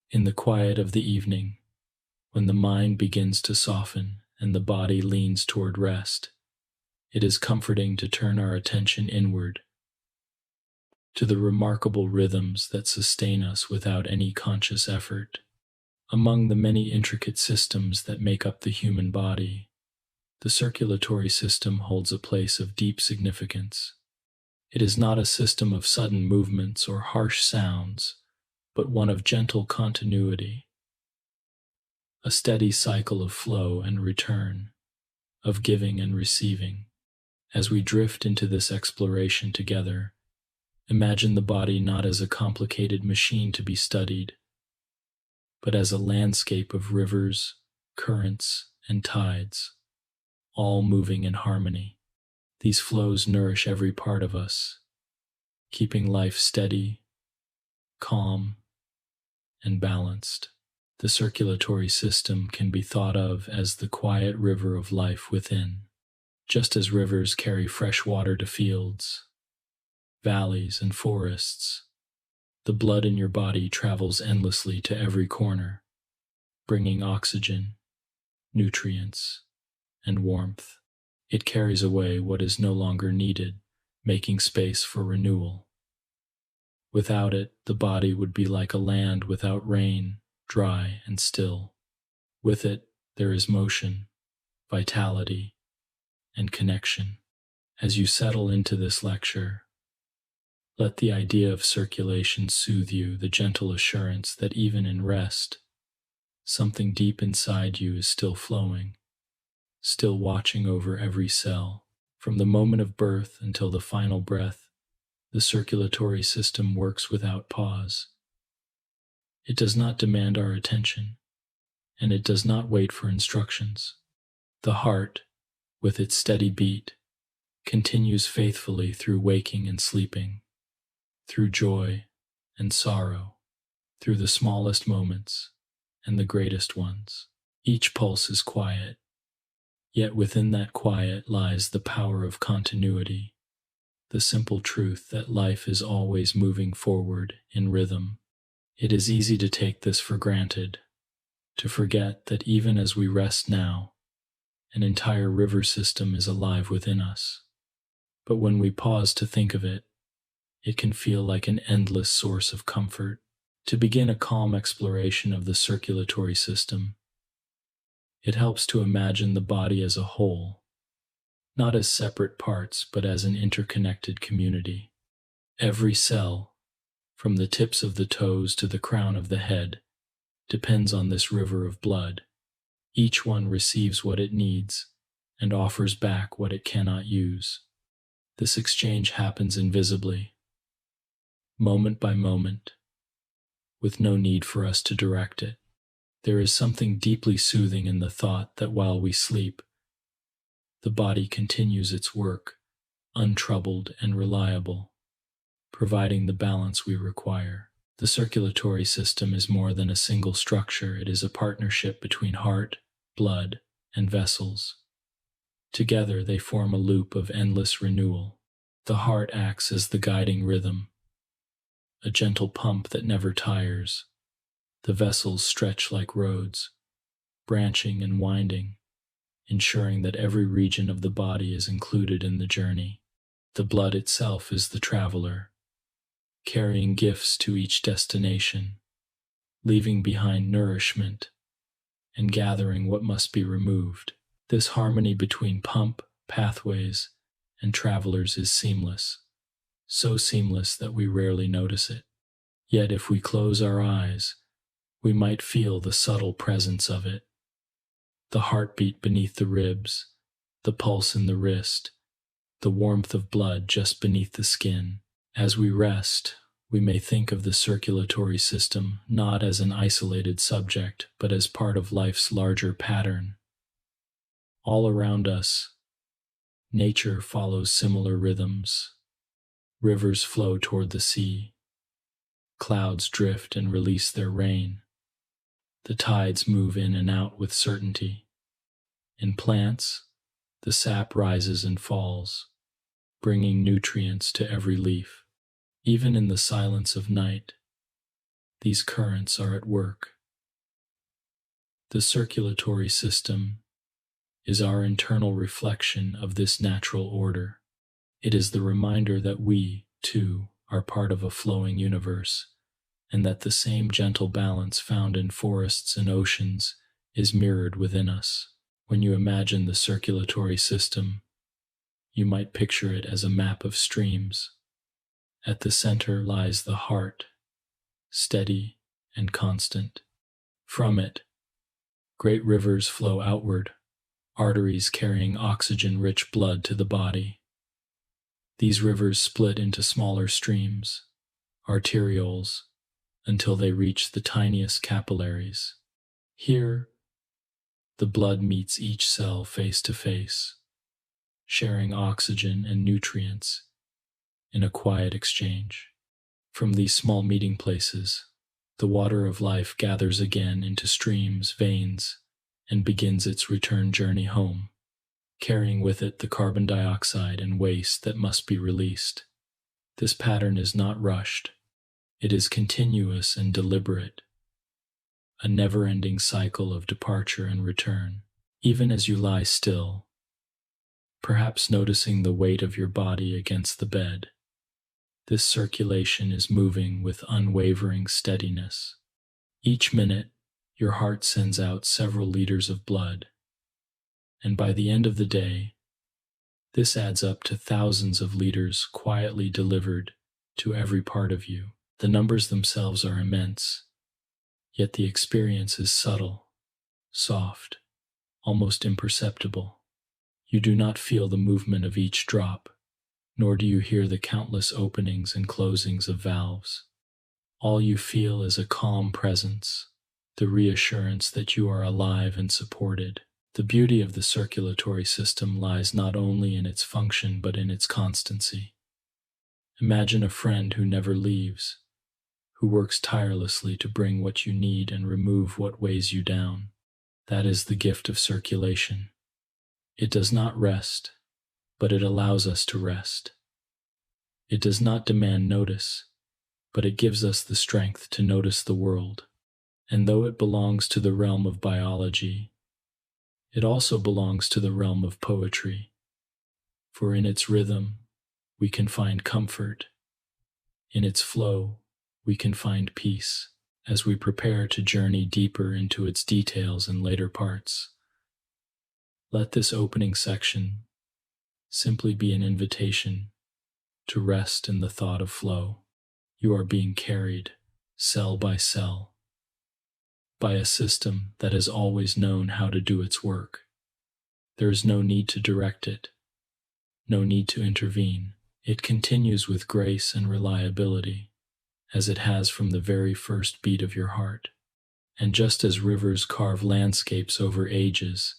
In the quiet of the evening, when the mind begins to soften and the body leans toward rest, it is comforting to turn our attention inward, to the remarkable rhythms that sustain us without any conscious effort. Among the many intricate systems that make up the human body, the circulatory system holds a place of deep significance. It is not a system of sudden movements or harsh sounds, but one of gentle continuity, a steady cycle of flow and return, of giving and receiving. As we drift into this exploration together, imagine the body not as a complicated machine to be studied, but as a landscape of rivers, currents, and tides, all moving in harmony. These flows nourish every part of us, keeping life steady, calm, and balanced. The circulatory system can be thought of as the quiet river of life within. Just as rivers carry fresh water to fields, valleys, and forests, the blood in your body travels endlessly to every corner, bringing oxygen, nutrients, and warmth. It carries away what is no longer needed, making space for renewal. Without it, the body would be like a land without rain, dry and still. With it, there is motion, vitality, and connection. As you settle into this lecture, let the idea of circulation soothe you, the gentle assurance that even in rest, something deep inside you is still flowing, still watching over every cell. From the moment of birth until the final breath, the circulatory system works without pause. It does not demand our attention, and it does not wait for instructions. The heart, with its steady beat, continues faithfully through waking and sleeping, through joy and sorrow, through the smallest moments and the greatest ones. Each pulse is quiet, yet within that quiet lies the power of continuity, the simple truth that life is always moving forward in rhythm. It is easy to take this for granted, to forget that even as we rest now, an entire river system is alive within us. But when we pause to think of it, it can feel like an endless source of comfort. To begin a calm exploration of the circulatory system, it helps to imagine the body as a whole, not as separate parts, but as an interconnected community. Every cell, from the tips of the toes to the crown of the head, depends on this river of blood. Each one receives what it needs and offers back what it cannot use. This exchange happens invisibly, moment by moment, with no need for us to direct it. There is something deeply soothing in the thought that while we sleep, the body continues its work, untroubled and reliable, providing the balance we require. The circulatory system is more than a single structure. It is a partnership between heart, blood, and vessels. Together they form a loop of endless renewal. The heart acts as the guiding rhythm, a gentle pump that never tires. The vessels stretch like roads, branching and winding, ensuring that every region of the body is included in the journey. The blood itself is the traveler, carrying gifts to each destination, leaving behind nourishment and gathering what must be removed. This harmony between pump, pathways, and travelers is seamless, so seamless that we rarely notice it. Yet if we close our eyes, we might feel the subtle presence of it. The heartbeat beneath the ribs, the pulse in the wrist, the warmth of blood just beneath the skin. As we rest, we may think of the circulatory system not as an isolated subject, but as part of life's larger pattern. All around us, nature follows similar rhythms. Rivers flow toward the sea. Clouds drift and release their rain. The tides move in and out with certainty. In plants, the sap rises and falls, bringing nutrients to every leaf. Even in the silence of night, these currents are at work. The circulatory system is our internal reflection of this natural order. It is the reminder that we, too, are part of a flowing universe, and that the same gentle balance found in forests and oceans is mirrored within us. When you imagine the circulatory system, you might picture it as a map of streams. At the center lies the heart, steady and constant. From it, great rivers flow outward, arteries carrying oxygen-rich blood to the body. These rivers split into smaller streams, arterioles, until they reach the tiniest capillaries. Here, the blood meets each cell face to face, sharing oxygen and nutrients in a quiet exchange. From these small meeting places, the water of life gathers again into streams, veins, and begins its return journey home, carrying with it the carbon dioxide and waste that must be released. This pattern is not rushed. It is continuous and deliberate, a never-ending cycle of departure and return. Even as you lie still, perhaps noticing the weight of your body against the bed, this circulation is moving with unwavering steadiness. Each minute, your heart sends out several liters of blood, and by the end of the day, this adds up to thousands of liters quietly delivered to every part of you. The numbers themselves are immense, yet the experience is subtle, soft, almost imperceptible. You do not feel the movement of each drop, nor do you hear the countless openings and closings of valves. All you feel is a calm presence, the reassurance that you are alive and supported. The beauty of the circulatory system lies not only in its function but in its constancy. Imagine a friend who never leaves, who works tirelessly to bring what you need and remove what weighs you down. That is the gift of circulation. It does not rest, but it allows us to rest. It does not demand notice, but it gives us the strength to notice the world. And though it belongs to the realm of biology, it also belongs to the realm of poetry. For in its rhythm, we can find comfort. In its flow, we can find peace. As we prepare to journey deeper into its details in later parts, let this opening section simply be an invitation to rest in the thought of flow. You are being carried, cell by cell, by a system that has always known how to do its work. There is no need to direct it, no need to intervene. It continues with grace and reliability, as it has from the very first beat of your heart. And just as rivers carve landscapes over ages,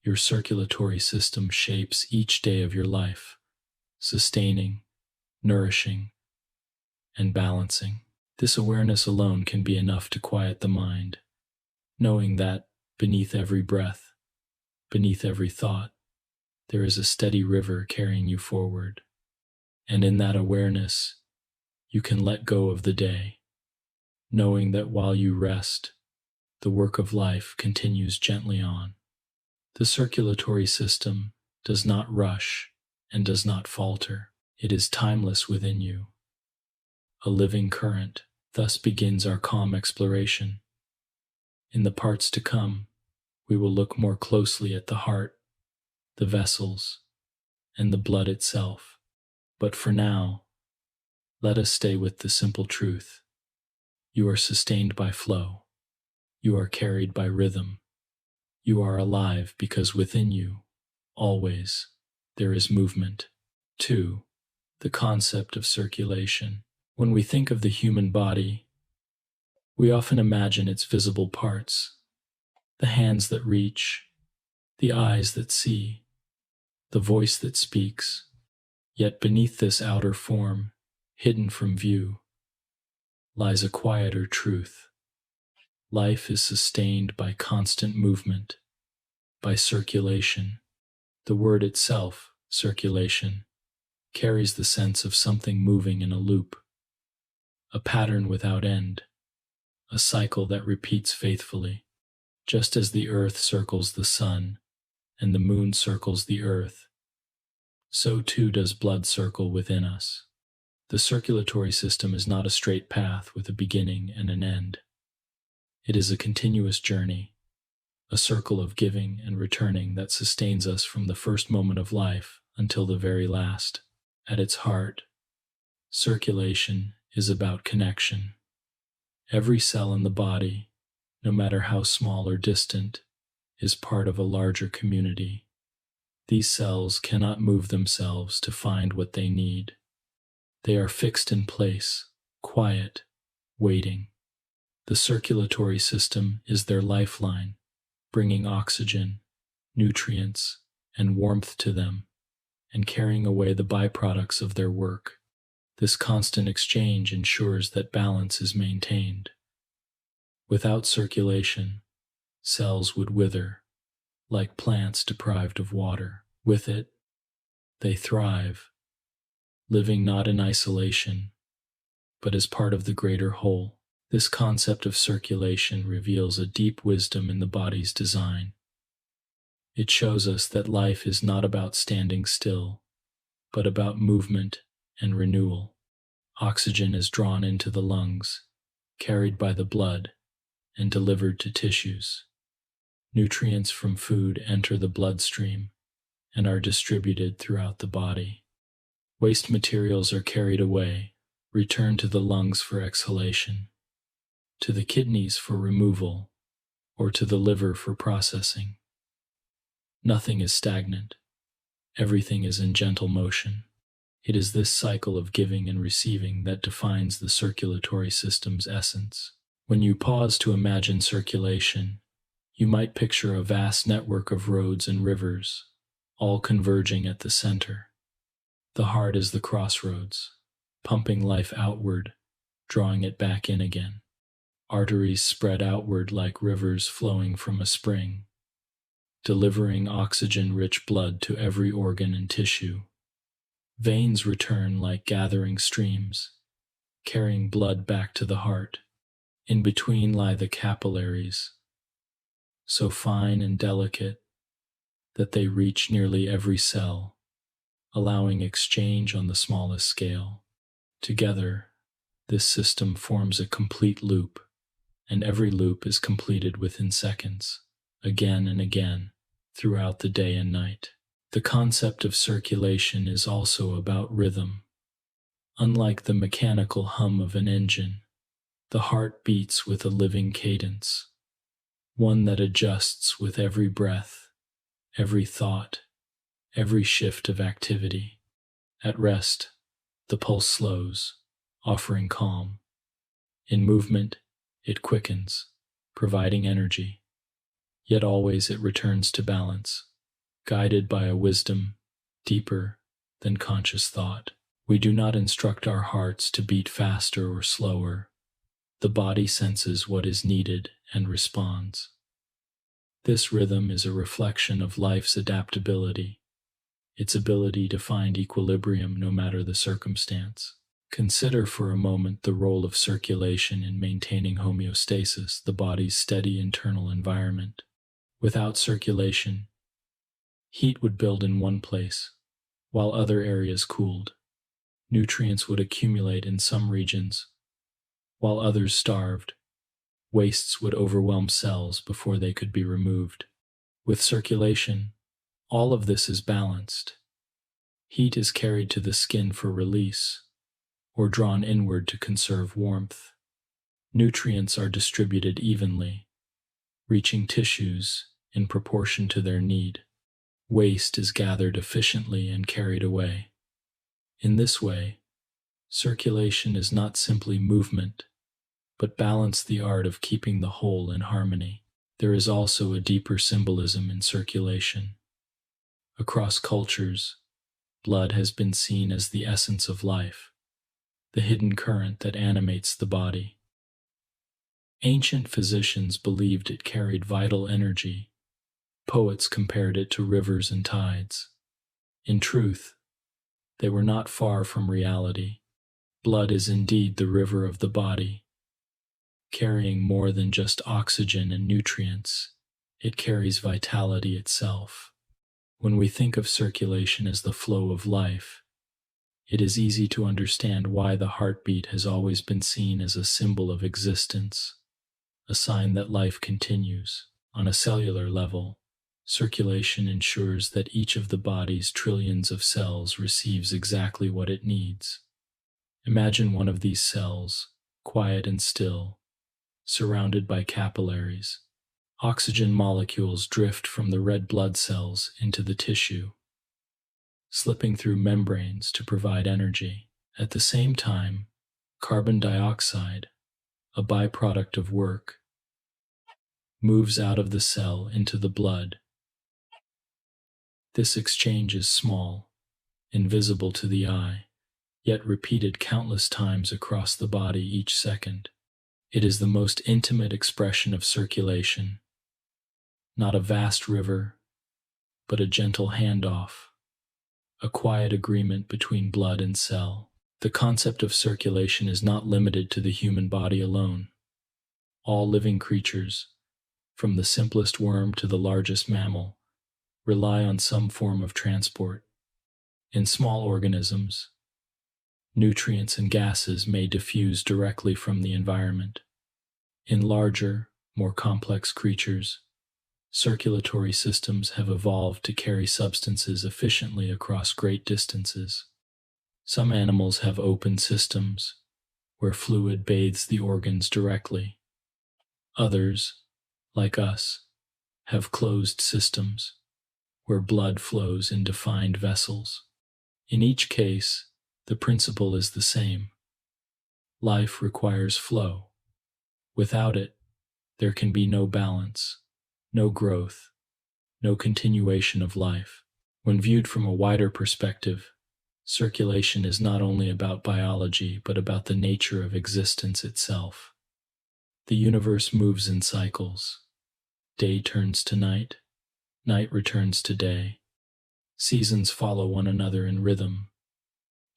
your circulatory system shapes each day of your life, sustaining, nourishing, and balancing. This awareness alone can be enough to quiet the mind, knowing that beneath every breath, beneath every thought, there is a steady river carrying you forward. And in that awareness, you can let go of the day, knowing that while you rest, the work of life continues gently on. The circulatory system does not rush and does not falter. It is timeless within you, a living current. Thus begins our calm exploration. In the parts to come, we will look more closely at the heart, the vessels, and the blood itself. But for now, let us stay with the simple truth. You are sustained by flow. You are carried by rhythm. You are alive because within you, always, there is movement. 2. The concept of circulation. When we think of the human body, we often imagine its visible parts, the hands that reach, the eyes that see, the voice that speaks. Yet beneath this outer form, hidden from view, lies a quieter truth. Life is sustained by constant movement, by circulation. The word itself, circulation, carries the sense of something moving in a loop, a pattern without end. a cycle that repeats faithfully. Just as the earth circles the sun and the moon circles the earth, so too does blood circle within us. The circulatory system is not a straight path with a beginning and an end. It is a continuous journey, a circle of giving and returning that sustains us from the first moment of life until the very last. At its heart, circulation is about connection. Every cell in the body, no matter how small or distant, is part of a larger community. These cells cannot move themselves to find what they need. They are fixed in place, quiet, waiting. The circulatory system is their lifeline, bringing oxygen, nutrients, and warmth to them, and carrying away the byproducts of their work. This constant exchange ensures that balance is maintained. Without circulation, cells would wither, like plants deprived of water. With it, they thrive, living not in isolation, but as part of the greater whole. This concept of circulation reveals a deep wisdom in the body's design. It shows us that life is not about standing still, but about movement and renewal. Oxygen is drawn into the lungs, carried by the blood, and delivered to tissues. Nutrients from food enter the bloodstream and are distributed throughout the body. Waste materials are carried away, returned to the lungs for exhalation, to the kidneys for removal, or to the liver for processing. Nothing is stagnant. Everything is in gentle motion. It is this cycle of giving and receiving that defines the circulatory system's essence. When you pause to imagine circulation, you might picture a vast network of roads and rivers, all converging at the center. The heart is the crossroads, pumping life outward, drawing it back in again. Arteries spread outward like rivers flowing from a spring, delivering oxygen-rich blood to every organ and tissue. Veins return like gathering streams, carrying blood back to the heart. In between lie the capillaries, so fine and delicate that they reach nearly every cell, allowing exchange on the smallest scale. Together, this system forms a complete loop, and every loop is completed within seconds, again and again, throughout the day and night. The concept of circulation is also about rhythm. Unlike the mechanical hum of an engine, the heart beats with a living cadence, one that adjusts with every breath, every thought, every shift of activity. At rest, the pulse slows, offering calm. In movement, it quickens, providing energy. Yet always it returns to balance, guided by a wisdom deeper than conscious thought. We do not instruct our hearts to beat faster or slower. The body senses what is needed and responds. This rhythm is a reflection of life's adaptability, its ability to find equilibrium no matter the circumstance. Consider for a moment the role of circulation in maintaining homeostasis, the body's steady internal environment. Without circulation, heat would build in one place, while other areas cooled. Nutrients would accumulate in some regions, while others starved. Wastes would overwhelm cells before they could be removed. With circulation, all of this is balanced. Heat is carried to the skin for release, or drawn inward to conserve warmth. Nutrients are distributed evenly, reaching tissues in proportion to their need. Waste is gathered efficiently and carried away. In this way, circulation is not simply movement, but balance, the art of keeping the whole in harmony. There is also a deeper symbolism in circulation. Across cultures, blood has been seen as the essence of life, the hidden current that animates the body. Ancient physicians believed it carried vital energy. Poets compared it to rivers and tides. In truth, they were not far from reality. Blood is indeed the river of the body, carrying more than just oxygen and nutrients. It carries vitality itself. When we think of circulation as the flow of life, it is easy to understand why the heartbeat has always been seen as a symbol of existence, a sign that life continues. On a cellular level, circulation ensures that each of the body's trillions of cells receives exactly what it needs. Imagine one of these cells, quiet and still, surrounded by capillaries. Oxygen molecules drift from the red blood cells into the tissue, slipping through membranes to provide energy. At the same time, carbon dioxide, a byproduct of work, moves out of the cell into the blood. This exchange is small, invisible to the eye, yet repeated countless times across the body each second. It is the most intimate expression of circulation, not a vast river, but a gentle handoff, a quiet agreement between blood and cell. The concept of circulation is not limited to the human body alone. All living creatures, from the simplest worm to the largest mammal, rely on some form of transport. In small organisms, nutrients and gases may diffuse directly from the environment. In larger, more complex creatures, circulatory systems have evolved to carry substances efficiently across great distances. Some animals have open systems, where fluid bathes the organs directly. Others, like us, have closed systems, where blood flows in defined vessels. In each case, the principle is the same. Life requires flow. Without it, there can be no balance, no growth, no continuation of life. When viewed from a wider perspective, circulation is not only about biology, but about the nature of existence itself. The universe moves in cycles. Day turns to night, night returns to day. Seasons follow one another in rhythm.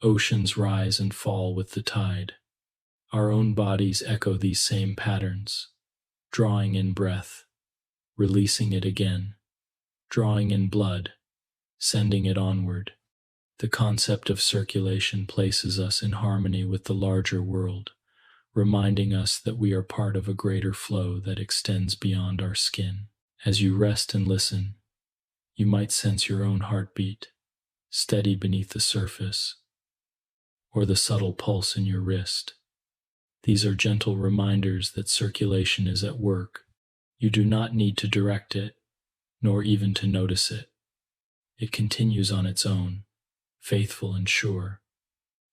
Oceans rise and fall with the tide. Our own bodies echo these same patterns, drawing in breath, releasing it again, drawing in blood, sending it onward. The concept of circulation places us in harmony with the larger world, reminding us that we are part of a greater flow that extends beyond our skin. As you rest and listen, you might sense your own heartbeat, steady beneath the surface, or the subtle pulse in your wrist. These are gentle reminders that circulation is at work. You do not need to direct it, nor even to notice it. It continues on its own, faithful and sure.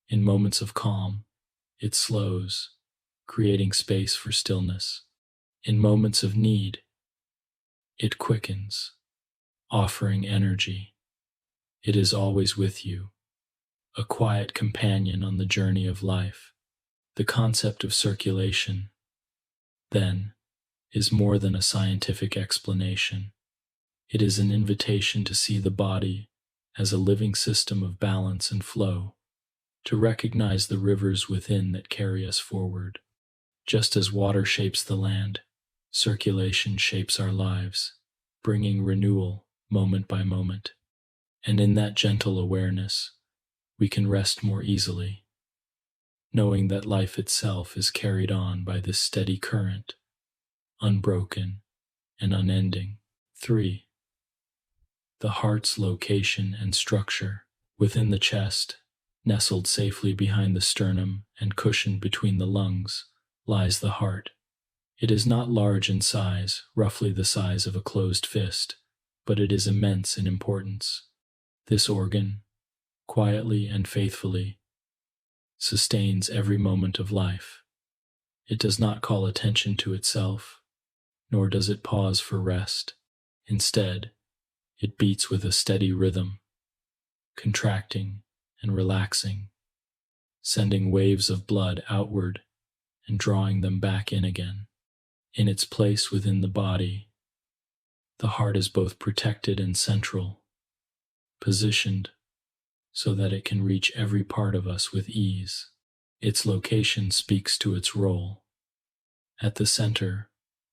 In moments of calm, it slows, creating space for stillness. In moments of need, it quickens, offering energy. It is always with you, a quiet companion on the journey of life. The concept of circulation, then, is more than a scientific explanation. It is an invitation to see the body as a living system of balance and flow, to recognize the rivers within that carry us forward. Just as water shapes the land, circulation shapes our lives, bringing renewal moment by moment. And in that gentle awareness, we can rest more easily, knowing that life itself is carried on by this steady current, unbroken and unending. 3. The heart's location and structure. Within the chest, nestled safely behind the sternum and cushioned between the lungs, lies the heart. It is not large in size, roughly the size of a closed fist, but it is immense in importance. This organ, quietly and faithfully, sustains every moment of life. It does not call attention to itself, nor does it pause for rest. Instead, it beats with a steady rhythm, contracting and relaxing, sending waves of blood outward and drawing them back in again. In its place within the body, the heart is both protected and central, positioned so that it can reach every part of us with ease. Its location speaks to its role. At the center,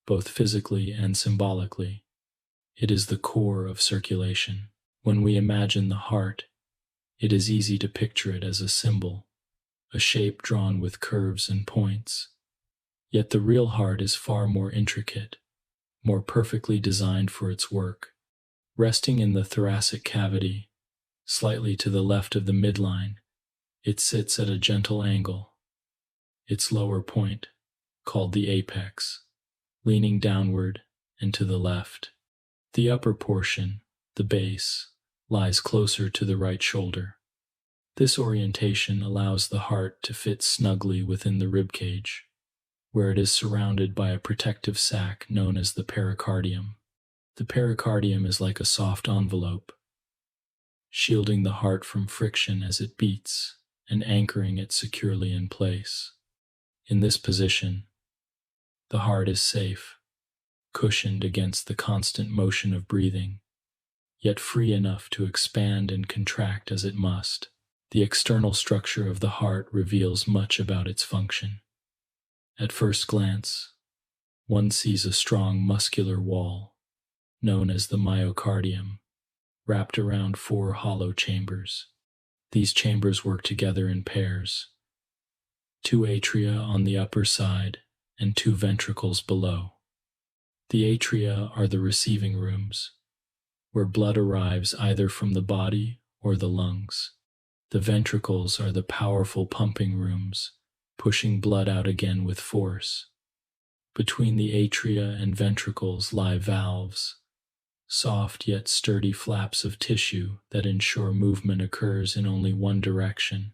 both physically and symbolically, it is the core of circulation. When we imagine the heart, it is easy to picture it as a symbol, a shape drawn with curves and points. Yet the real heart is far more intricate, more perfectly designed for its work. Resting in the thoracic cavity, slightly to the left of the midline, it sits at a gentle angle, its lower point, called the apex, leaning downward and to the left. The upper portion, the base, lies closer to the right shoulder. This orientation allows the heart to fit snugly within the ribcage, where it is surrounded by a protective sac known as the pericardium. The pericardium is like a soft envelope, shielding the heart from friction as it beats and anchoring it securely in place. In this position, the heart is safe, cushioned against the constant motion of breathing, yet free enough to expand and contract as it must. The external structure of the heart reveals much about its function. At first glance, one sees a strong muscular wall, known as the myocardium, wrapped around 4 hollow chambers. These chambers work together in pairs, 2 atria on the upper side and 2 ventricles below. The atria are the receiving rooms, where blood arrives either from the body or the lungs. The ventricles are the powerful pumping rooms, pushing blood out again with force. Between the atria and ventricles lie valves, soft yet sturdy flaps of tissue that ensure movement occurs in only one direction.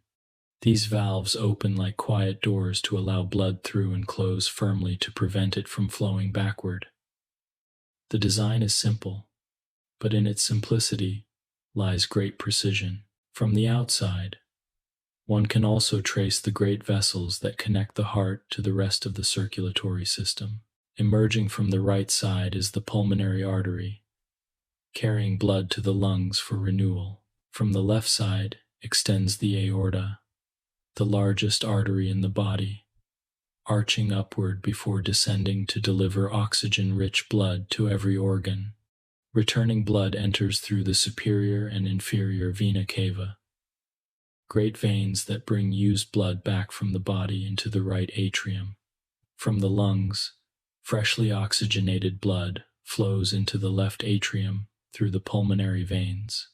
These valves open like quiet doors to allow blood through and close firmly to prevent it from flowing backward. The design is simple, but in its simplicity lies great precision. From the outside, one can also trace the great vessels that connect the heart to the rest of the circulatory system. Emerging from the right side is the pulmonary artery, carrying blood to the lungs for renewal. From the left side extends the aorta, the largest artery in the body, arching upward before descending to deliver oxygen-rich blood to every organ. Returning blood enters through the superior and inferior vena cava, great veins that bring used blood back from the body into the right atrium. From the lungs, freshly oxygenated blood flows into the left atrium through the pulmonary veins.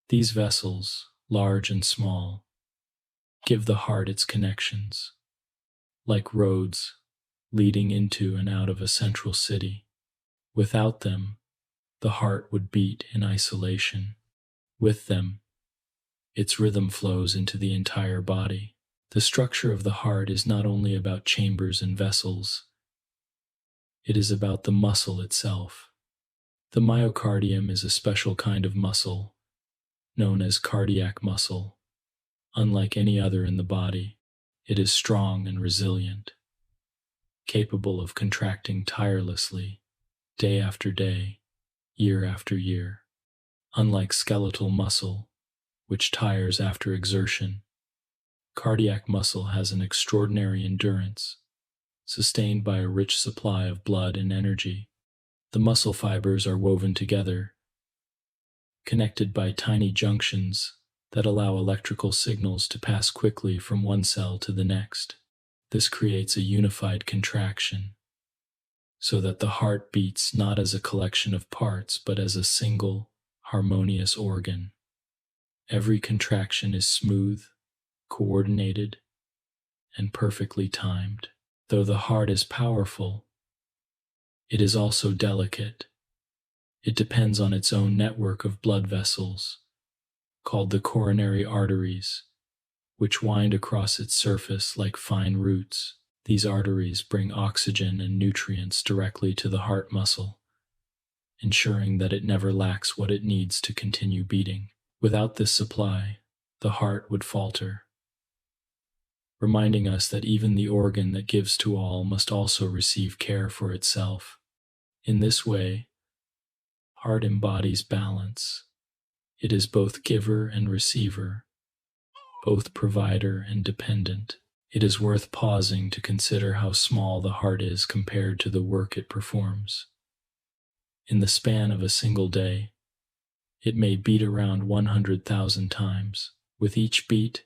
These vessels, large and small, give the heart its connections, like roads leading into and out of a central city. Without them, the heart would beat in isolation. With them, its rhythm flows into the entire body. The structure of the heart is not only about chambers and vessels, it is about the muscle itself. The myocardium is a special kind of muscle, known as cardiac muscle. Unlike any other in the body, it is strong and resilient, capable of contracting tirelessly, day after day, year after year. Unlike skeletal muscle, which tires after exertion, cardiac muscle has an extraordinary endurance, sustained by a rich supply of blood and energy. The muscle fibers are woven together, connected by tiny junctions that allow electrical signals to pass quickly from one cell to the next. This creates a unified contraction, so that the heart beats not as a collection of parts, but as a single, harmonious organ. Every contraction is smooth, coordinated, and perfectly timed. Though the heart is powerful, it is also delicate. It depends on its own network of blood vessels, called the coronary arteries, which wind across its surface like fine roots. These arteries bring oxygen and nutrients directly to the heart muscle, ensuring that it never lacks what it needs to continue beating. Without this supply, the heart would falter, reminding us that even the organ that gives to all must also receive care for itself. In this way, heart embodies balance. It is both giver and receiver, both provider and dependent. It is worth pausing to consider how small the heart is compared to the work it performs. In the span of a single day, it may beat around 100,000 times. With each beat,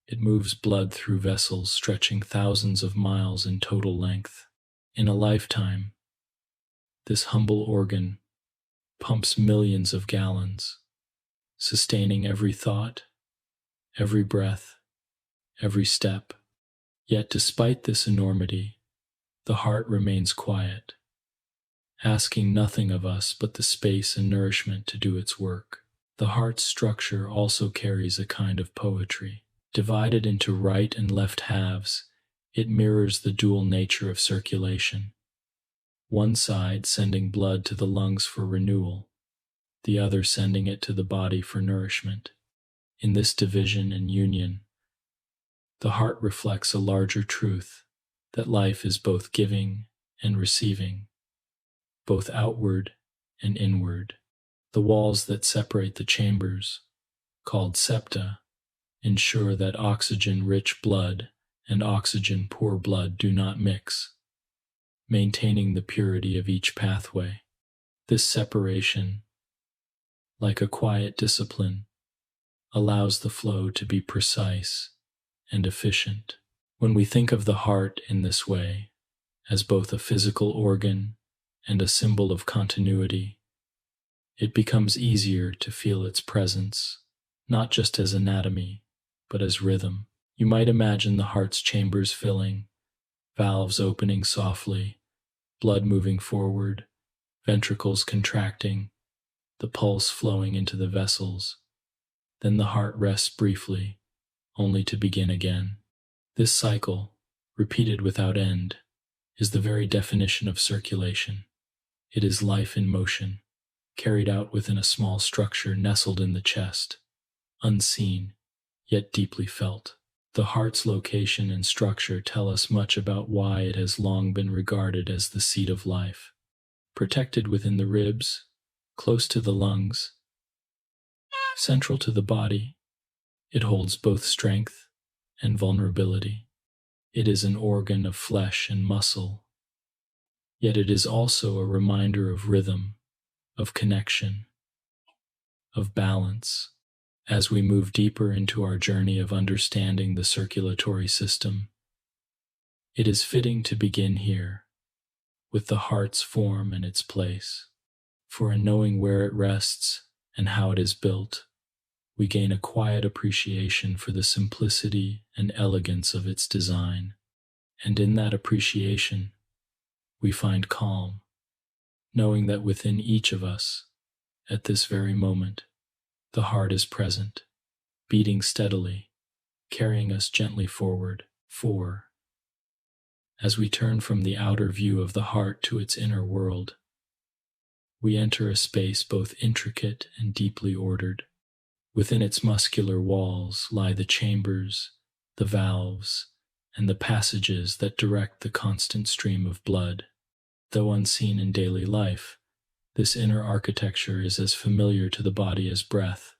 it moves blood through vessels stretching thousands of miles in total length. In a lifetime, this humble organ pumps millions of gallons, sustaining every thought, every breath, every step. Yet despite this enormity, the heart remains quiet, asking nothing of us but the space and nourishment to do its work. The heart's structure also carries a kind of poetry. Divided into right and left halves, it mirrors the dual nature of circulation. One side sending blood to the lungs for renewal, the other sending it to the body for nourishment. In this division and union, the heart reflects a larger truth, that life is both giving and receiving, both outward and inward. The walls that separate the chambers, called septa, ensure that oxygen-rich blood and oxygen-poor blood do not mix, maintaining the purity of each pathway. This separation, like a quiet discipline, allows the flow to be precise and efficient. When we think of the heart in this way, as both a physical organ and a symbol of continuity, it becomes easier to feel its presence, not just as anatomy, but as rhythm. You might imagine the heart's chambers filling, valves opening softly, blood moving forward, ventricles contracting, the pulse flowing into the vessels. Then the heart rests briefly, only to begin again. This cycle, repeated without end, is the very definition of circulation. It is life in motion, carried out within a small structure nestled in the chest, unseen, yet deeply felt. The heart's location and structure tell us much about why it has long been regarded as the seat of life. Protected within the ribs, close to the lungs, central to the body, it holds both strength and vulnerability. It is an organ of flesh and muscle, yet it is also a reminder of rhythm, of connection, of balance. As we move deeper into our journey of understanding the circulatory system, it is fitting to begin here, with the heart's form and its place. For in knowing where it rests and how it is built, we gain a quiet appreciation for the simplicity and elegance of its design. And in that appreciation, we find calm, knowing that within each of us, at this very moment, the heart is present, beating steadily, carrying us gently forward. 4. As we turn from the outer view of the heart to its inner world, we enter a space both intricate and deeply ordered. Within its muscular walls lie the chambers, the valves, and the passages that direct the constant stream of blood. Though unseen in daily life, this inner architecture is as familiar to the body as breath,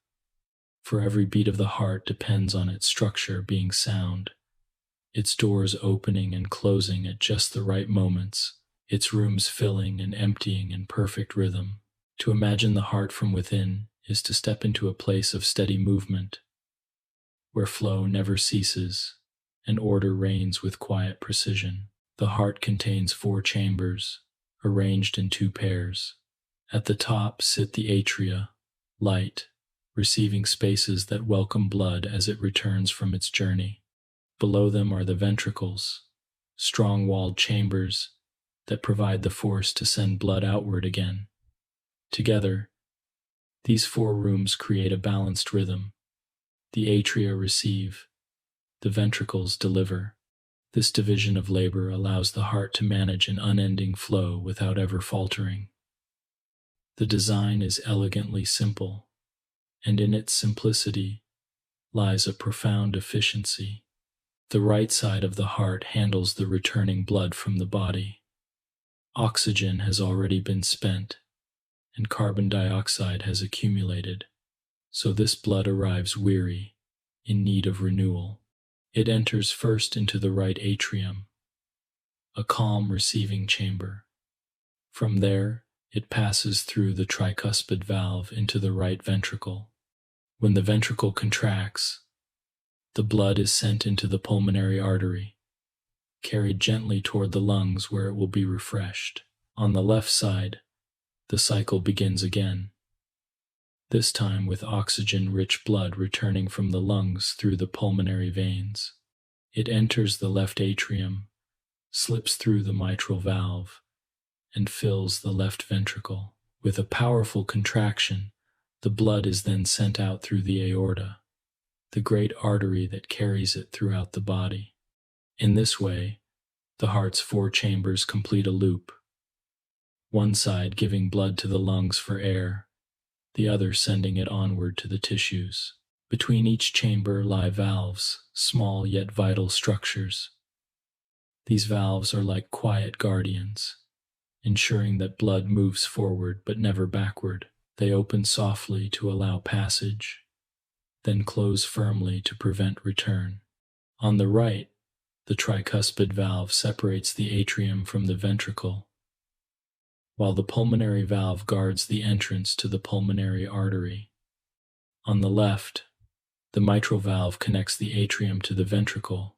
for every beat of the heart depends on its structure being sound, its doors opening and closing at just the right moments, its rooms filling and emptying in perfect rhythm. To imagine the heart from within is to step into a place of steady movement, where flow never ceases and order reigns with quiet precision. The heart contains 4 chambers, arranged in 2 pairs. At the top sit the atria, light, receiving spaces that welcome blood as it returns from its journey. Below them are the ventricles, strong-walled chambers that provide the force to send blood outward again. Together, these 4 rooms create a balanced rhythm. The atria receive, the ventricles deliver. This division of labor allows the heart to manage an unending flow without ever faltering. The design is elegantly simple, and in its simplicity lies a profound efficiency. The right side of the heart handles the returning blood from the body. Oxygen has already been spent, and carbon dioxide has accumulated, so this blood arrives weary, in need of renewal. It enters first into the right atrium, a calm receiving chamber. From there, it passes through the tricuspid valve into the right ventricle. When the ventricle contracts, the blood is sent into the pulmonary artery, carried gently toward the lungs where it will be refreshed. On the left side, the cycle begins again, this time with oxygen-rich blood returning from the lungs through the pulmonary veins. It enters the left atrium, slips through the mitral valve, and fills the left ventricle. With a powerful contraction, the blood is then sent out through the aorta, the great artery that carries it throughout the body. In this way, the heart's 4 chambers complete a loop, one side giving blood to the lungs for air, the other sending it onward to the tissues. Between each chamber lie valves, small yet vital structures. These valves are like quiet guardians, ensuring that blood moves forward but never backward. They open softly to allow passage, then close firmly to prevent return. On the right, the tricuspid valve separates the atrium from the ventricle, while the pulmonary valve guards the entrance to the pulmonary artery. On the left, the mitral valve connects the atrium to the ventricle,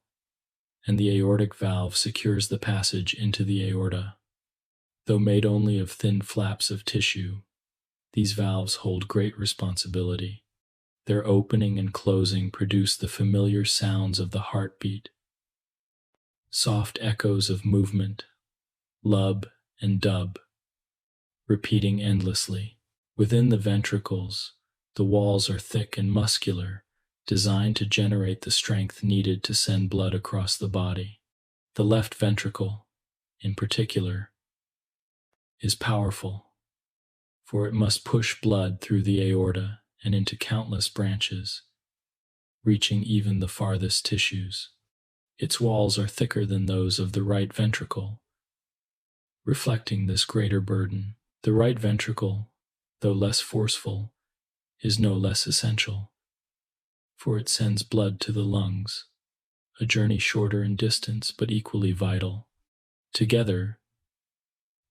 and the aortic valve secures the passage into the aorta. Though made only of thin flaps of tissue, these valves hold great responsibility. Their opening and closing produce the familiar sounds of the heartbeat, soft echoes of movement, lub and dub, repeating endlessly. Within the ventricles, the walls are thick and muscular, designed to generate the strength needed to send blood across the body. The left ventricle, in particular, is powerful, for it must push blood through the aorta and into countless branches, reaching even the farthest tissues. Its walls are thicker than those of the right ventricle, reflecting this greater burden. The right ventricle, though less forceful, is no less essential, for it sends blood to the lungs, a journey shorter in distance but equally vital. Together,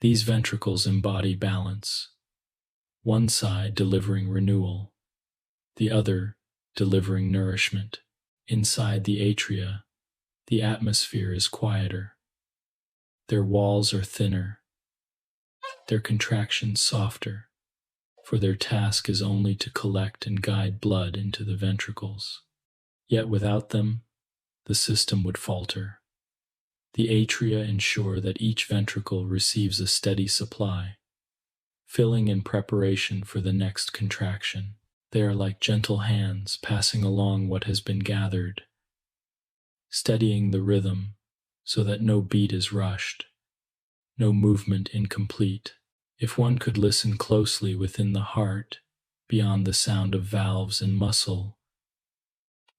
these ventricles embody balance, one side delivering renewal, the other delivering nourishment. Inside the atria, the atmosphere is quieter. Their walls are thinner, their contractions softer, for their task is only to collect and guide blood into the ventricles. Yet without them, the system would falter. The atria ensure that each ventricle receives a steady supply, filling in preparation for the next contraction. They are like gentle hands passing along what has been gathered, steadying the rhythm so that no beat is rushed, no movement incomplete. If one could listen closely within the heart, beyond the sound of valves and muscle,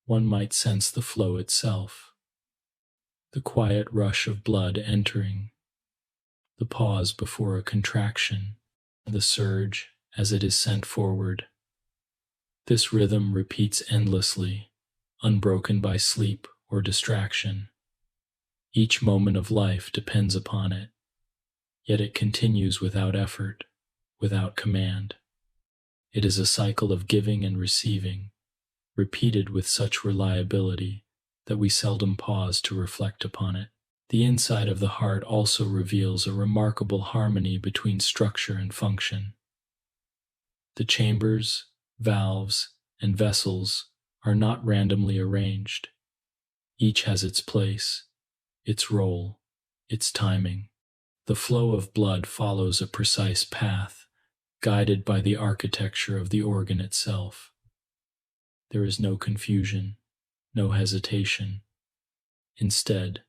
one might sense the flow itself, the quiet rush of blood entering, the pause before a contraction, the surge as it is sent forward. This rhythm repeats endlessly, unbroken by sleep or distraction. Each moment of life depends upon it, yet it continues without effort, without command. It is a cycle of giving and receiving, repeated with such reliability that we seldom pause to reflect upon it. The inside of the heart also reveals a remarkable harmony between structure and function. The chambers, valves, and vessels are not randomly arranged. Each has its place, its role, its timing. The flow of blood follows a precise path, guided by the architecture of the organ itself. There is no confusion, no hesitation. Instead,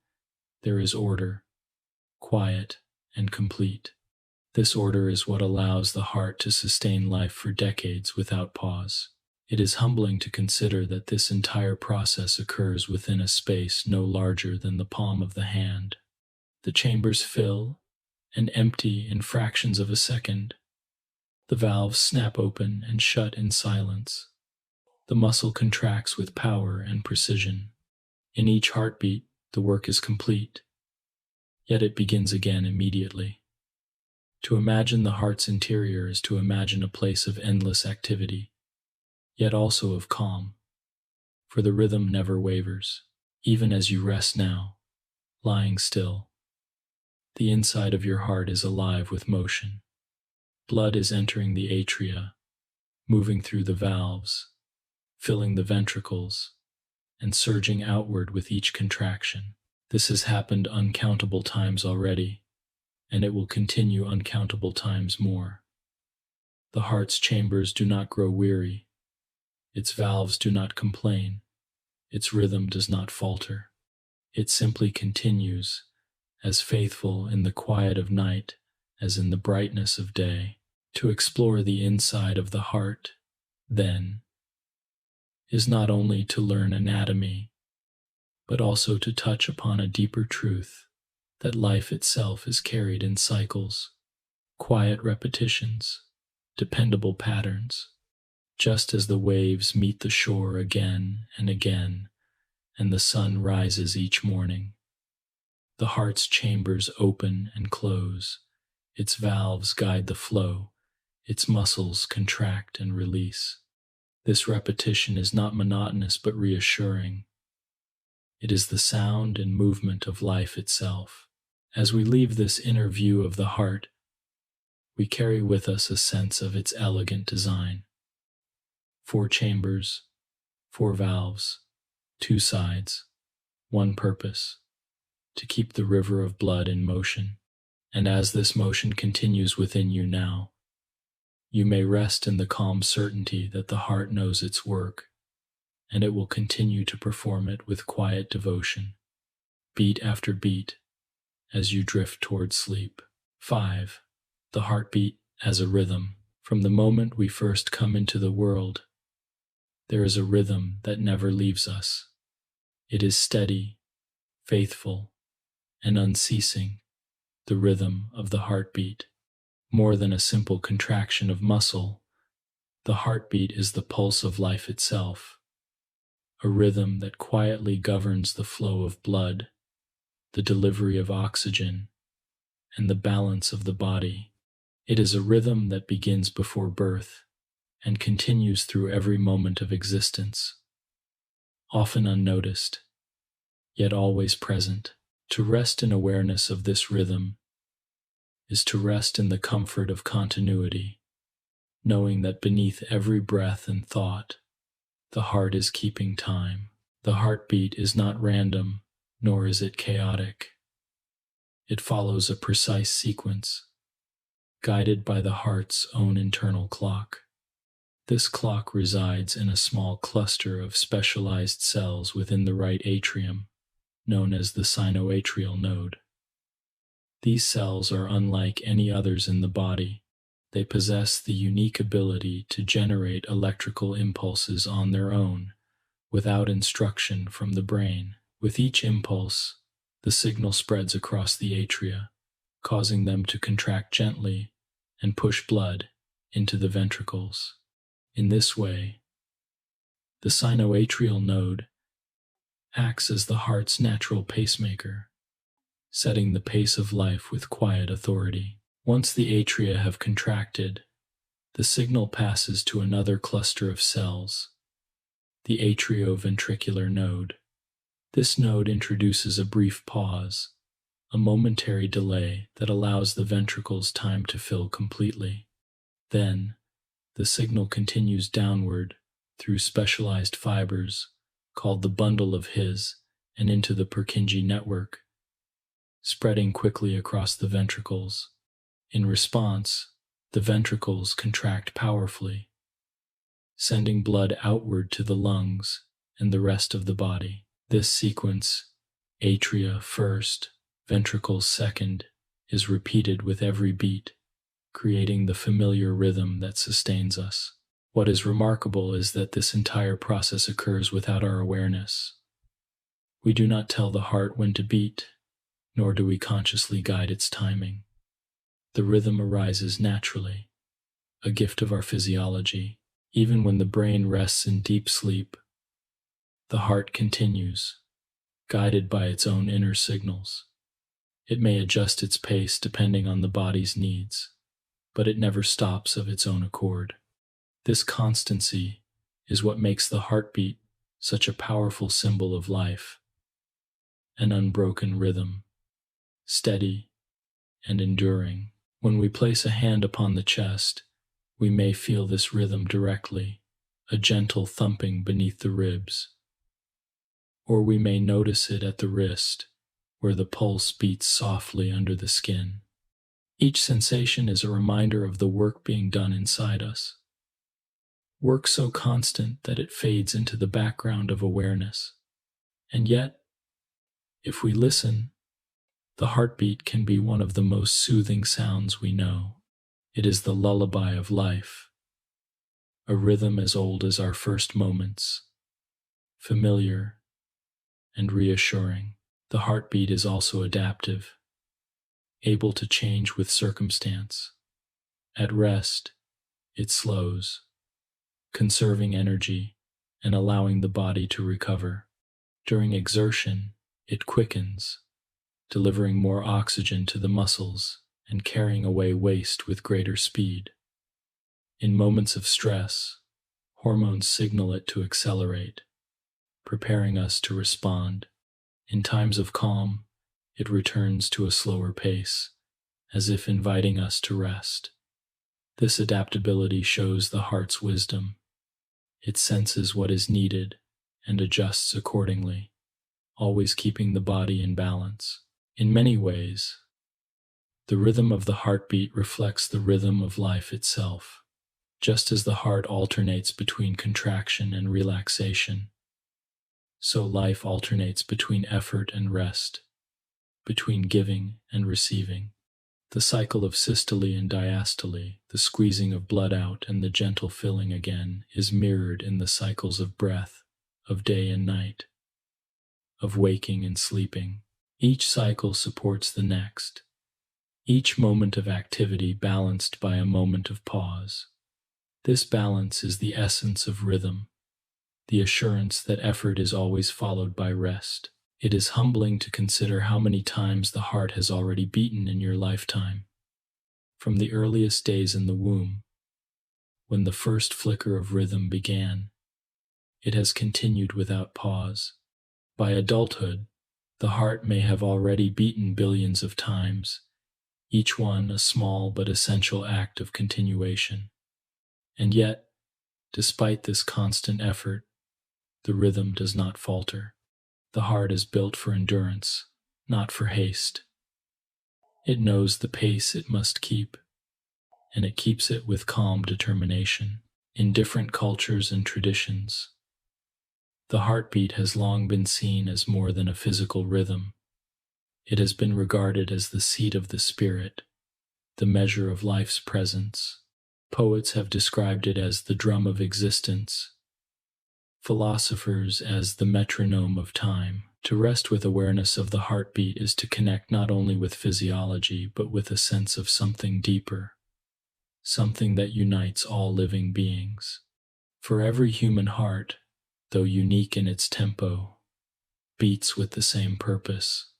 there is order, quiet and complete. This order is what allows the heart to sustain life for decades without pause. It is humbling to consider that this entire process occurs within a space no larger than the palm of the hand. The chambers fill and empty in fractions of a second. The valves snap open and shut in silence. The muscle contracts with power and precision. In each heartbeat, the work is complete, yet it begins again immediately. To imagine the heart's interior is to imagine a place of endless activity, yet also of calm, for the rhythm never wavers, even as you rest now, lying still. The inside of your heart is alive with motion. Blood is entering the atria, moving through the valves, filling the ventricles, and surging outward with each contraction. This has happened uncountable times already, and it will continue uncountable times more. The heart's chambers do not grow weary, its valves do not complain, its rhythm does not falter. It simply continues, as faithful in the quiet of night as in the brightness of day. To explore the inside of the heart, then, is not only to learn anatomy, but also to touch upon a deeper truth that life itself is carried in cycles, quiet repetitions, dependable patterns, just as the waves meet the shore again and again, and the sun rises each morning. The heart's chambers open and close, its valves guide the flow, its muscles contract and release. This repetition is not monotonous but reassuring. It is the sound and movement of life itself. As we leave this inner view of the heart, we carry with us a sense of its elegant design. 4 chambers, 4 valves, 2 sides, 1 purpose, to keep the river of blood in motion. And as this motion continues within you now, you may rest in the calm certainty that the heart knows its work, and it will continue to perform it with quiet devotion, beat after beat, as you drift toward sleep. 5. The heartbeat as a rhythm. From the moment we first come into the world, there is a rhythm that never leaves us. It is steady, faithful, and unceasing, the rhythm of the heartbeat. More than a simple contraction of muscle, the heartbeat is the pulse of life itself, a rhythm that quietly governs the flow of blood, the delivery of oxygen, and the balance of the body. It is a rhythm that begins before birth and continues through every moment of existence, often unnoticed, yet always present. To rest in awareness of this rhythm is to rest in the comfort of continuity, knowing that beneath every breath and thought, the heart is keeping time. The heartbeat is not random, nor is it chaotic. It follows a precise sequence, guided by the heart's own internal clock. This clock resides in a small cluster of specialized cells within the right atrium, known as the sinoatrial node. These cells are unlike any others in the body. They possess the unique ability to generate electrical impulses on their own, without instruction from the brain. With each impulse, the signal spreads across the atria, causing them to contract gently and push blood into the ventricles. In this way, the sinoatrial node acts as the heart's natural pacemaker, setting the pace of life with quiet authority. Once the atria have contracted, the signal passes to another cluster of cells, the atrioventricular node. This node introduces a brief pause, a momentary delay that allows the ventricles time to fill completely. Then, the signal continues downward through specialized fibers called the bundle of His and into the Purkinje network, spreading quickly across the ventricles. In response, the ventricles contract powerfully, sending blood outward to the lungs and the rest of the body. This sequence, atria first, ventricles second, is repeated with every beat, creating the familiar rhythm that sustains us. What is remarkable is that this entire process occurs without our awareness. We do not tell the heart when to beat, nor do we consciously guide its timing. The rhythm arises naturally, a gift of our physiology. Even when the brain rests in deep sleep, the heart continues, guided by its own inner signals. It may adjust its pace depending on the body's needs, but it never stops of its own accord. This constancy is what makes the heartbeat such a powerful symbol of life, an unbroken rhythm, steady and enduring. When we place a hand upon the chest, we may feel this rhythm directly, a gentle thumping beneath the ribs. Or we may notice it at the wrist, where the pulse beats softly under the skin. Each sensation is a reminder of the work being done inside us. Work so constant that it fades into the background of awareness. And yet, if we listen, the heartbeat can be one of the most soothing sounds we know. It is the lullaby of life, a rhythm as old as our first moments, familiar and reassuring. The heartbeat is also adaptive, able to change with circumstance. At rest, it slows, conserving energy and allowing the body to recover. During exertion, it quickens, delivering more oxygen to the muscles and carrying away waste with greater speed. In moments of stress, hormones signal it to accelerate, preparing us to respond. In times of calm, it returns to a slower pace, as if inviting us to rest. This adaptability shows the heart's wisdom. It senses what is needed and adjusts accordingly, always keeping the body in balance. In many ways, the rhythm of the heartbeat reflects the rhythm of life itself. Just as the heart alternates between contraction and relaxation, so life alternates between effort and rest, between giving and receiving. The cycle of systole and diastole, the squeezing of blood out and the gentle filling again, is mirrored in the cycles of breath, of day and night, of waking and sleeping. Each cycle supports the next, each moment of activity balanced by a moment of pause. This balance is the essence of rhythm, the assurance that effort is always followed by rest. It is humbling to consider how many times the heart has already beaten in your lifetime. From the earliest days in the womb, when the first flicker of rhythm began, it has continued without pause. By adulthood, the heart may have already beaten billions of times, each one a small but essential act of continuation. And yet, despite this constant effort, the rhythm does not falter. The heart is built for endurance, not for haste. It knows the pace it must keep, and it keeps it with calm determination. In different cultures and traditions, the heartbeat has long been seen as more than a physical rhythm. It has been regarded as the seat of the spirit, the measure of life's presence. Poets have described it as the drum of existence, philosophers as the metronome of time. To rest with awareness of the heartbeat is to connect not only with physiology, but with a sense of something deeper, something that unites all living beings. For every human heart, though unique in its tempo, beats with the same purpose: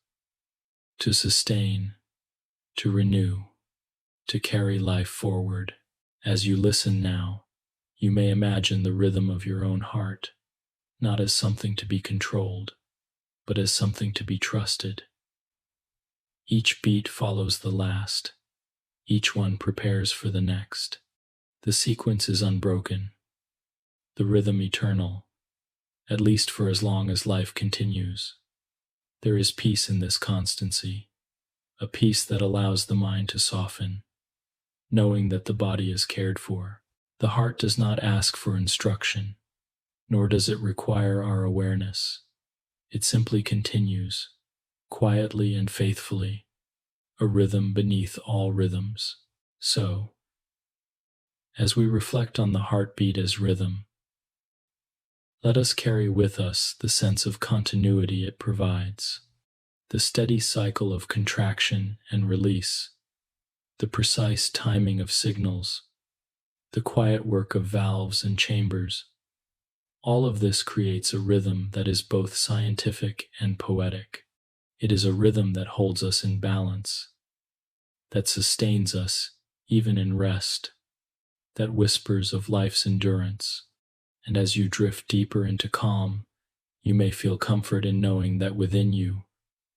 to sustain, to renew, to carry life forward. As you listen now, you may imagine the rhythm of your own heart, not as something to be controlled, but as something to be trusted. Each beat follows the last. Each one prepares for the next. The sequence is unbroken, the rhythm eternal, at least for as long as life continues. There is peace in this constancy, a peace that allows the mind to soften, knowing that the body is cared for. The heart does not ask for instruction, nor does it require our awareness. It simply continues, quietly and faithfully, a rhythm beneath all rhythms. So, as we reflect on the heartbeat as rhythm, let us carry with us the sense of continuity it provides, the steady cycle of contraction and release, the precise timing of signals, the quiet work of valves and chambers. All of this creates a rhythm that is both scientific and poetic. It is a rhythm that holds us in balance, that sustains us even in rest, that whispers of life's endurance. And as you drift deeper into calm, you may feel comfort in knowing that within you,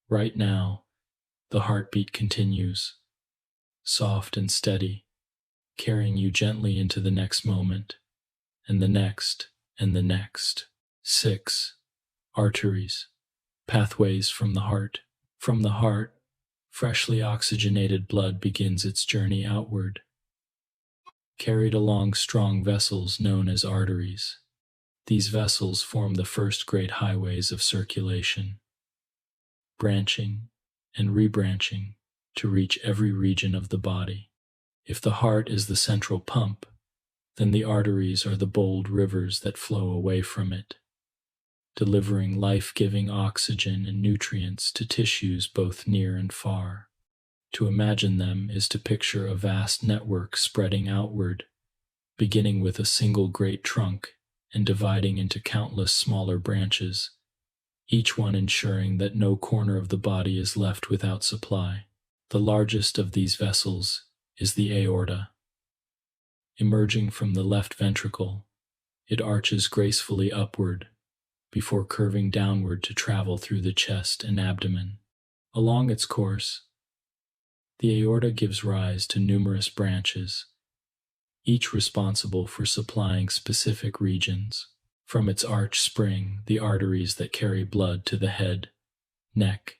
right now, the heartbeat continues, soft and steady, carrying you gently into the next moment, and the next, and the next. 6. Arteries, pathways from the heart. From the heart, freshly oxygenated blood begins its journey outward, carried along strong vessels known as arteries. These vessels form the first great highways of circulation, branching and rebranching to reach every region of the body. If the heart is the central pump, then the arteries are the bold rivers that flow away from it, delivering life-giving oxygen and nutrients to tissues both near and far. To imagine them is to picture a vast network spreading outward, beginning with a single great trunk and dividing into countless smaller branches, each one ensuring that no corner of the body is left without supply. The largest of these vessels is the aorta. Emerging from the left ventricle, it arches gracefully upward before curving downward to travel through the chest and abdomen. Along its course, the aorta gives rise to numerous branches, each responsible for supplying specific regions. From its arch spring the arteries that carry blood to the head, neck,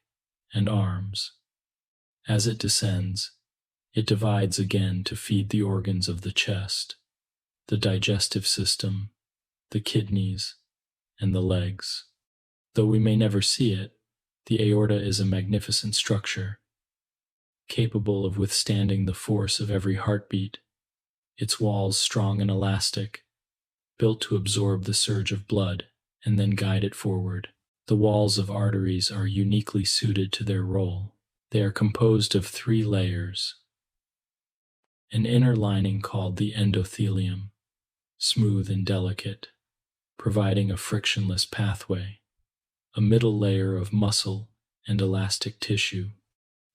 and arms. As it descends, it divides again to feed the organs of the chest, the digestive system, the kidneys, and the legs. Though we may never see it, the aorta is a magnificent structure, capable of withstanding the force of every heartbeat, its walls strong and elastic, built to absorb the surge of blood and then guide it forward. The walls of arteries are uniquely suited to their role. They are composed of 3 layers. An inner lining called the endothelium, smooth and delicate, providing a frictionless pathway. A middle layer of muscle and elastic tissue,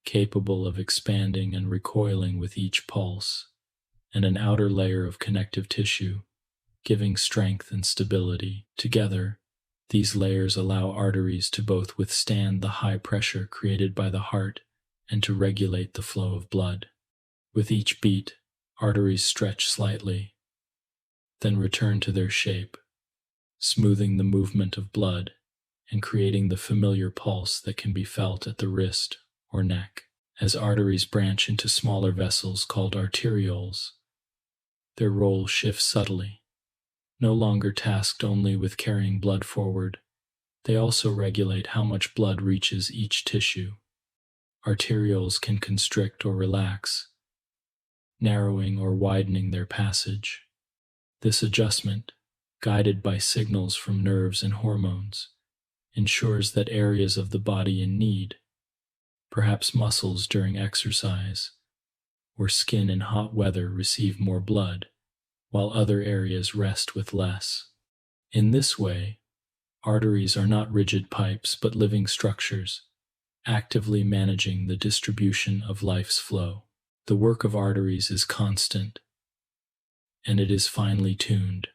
capable of expanding and recoiling with each pulse, and an outer layer of connective tissue, giving strength and stability. Together, these layers allow arteries to both withstand the high pressure created by the heart and to regulate the flow of blood. With each beat, arteries stretch slightly, then return to their shape, smoothing the movement of blood and creating the familiar pulse that can be felt at the wrist or neck. As arteries branch into smaller vessels called arterioles, their role shifts subtly. No longer tasked only with carrying blood forward, they also regulate how much blood reaches each tissue. Arterioles can constrict or relax, narrowing or widening their passage. This adjustment, guided by signals from nerves and hormones, ensures that areas of the body in need, perhaps muscles during exercise, or skin in hot weather, receive more blood, while other areas rest with less. In this way, arteries are not rigid pipes but living structures, actively managing the distribution of life's flow. The work of arteries is constant, and it is finely tuned.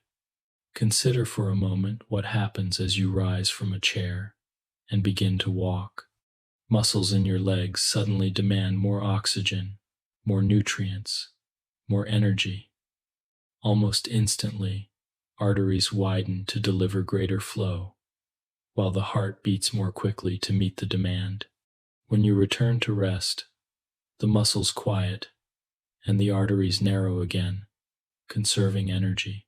Consider for a moment what happens as you rise from a chair and begin to walk. Muscles in your legs suddenly demand more oxygen, more nutrients, more energy. Almost instantly, arteries widen to deliver greater flow, while the heart beats more quickly to meet the demand. When you return to rest, the muscles quiet and the arteries narrow again, conserving energy.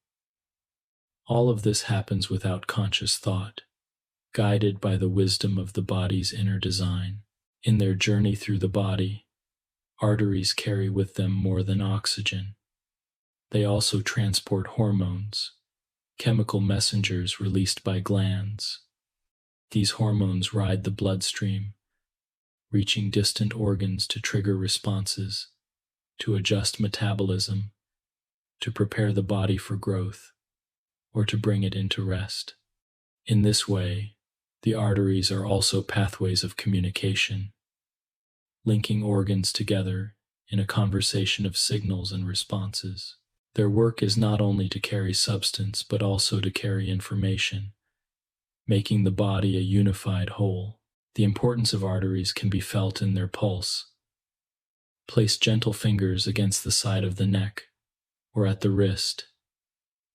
All of this happens without conscious thought, guided by the wisdom of the body's inner design. In their journey through the body, arteries carry with them more than oxygen. They also transport hormones, chemical messengers released by glands. These hormones ride the bloodstream, reaching distant organs to trigger responses, to adjust metabolism, to prepare the body for growth, or to bring it into rest. In this way, the arteries are also pathways of communication, linking organs together in a conversation of signals and responses. Their work is not only to carry substance, but also to carry information, making the body a unified whole. The importance of arteries can be felt in their pulse. Place gentle fingers against the side of the neck or at the wrist,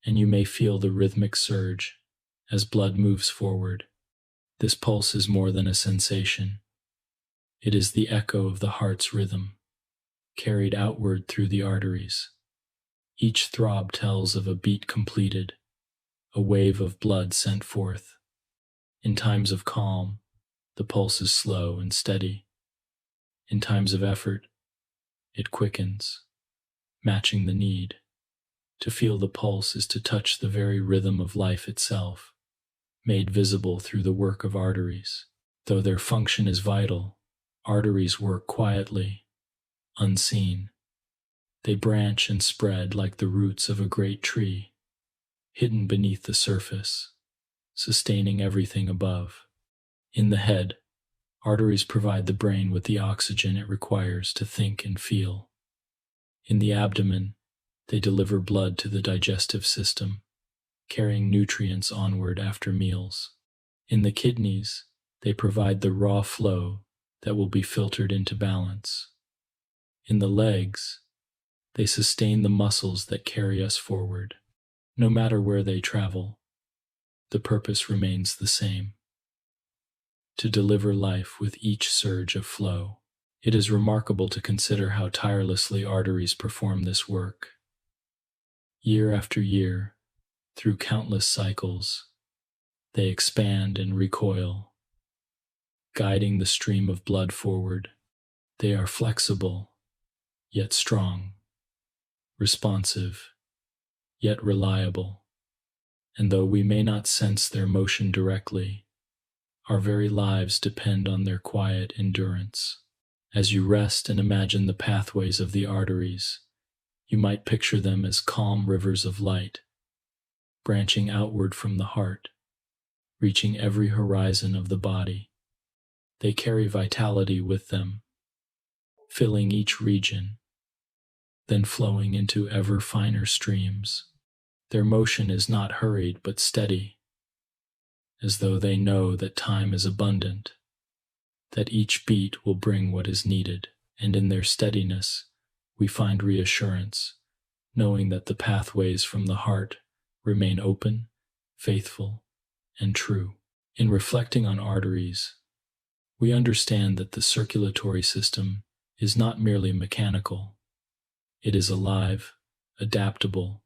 and you may feel the rhythmic surge as blood moves forward. This pulse is more than a sensation. It is the echo of the heart's rhythm, carried outward through the arteries. Each throb tells of a beat completed, a wave of blood sent forth. In times of calm, the pulse is slow and steady. In times of effort, it quickens, matching the need. To feel the pulse is to touch the very rhythm of life itself, made visible through the work of arteries. Though their function is vital, arteries work quietly, unseen. They branch and spread like the roots of a great tree, hidden beneath the surface, sustaining everything above. In the head, arteries provide the brain with the oxygen it requires to think and feel. In the abdomen, they deliver blood to the digestive system, carrying nutrients onward after meals. In the kidneys, they provide the raw flow that will be filtered into balance. In the legs, they sustain the muscles that carry us forward. No matter where they travel, the purpose remains the same: to deliver life with each surge of flow. It is remarkable to consider how tirelessly arteries perform this work. Year after year, through countless cycles, they expand and recoil, guiding the stream of blood forward. They are flexible, yet strong, responsive, yet reliable. And though we may not sense their motion directly, our very lives depend on their quiet endurance. As you rest and imagine the pathways of the arteries, you might picture them as calm rivers of light, branching outward from the heart, reaching every horizon of the body. They carry vitality with them, filling each region, then flowing into ever finer streams. Their motion is not hurried but steady, as though they know that time is abundant, that each beat will bring what is needed. And in their steadiness, we find reassurance, knowing that the pathways from the heart remain open, faithful, and true. In reflecting on arteries, we understand that the circulatory system is not merely mechanical. It is alive, adaptable,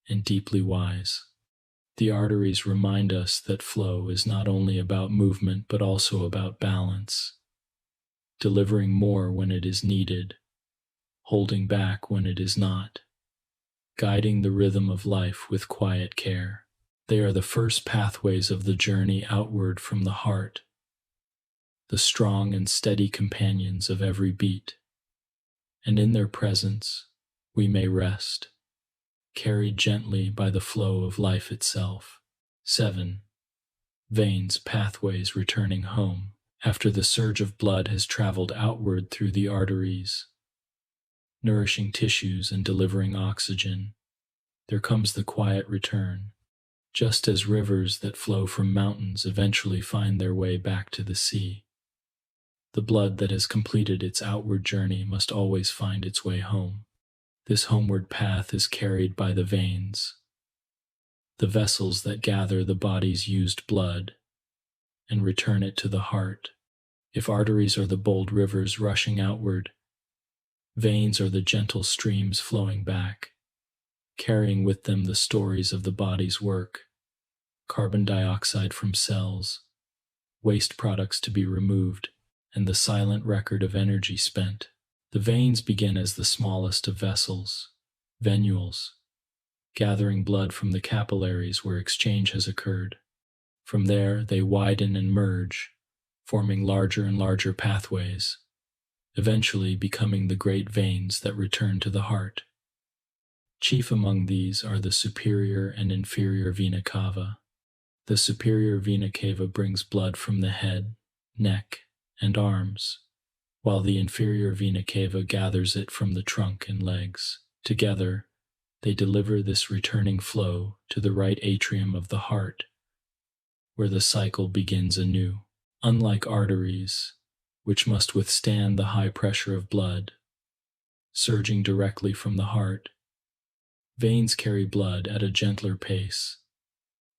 and deeply wise. The arteries remind us that flow is not only about movement but also about balance, delivering more when it is needed, holding back when it is not, guiding the rhythm of life with quiet care. They are the first pathways of the journey outward from the heart, the strong and steady companions of every beat. And in their presence, we may rest, carried gently by the flow of life itself. 7. Veins, pathways returning home. After the surge of blood has traveled outward through the arteries, nourishing tissues and delivering oxygen, there comes the quiet return. Just as rivers that flow from mountains eventually find their way back to the sea, the blood that has completed its outward journey must always find its way home. This homeward path is carried by the veins, the vessels that gather the body's used blood and return it to the heart. If arteries are the bold rivers rushing outward, veins are the gentle streams flowing back, carrying with them the stories of the body's work: carbon dioxide from cells, waste products to be removed, and the silent record of energy spent. The veins begin as the smallest of vessels, venules, gathering blood from the capillaries where exchange has occurred. From there, they widen and merge, forming larger and larger pathways, eventually becoming the great veins that return to the heart. Chief among these are the superior and inferior vena cava. The superior vena cava brings blood from the head, neck, and arms, while the inferior vena cava gathers it from the trunk and legs. Together, they deliver this returning flow to the right atrium of the heart, where the cycle begins anew. Unlike arteries, which must withstand the high pressure of blood, surging directly from the heart, veins carry blood at a gentler pace.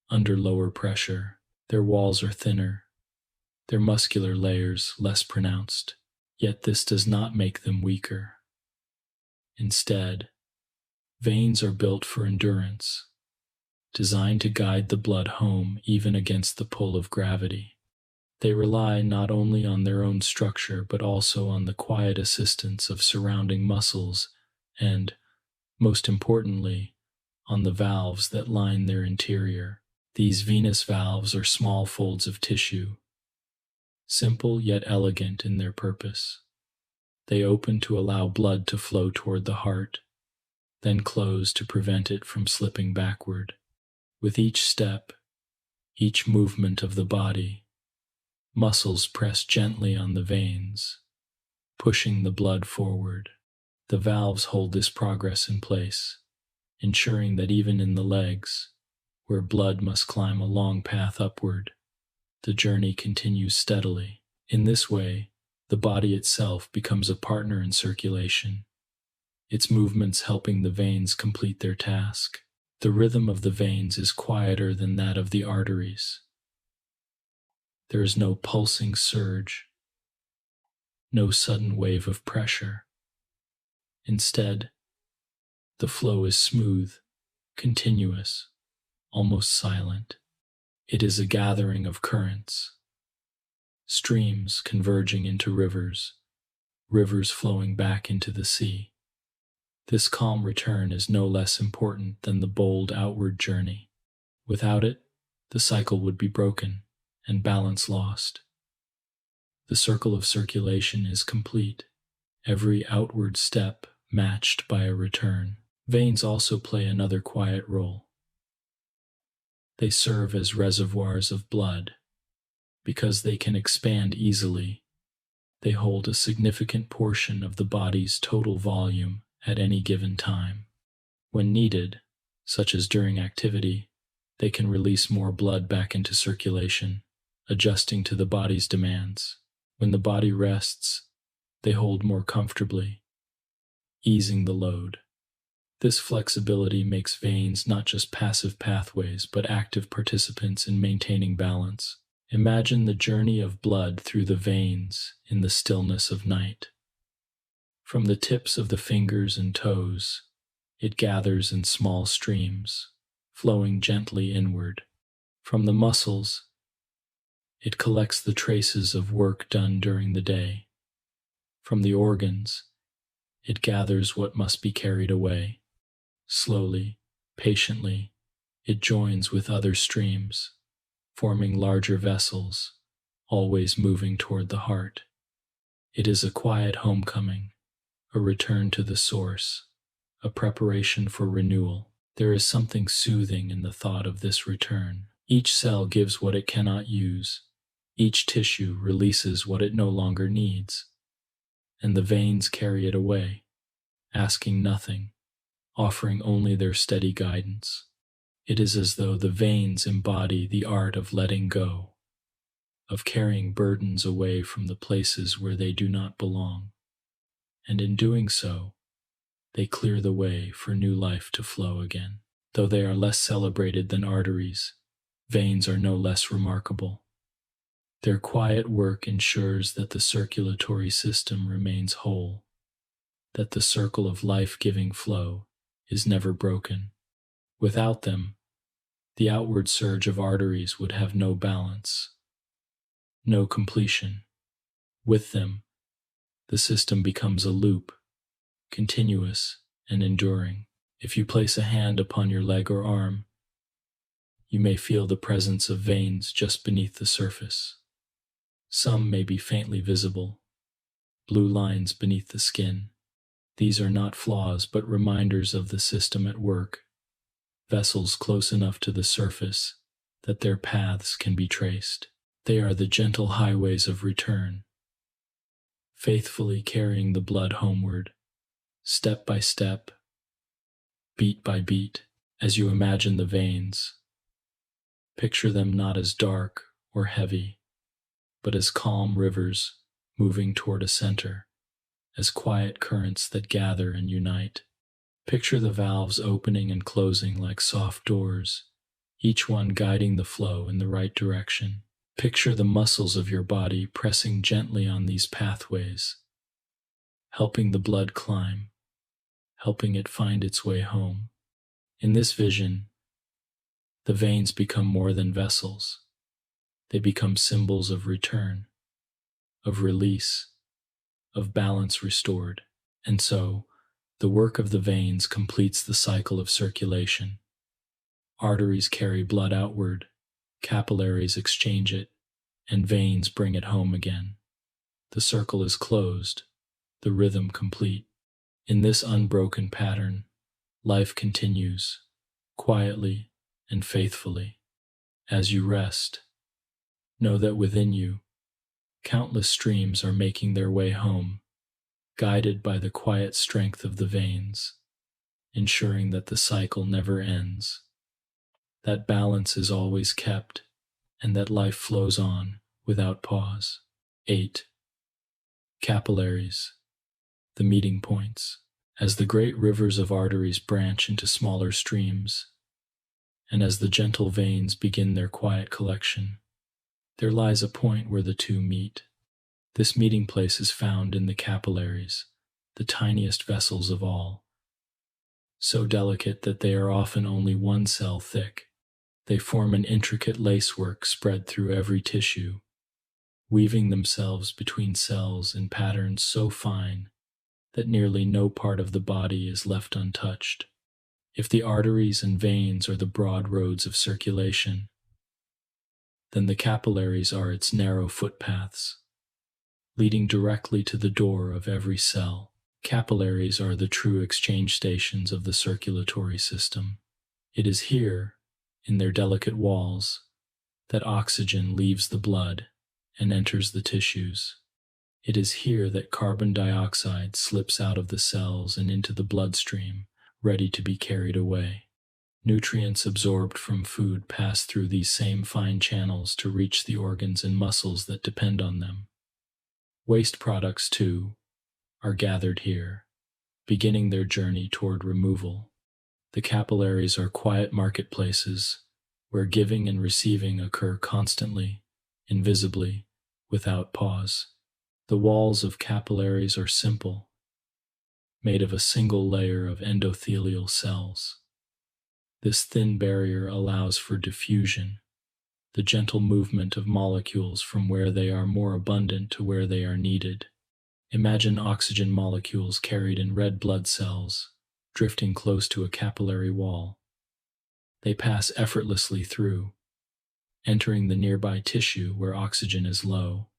Under lower pressure, their walls are thinner, their muscular layers less pronounced, yet this does not make them weaker. Instead, veins are built for endurance, designed to guide the blood home even against the pull of gravity. They rely not only on their own structure but also on the quiet assistance of surrounding muscles and, most importantly, on the valves that line their interior. These venous valves are small folds of tissue, simple yet elegant in their purpose. They open to allow blood to flow toward the heart, then close to prevent it from slipping backward. With each step, each movement of the body, muscles press gently on the veins, pushing the blood forward. The valves hold this progress in place, ensuring that even in the legs, where blood must climb a long path upward, the journey continues steadily. In this way, the body itself becomes a partner in circulation, its movements helping the veins complete their task. The rhythm of the veins is quieter than that of the arteries. There is no pulsing surge, no sudden wave of pressure. Instead, the flow is smooth, continuous, almost silent. It is a gathering of currents, streams converging into rivers, rivers flowing back into the sea. This calm return is no less important than the bold outward journey. Without it, the cycle would be broken and balance lost. The circle of circulation is complete, every outward step matched by a return. Veins also play another quiet role. They serve as reservoirs of blood. Because they can expand easily, they hold a significant portion of the body's total volume at any given time. When needed, such as during activity, they can release more blood back into circulation, adjusting to the body's demands. When the body rests, they hold more comfortably, easing the load. This flexibility makes veins not just passive pathways but active participants in maintaining balance. Imagine the journey of blood through the veins in the stillness of night. From the tips of the fingers and toes, it gathers in small streams, flowing gently inward. From the muscles, it collects the traces of work done during the day. From the organs, it gathers what must be carried away. Slowly, patiently, it joins with other streams, forming larger vessels, always moving toward the heart. It is a quiet homecoming, a return to the source, a preparation for renewal. There is something soothing in the thought of this return. Each cell gives what it cannot use, each tissue releases what it no longer needs, and the veins carry it away, asking nothing, offering only their steady guidance. It is as though the veins embody the art of letting go, of carrying burdens away from the places where they do not belong, and in doing so, they clear the way for new life to flow again. Though they are less celebrated than arteries, veins are no less remarkable. Their quiet work ensures that the circulatory system remains whole, that the circle of life-giving flow is never broken. Without them, the outward surge of arteries would have no balance, no completion. With them, the system becomes a loop, continuous and enduring. If you place a hand upon your leg or arm, you may feel the presence of veins just beneath the surface. Some may be faintly visible, blue lines beneath the skin. These are not flaws, but reminders of the system at work, vessels close enough to the surface that their paths can be traced. They are the gentle highways of return, faithfully carrying the blood homeward, step by step, beat by beat. As you imagine the veins, picture them not as dark or heavy, but as calm rivers moving toward a center, as quiet currents that gather and unite. Picture the valves opening and closing like soft doors, each one guiding the flow in the right direction. Picture the muscles of your body pressing gently on these pathways, helping the blood climb, helping it find its way home. In this vision, the veins become more than vessels. They become symbols of return, of release, of balance restored. And so, the work of the veins completes the cycle of circulation. Arteries carry blood outward, capillaries exchange it, and veins bring it home again. The circle is closed, the rhythm complete. In this unbroken pattern, life continues, quietly and faithfully. As you rest, know that within you, countless streams are making their way home, guided by the quiet strength of the veins, ensuring that the cycle never ends, that balance is always kept, and that life flows on without pause. 8. Capillaries, the meeting points. As the great rivers of arteries branch into smaller streams, and as the gentle veins begin their quiet collection, there lies a point where the two meet. This meeting place is found in the capillaries, the tiniest vessels of all. So delicate that they are often only one cell thick, they form an intricate lacework spread through every tissue, weaving themselves between cells in patterns so fine that nearly no part of the body is left untouched. If the arteries and veins are the broad roads of circulation, then the capillaries are its narrow footpaths, leading directly to the door of every cell. Capillaries are the true exchange stations of the circulatory system. It is here, in their delicate walls, that oxygen leaves the blood and enters the tissues. It is here that carbon dioxide slips out of the cells and into the bloodstream, ready to be carried away. Nutrients absorbed from food pass through these same fine channels to reach the organs and muscles that depend on them. Waste products, too, are gathered here, beginning their journey toward removal. The capillaries are quiet marketplaces where giving and receiving occur constantly, invisibly, without pause. The walls of capillaries are simple, made of a single layer of endothelial cells. This thin barrier allows for diffusion, the gentle movement of molecules from where they are more abundant to where they are needed. Imagine oxygen molecules carried in red blood cells, drifting close to a capillary wall. They pass effortlessly through, entering the nearby tissue where oxygen is low.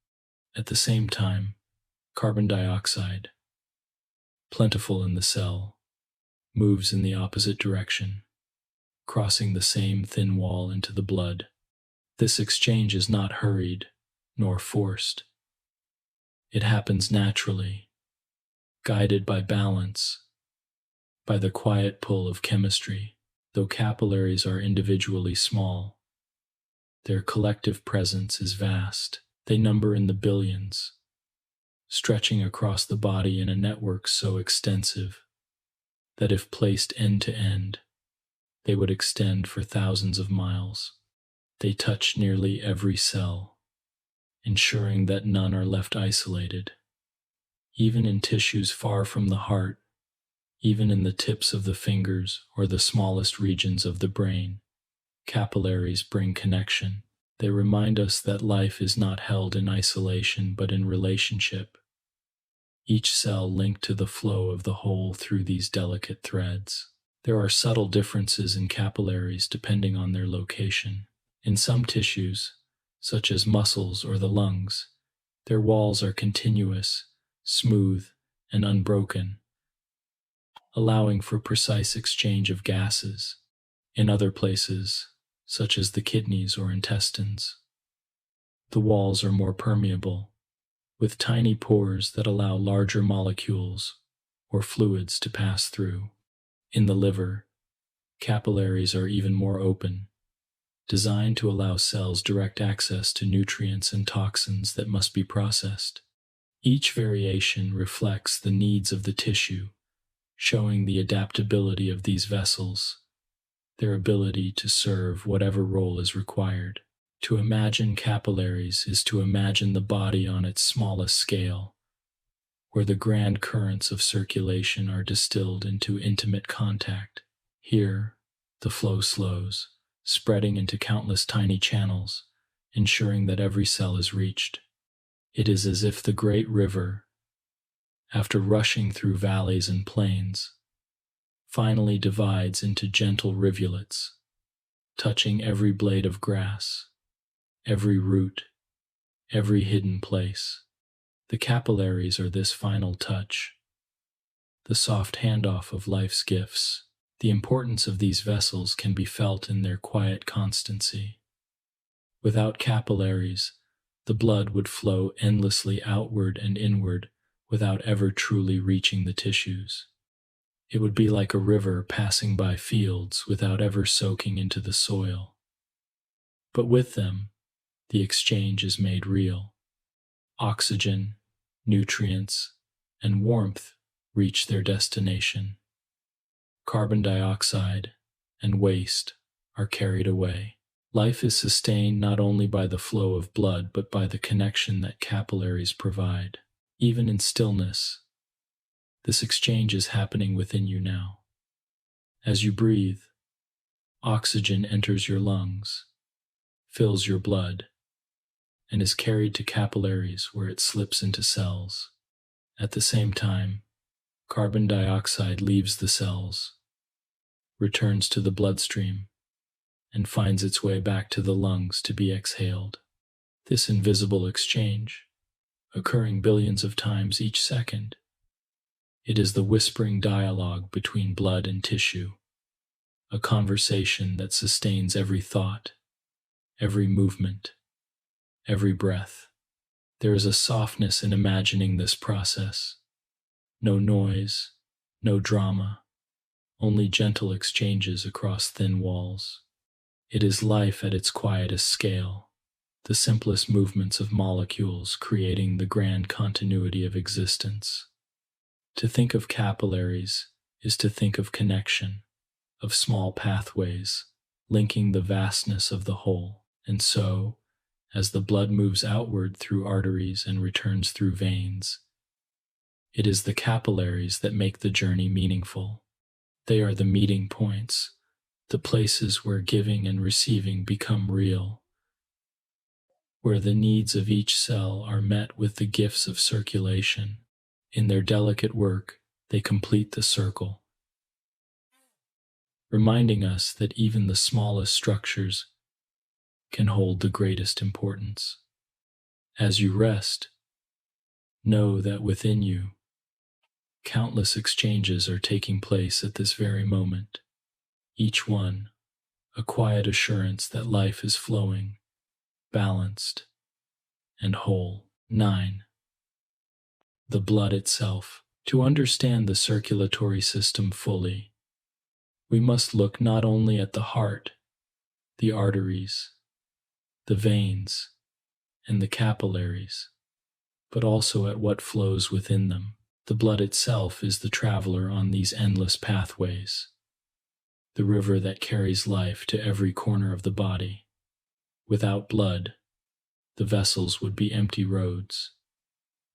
At the same time, carbon dioxide, plentiful in the cell, moves in the opposite direction, crossing the same thin wall into the blood. This exchange is not hurried nor forced. It happens naturally, guided by balance, by the quiet pull of chemistry. Though capillaries are individually small, their collective presence is vast. They number in the billions, stretching across the body in a network so extensive that if placed end to end, they would extend for thousands of miles. They touch nearly every cell, ensuring that none are left isolated. Even in tissues far from the heart, even in the tips of the fingers or the smallest regions of the brain, capillaries bring connection. They remind us that life is not held in isolation but in relationship, each cell linked to the flow of the whole through these delicate threads. There are subtle differences in capillaries depending on their location. In some tissues, such as muscles or the lungs, their walls are continuous, smooth, and unbroken, allowing for precise exchange of gases. In other places, such as the kidneys or intestines, the walls are more permeable, with tiny pores that allow larger molecules or fluids to pass through. In the liver, capillaries are even more open, designed to allow cells direct access to nutrients and toxins that must be processed. Each variation reflects the needs of the tissue, showing the adaptability of these vessels, their ability to serve whatever role is required. To imagine capillaries is to imagine the body on its smallest scale, where the grand currents of circulation are distilled into intimate contact. Here, the flow slows, spreading into countless tiny channels, ensuring that every cell is reached. It is as if the great river, after rushing through valleys and plains, finally divides into gentle rivulets, touching every blade of grass, every root, every hidden place. The capillaries are this final touch, the soft handoff of life's gifts. The importance of these vessels can be felt in their quiet constancy. Without capillaries, the blood would flow endlessly outward and inward without ever truly reaching the tissues. It would be like a river passing by fields without ever soaking into the soil. But with them, the exchange is made real. Oxygen, nutrients, and warmth reach their destination. Carbon dioxide and waste are carried away. Life is sustained not only by the flow of blood, but by the connection that capillaries provide. Even in stillness, this exchange is happening within you now. As you breathe, oxygen enters your lungs, fills your blood, and is carried to capillaries where it slips into cells. At the same time, carbon dioxide leaves the cells, returns to the bloodstream, and finds its way back to the lungs to be exhaled. This invisible exchange, occurring billions of times each second, it is the whispering dialogue between blood and tissue, a conversation that sustains every thought, every movement, every breath. There is a softness in imagining this process. No noise, no drama, only gentle exchanges across thin walls. It is life at its quietest scale, the simplest movements of molecules creating the grand continuity of existence. To think of capillaries is to think of connection, of small pathways, linking the vastness of the whole. And so, as the blood moves outward through arteries and returns through veins, it is the capillaries that make the journey meaningful. They are the meeting points, the places where giving and receiving become real, where the needs of each cell are met with the gifts of circulation. In their delicate work, they complete the circle, reminding us that even the smallest structures can hold the greatest importance. As you rest, know that within you, countless exchanges are taking place at this very moment, each one a quiet assurance that life is flowing, balanced, and whole. 9. The blood itself. To understand the circulatory system fully, we must look not only at the heart, the arteries, the veins, and the capillaries, but also at what flows within them. The blood itself is the traveler on these endless pathways, the river that carries life to every corner of the body. Without blood, the vessels would be empty roads,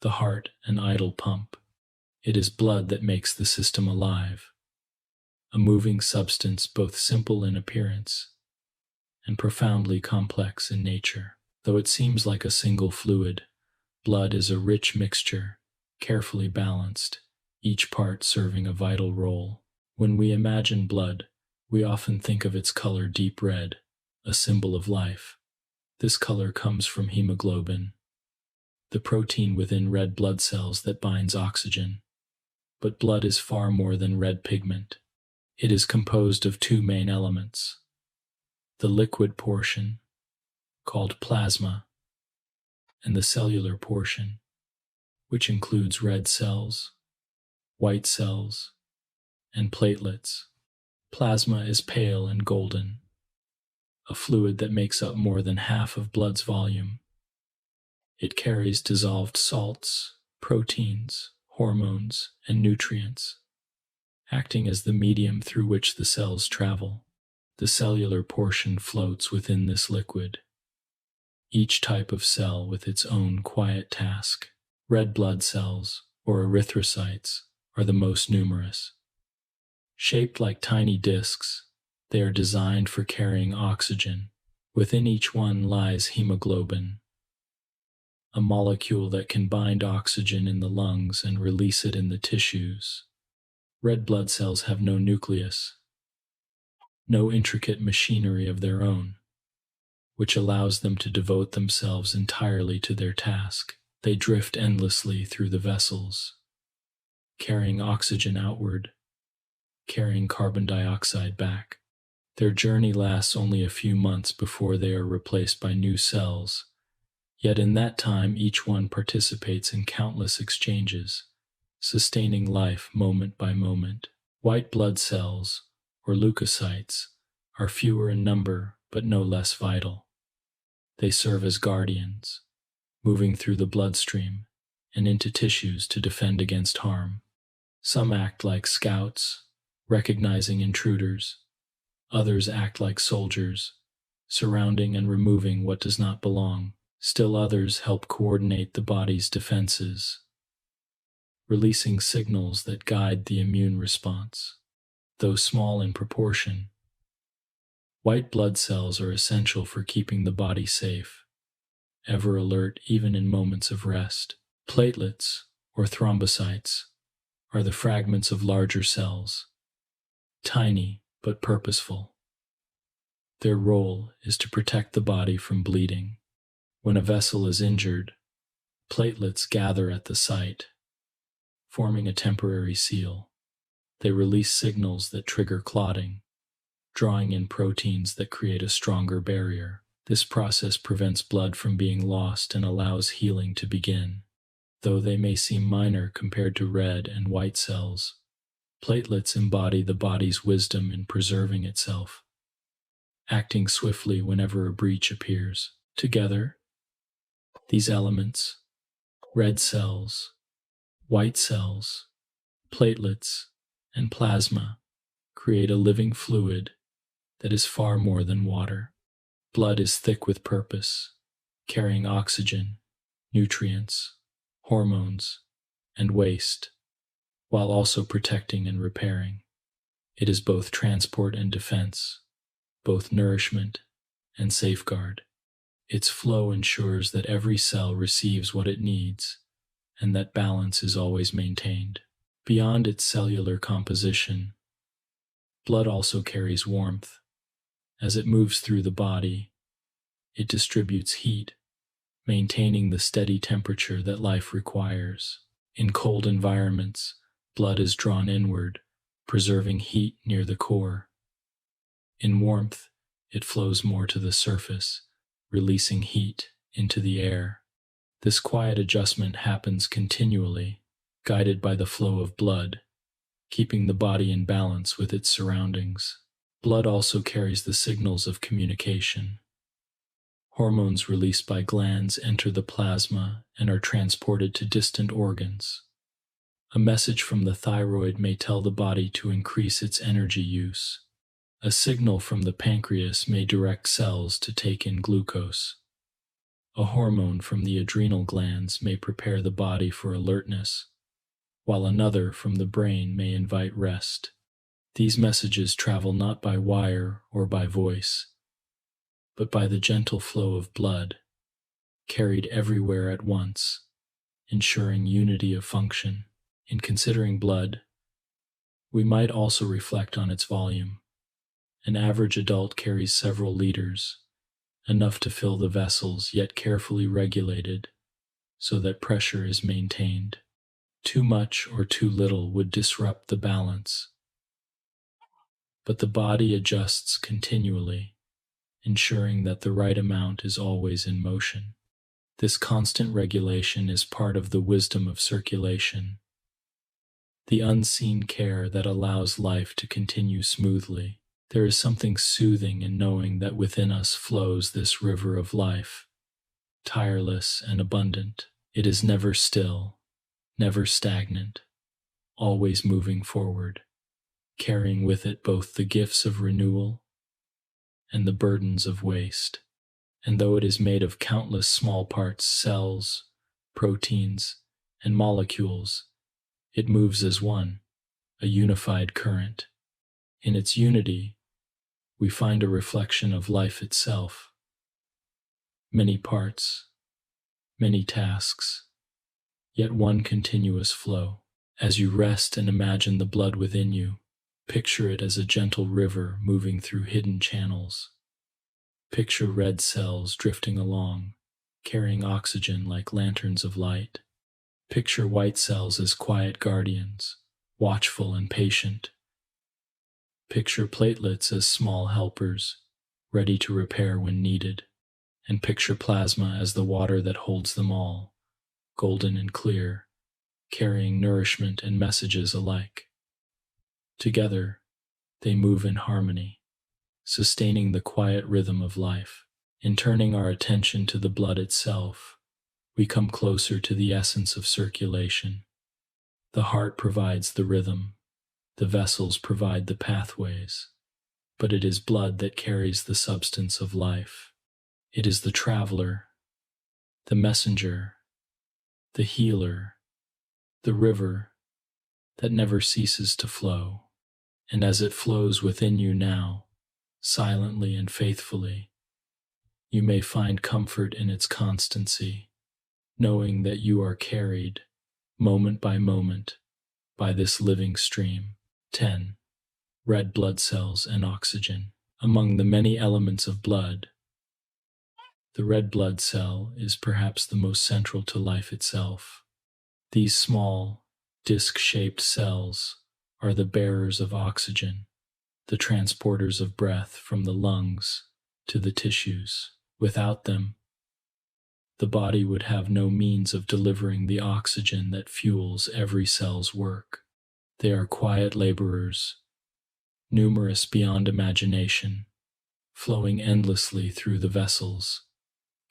the heart an idle pump. It is blood that makes the system alive, a moving substance both simple in appearance and profoundly complex in nature. Though it seems like a single fluid, blood is a rich mixture, carefully balanced, each part serving a vital role. When we imagine blood, we often think of its color deep red, a symbol of life. This color comes from hemoglobin, the protein within red blood cells that binds oxygen. But blood is far more than red pigment. It is composed of two main elements: the liquid portion, called plasma, and the cellular portion, which includes red cells, white cells, and platelets. Plasma is pale and golden, a fluid that makes up more than half of blood's volume. It carries dissolved salts, proteins, hormones, and nutrients, acting as the medium through which the cells travel. The cellular portion floats within this liquid, each type of cell with its own quiet task. Red blood cells, or erythrocytes, are the most numerous. Shaped like tiny discs, they are designed for carrying oxygen. Within each one lies hemoglobin, a molecule that can bind oxygen in the lungs and release it in the tissues. Red blood cells have no nucleus, no intricate machinery of their own, which allows them to devote themselves entirely to their task. They drift endlessly through the vessels, carrying oxygen outward, carrying carbon dioxide back. Their journey lasts only a few months before they are replaced by new cells, yet in that time each one participates in countless exchanges, sustaining life moment by moment. White blood cells, or leukocytes, are fewer in number but no less vital. They serve as guardians, moving through the bloodstream and into tissues to defend against harm. Some act like scouts, recognizing intruders. Others act like soldiers, surrounding and removing what does not belong. Still others help coordinate the body's defenses, releasing signals that guide the immune response. Though small in proportion, white blood cells are essential for keeping the body safe, ever alert even in moments of rest. Platelets, or thrombocytes, are the fragments of larger cells, tiny but purposeful. Their role is to protect the body from bleeding. When a vessel is injured, platelets gather at the site, forming a temporary seal. They release signals that trigger clotting, drawing in proteins that create a stronger barrier. This process prevents blood from being lost and allows healing to begin. Though they may seem minor compared to red and white cells, platelets embody the body's wisdom in preserving itself, acting swiftly whenever a breach appears. Together, these elements, red cells, white cells, platelets, and plasma, create a living fluid that is far more than water. Blood is thick with purpose, carrying oxygen, nutrients, hormones, and waste, while also protecting and repairing. It is both transport and defense, both nourishment and safeguard. Its flow ensures that every cell receives what it needs, and that balance is always maintained. Beyond its cellular composition, blood also carries warmth. As it moves through the body, it distributes heat, maintaining the steady temperature that life requires. In cold environments, blood is drawn inward, preserving heat near the core. In warmth, it flows more to the surface, releasing heat into the air. This quiet adjustment happens continually, guided by the flow of blood, keeping the body in balance with its surroundings. Blood also carries the signals of communication. Hormones released by glands enter the plasma and are transported to distant organs. A message from the thyroid may tell the body to increase its energy use. A signal from the pancreas may direct cells to take in glucose. A hormone from the adrenal glands may prepare the body for alertness, while another from the brain may invite rest. These messages travel not by wire or by voice, but by the gentle flow of blood, carried everywhere at once, ensuring unity of function. In considering blood, we might also reflect on its volume. An average adult carries several liters, enough to fill the vessels, yet carefully regulated so that pressure is maintained. Too much or too little would disrupt the balance, but the body adjusts continually, ensuring that the right amount is always in motion. This constant regulation is part of the wisdom of circulation, the unseen care that allows life to continue smoothly. There is something soothing in knowing that within us flows this river of life, tireless and abundant. It is never still, never stagnant, always moving forward, carrying with it both the gifts of renewal and the burdens of waste. And though it is made of countless small parts, cells, proteins, and molecules, it moves as one, a unified current. In its unity, we find a reflection of life itself. Many parts, many tasks, yet one continuous flow. As you rest and imagine the blood within you, picture it as a gentle river moving through hidden channels. Picture red cells drifting along, carrying oxygen like lanterns of light. Picture white cells as quiet guardians, watchful and patient. Picture platelets as small helpers, ready to repair when needed. And picture plasma as the water that holds them all, golden and clear, carrying nourishment and messages alike. Together, they move in harmony, sustaining the quiet rhythm of life. In turning our attention to the blood itself, we come closer to the essence of circulation. The heart provides the rhythm, the vessels provide the pathways, but it is blood that carries the substance of life. It is the traveler, the messenger, the healer, the river that never ceases to flow. And as it flows within you now, silently and faithfully, you may find comfort in its constancy, knowing that you are carried, moment by moment, by this living stream. 10. Red blood cells and oxygen. Among the many elements of blood, the red blood cell is perhaps the most central to life itself. These small, disc-shaped cells are the bearers of oxygen, the transporters of breath from the lungs to the tissues. Without them, the body would have no means of delivering the oxygen that fuels every cell's work. They are quiet laborers, numerous beyond imagination, flowing endlessly through the vessels,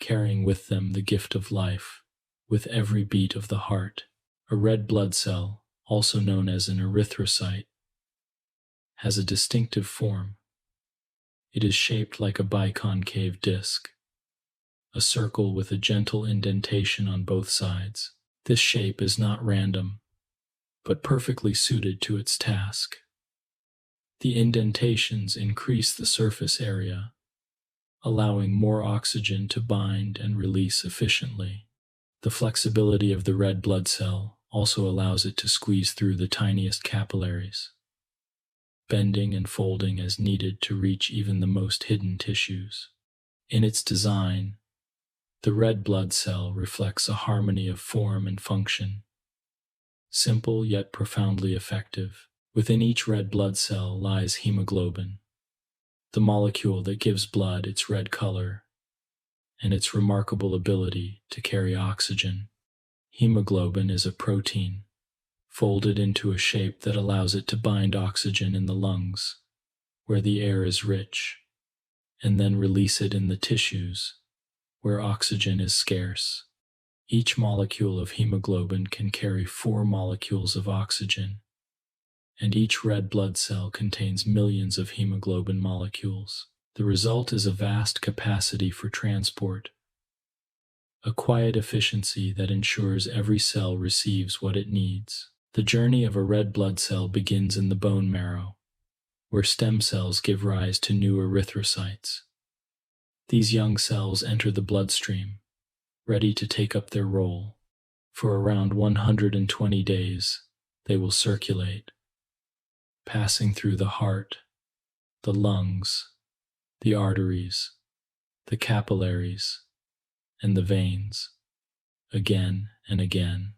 carrying with them the gift of life, with every beat of the heart. A red blood cell, also known as an erythrocyte, has a distinctive form. It is shaped like a biconcave disc, a circle with a gentle indentation on both sides. This shape is not random, but perfectly suited to its task. The indentations increase the surface area, allowing more oxygen to bind and release efficiently. The flexibility of the red blood cell also allows it to squeeze through the tiniest capillaries, bending and folding as needed to reach even the most hidden tissues. In its design, the red blood cell reflects a harmony of form and function, simple yet profoundly effective. Within each red blood cell lies hemoglobin, the molecule that gives blood its red color and its remarkable ability to carry oxygen. Hemoglobin is a protein, folded into a shape that allows it to bind oxygen in the lungs, where the air is rich, and then release it in the tissues, where oxygen is scarce. Each molecule of hemoglobin can carry 4 molecules of oxygen, and each red blood cell contains millions of hemoglobin molecules. The result is a vast capacity for transport, a quiet efficiency that ensures every cell receives what it needs. The journey of a red blood cell begins in the bone marrow, where stem cells give rise to new erythrocytes. These young cells enter the bloodstream, ready to take up their role. For around 120 days, they will circulate, passing through the heart, the lungs, the arteries, the capillaries, and the veins, again and again.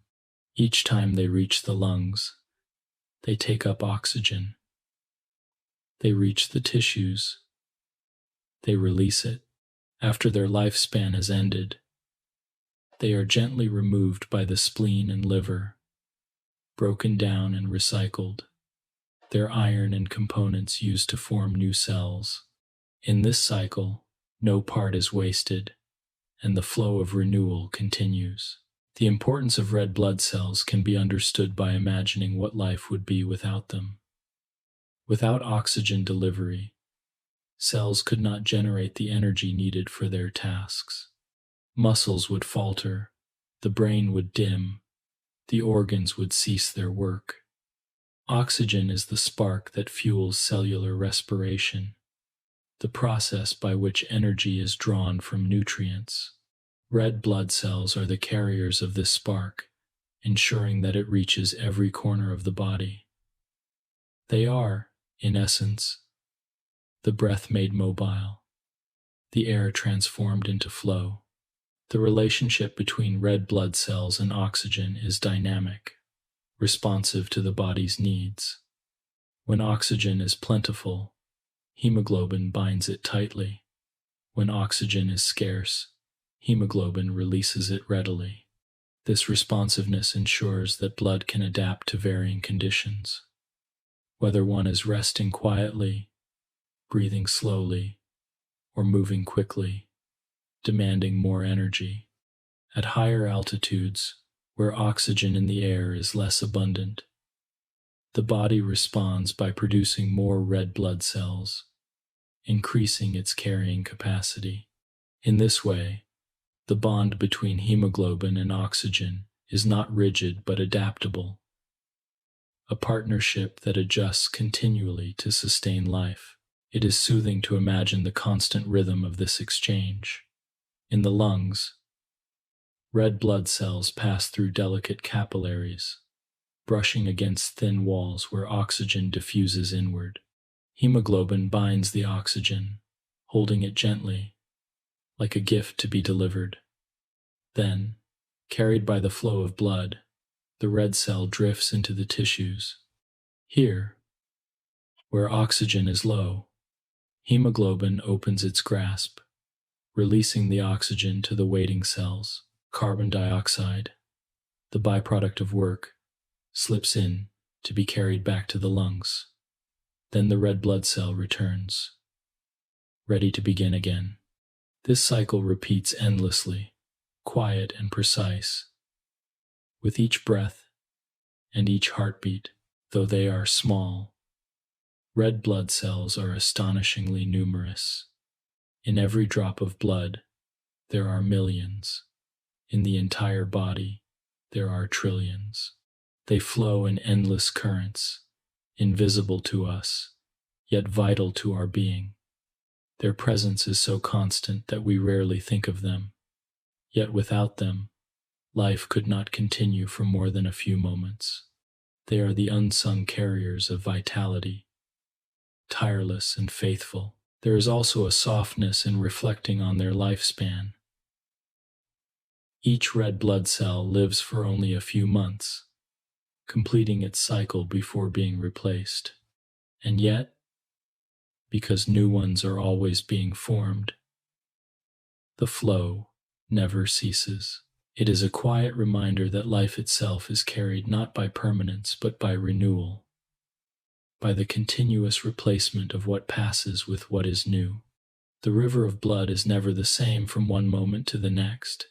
Each time they reach the lungs, they take up oxygen. They reach the tissues. They release it. After their lifespan has ended, they are gently removed by the spleen and liver, broken down and recycled, their iron and components used to form new cells. In this cycle, no part is wasted, and the flow of renewal continues. The importance of red blood cells can be understood by imagining what life would be without them. Without oxygen delivery, cells could not generate the energy needed for their tasks. Muscles would falter, the brain would dim, the organs would cease their work. Oxygen is the spark that fuels cellular respiration, the process by which energy is drawn from nutrients. Red blood cells are the carriers of this spark, ensuring that it reaches every corner of the body. They are, in essence, the breath made mobile, the air transformed into flow. The relationship between red blood cells and oxygen is dynamic, responsive to the body's needs. When oxygen is plentiful, hemoglobin binds it tightly. When oxygen is scarce, hemoglobin releases it readily. This responsiveness ensures that blood can adapt to varying conditions, whether one is resting quietly, breathing slowly, or moving quickly, demanding more energy. At higher altitudes, where oxygen in the air is less abundant, the body responds by producing more red blood cells, increasing its carrying capacity. In this way, the bond between hemoglobin and oxygen is not rigid but adaptable, a partnership that adjusts continually to sustain life. It is soothing to imagine the constant rhythm of this exchange. In the lungs, red blood cells pass through delicate capillaries, brushing against thin walls where oxygen diffuses inward. Hemoglobin binds the oxygen, holding it gently, like a gift to be delivered. Then, carried by the flow of blood, the red cell drifts into the tissues. Here, where oxygen is low, hemoglobin opens its grasp, releasing the oxygen to the waiting cells. Carbon dioxide, the byproduct of work, slips in to be carried back to the lungs. Then the red blood cell returns, ready to begin again. This cycle repeats endlessly, quiet and precise. With each breath and each heartbeat, though they are small, red blood cells are astonishingly numerous. In every drop of blood, there are millions. In the entire body, there are trillions. They flow in endless currents, invisible to us, yet vital to our being. Their presence is so constant that we rarely think of them. Yet without them, life could not continue for more than a few moments. They are the unsung carriers of vitality, tireless and faithful. There is also a softness in reflecting on their lifespan. Each red blood cell lives for only a few months, completing its cycle before being replaced. And yet, because new ones are always being formed, the flow never ceases. It is a quiet reminder that life itself is carried not by permanence but by renewal, by the continuous replacement of what passes with what is new. The river of blood is never the same from one moment to the next,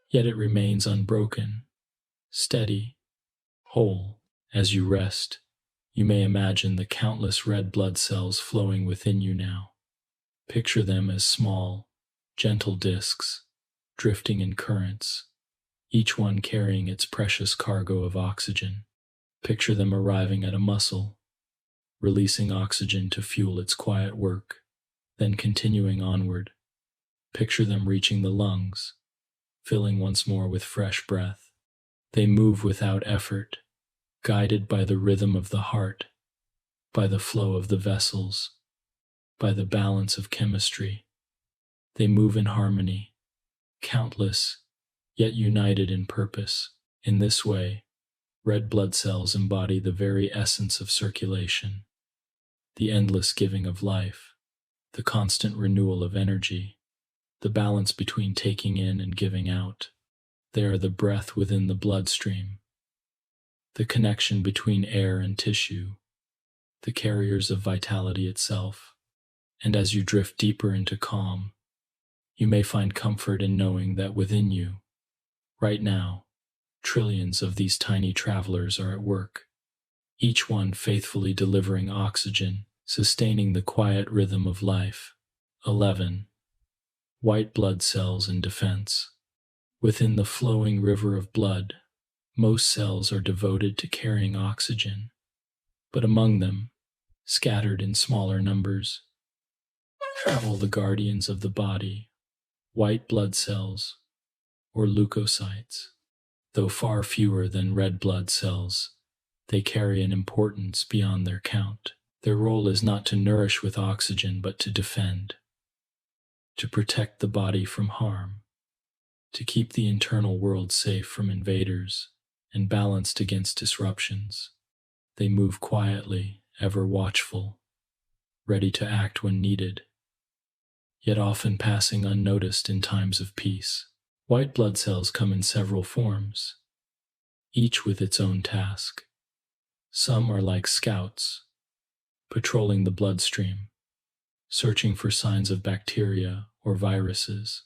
yet it remains unbroken, steady, whole. As you rest, you may imagine the countless red blood cells flowing within you now. Picture them as small, gentle discs, drifting in currents, each one carrying its precious cargo of oxygen. Picture them arriving at a muscle, releasing oxygen to fuel its quiet work, then continuing onward. Picture them reaching the lungs, filling once more with fresh breath. They move without effort, guided by the rhythm of the heart, by the flow of the vessels, by the balance of chemistry. They move in harmony, countless, yet united in purpose. In this way, red blood cells embody the very essence of circulation, the endless giving of life, the constant renewal of energy, the balance between taking in and giving out. They are the breath within the bloodstream, the connection between air and tissue, the carriers of vitality itself. And as you drift deeper into calm, you may find comfort in knowing that within you, right now, trillions of these tiny travelers are at work, each one faithfully delivering oxygen, sustaining the quiet rhythm of life. 11. White blood cells in defense. Within the flowing river of blood, most cells are devoted to carrying oxygen, but among them, scattered in smaller numbers, travel the guardians of the body, white blood cells, or leukocytes. Though far fewer than red blood cells, they carry an importance beyond their count. Their role is not to nourish with oxygen, but to defend, to protect the body from harm, to keep the internal world safe from invaders and balanced against disruptions. They move quietly, ever watchful, ready to act when needed, yet often passing unnoticed in times of peace. White blood cells come in several forms, each with its own task. Some are like scouts, patrolling the bloodstream, searching for signs of bacteria or viruses.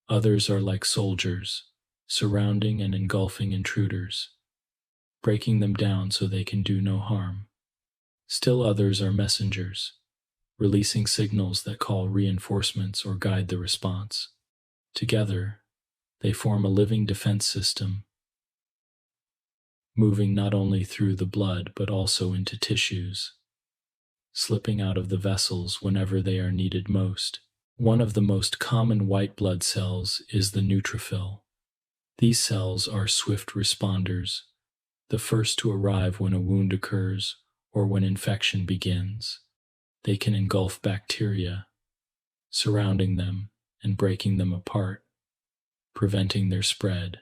Others are like soldiers, surrounding and engulfing intruders, breaking them down so they can do no harm. Still others are messengers, releasing signals that call reinforcements or guide the response. Together, they form a living defense system, moving not only through the blood but also into tissues, slipping out of the vessels whenever they are needed most. One of the most common white blood cells is the neutrophil. These cells are swift responders, the first to arrive when a wound occurs or when infection begins. They can engulf bacteria, surrounding them and breaking them apart, preventing their spread.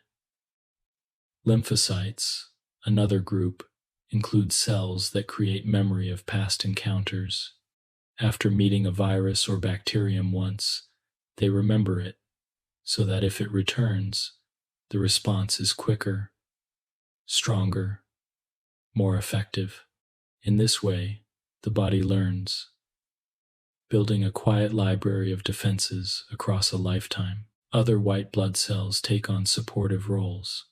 Lymphocytes, another group, include cells that create memory of past encounters. After meeting a virus or bacterium once, they remember it, so that if it returns, the response is quicker, stronger, more effective. In this way, the body learns, building a quiet library of defenses across a lifetime. Other white blood cells take on supportive roles.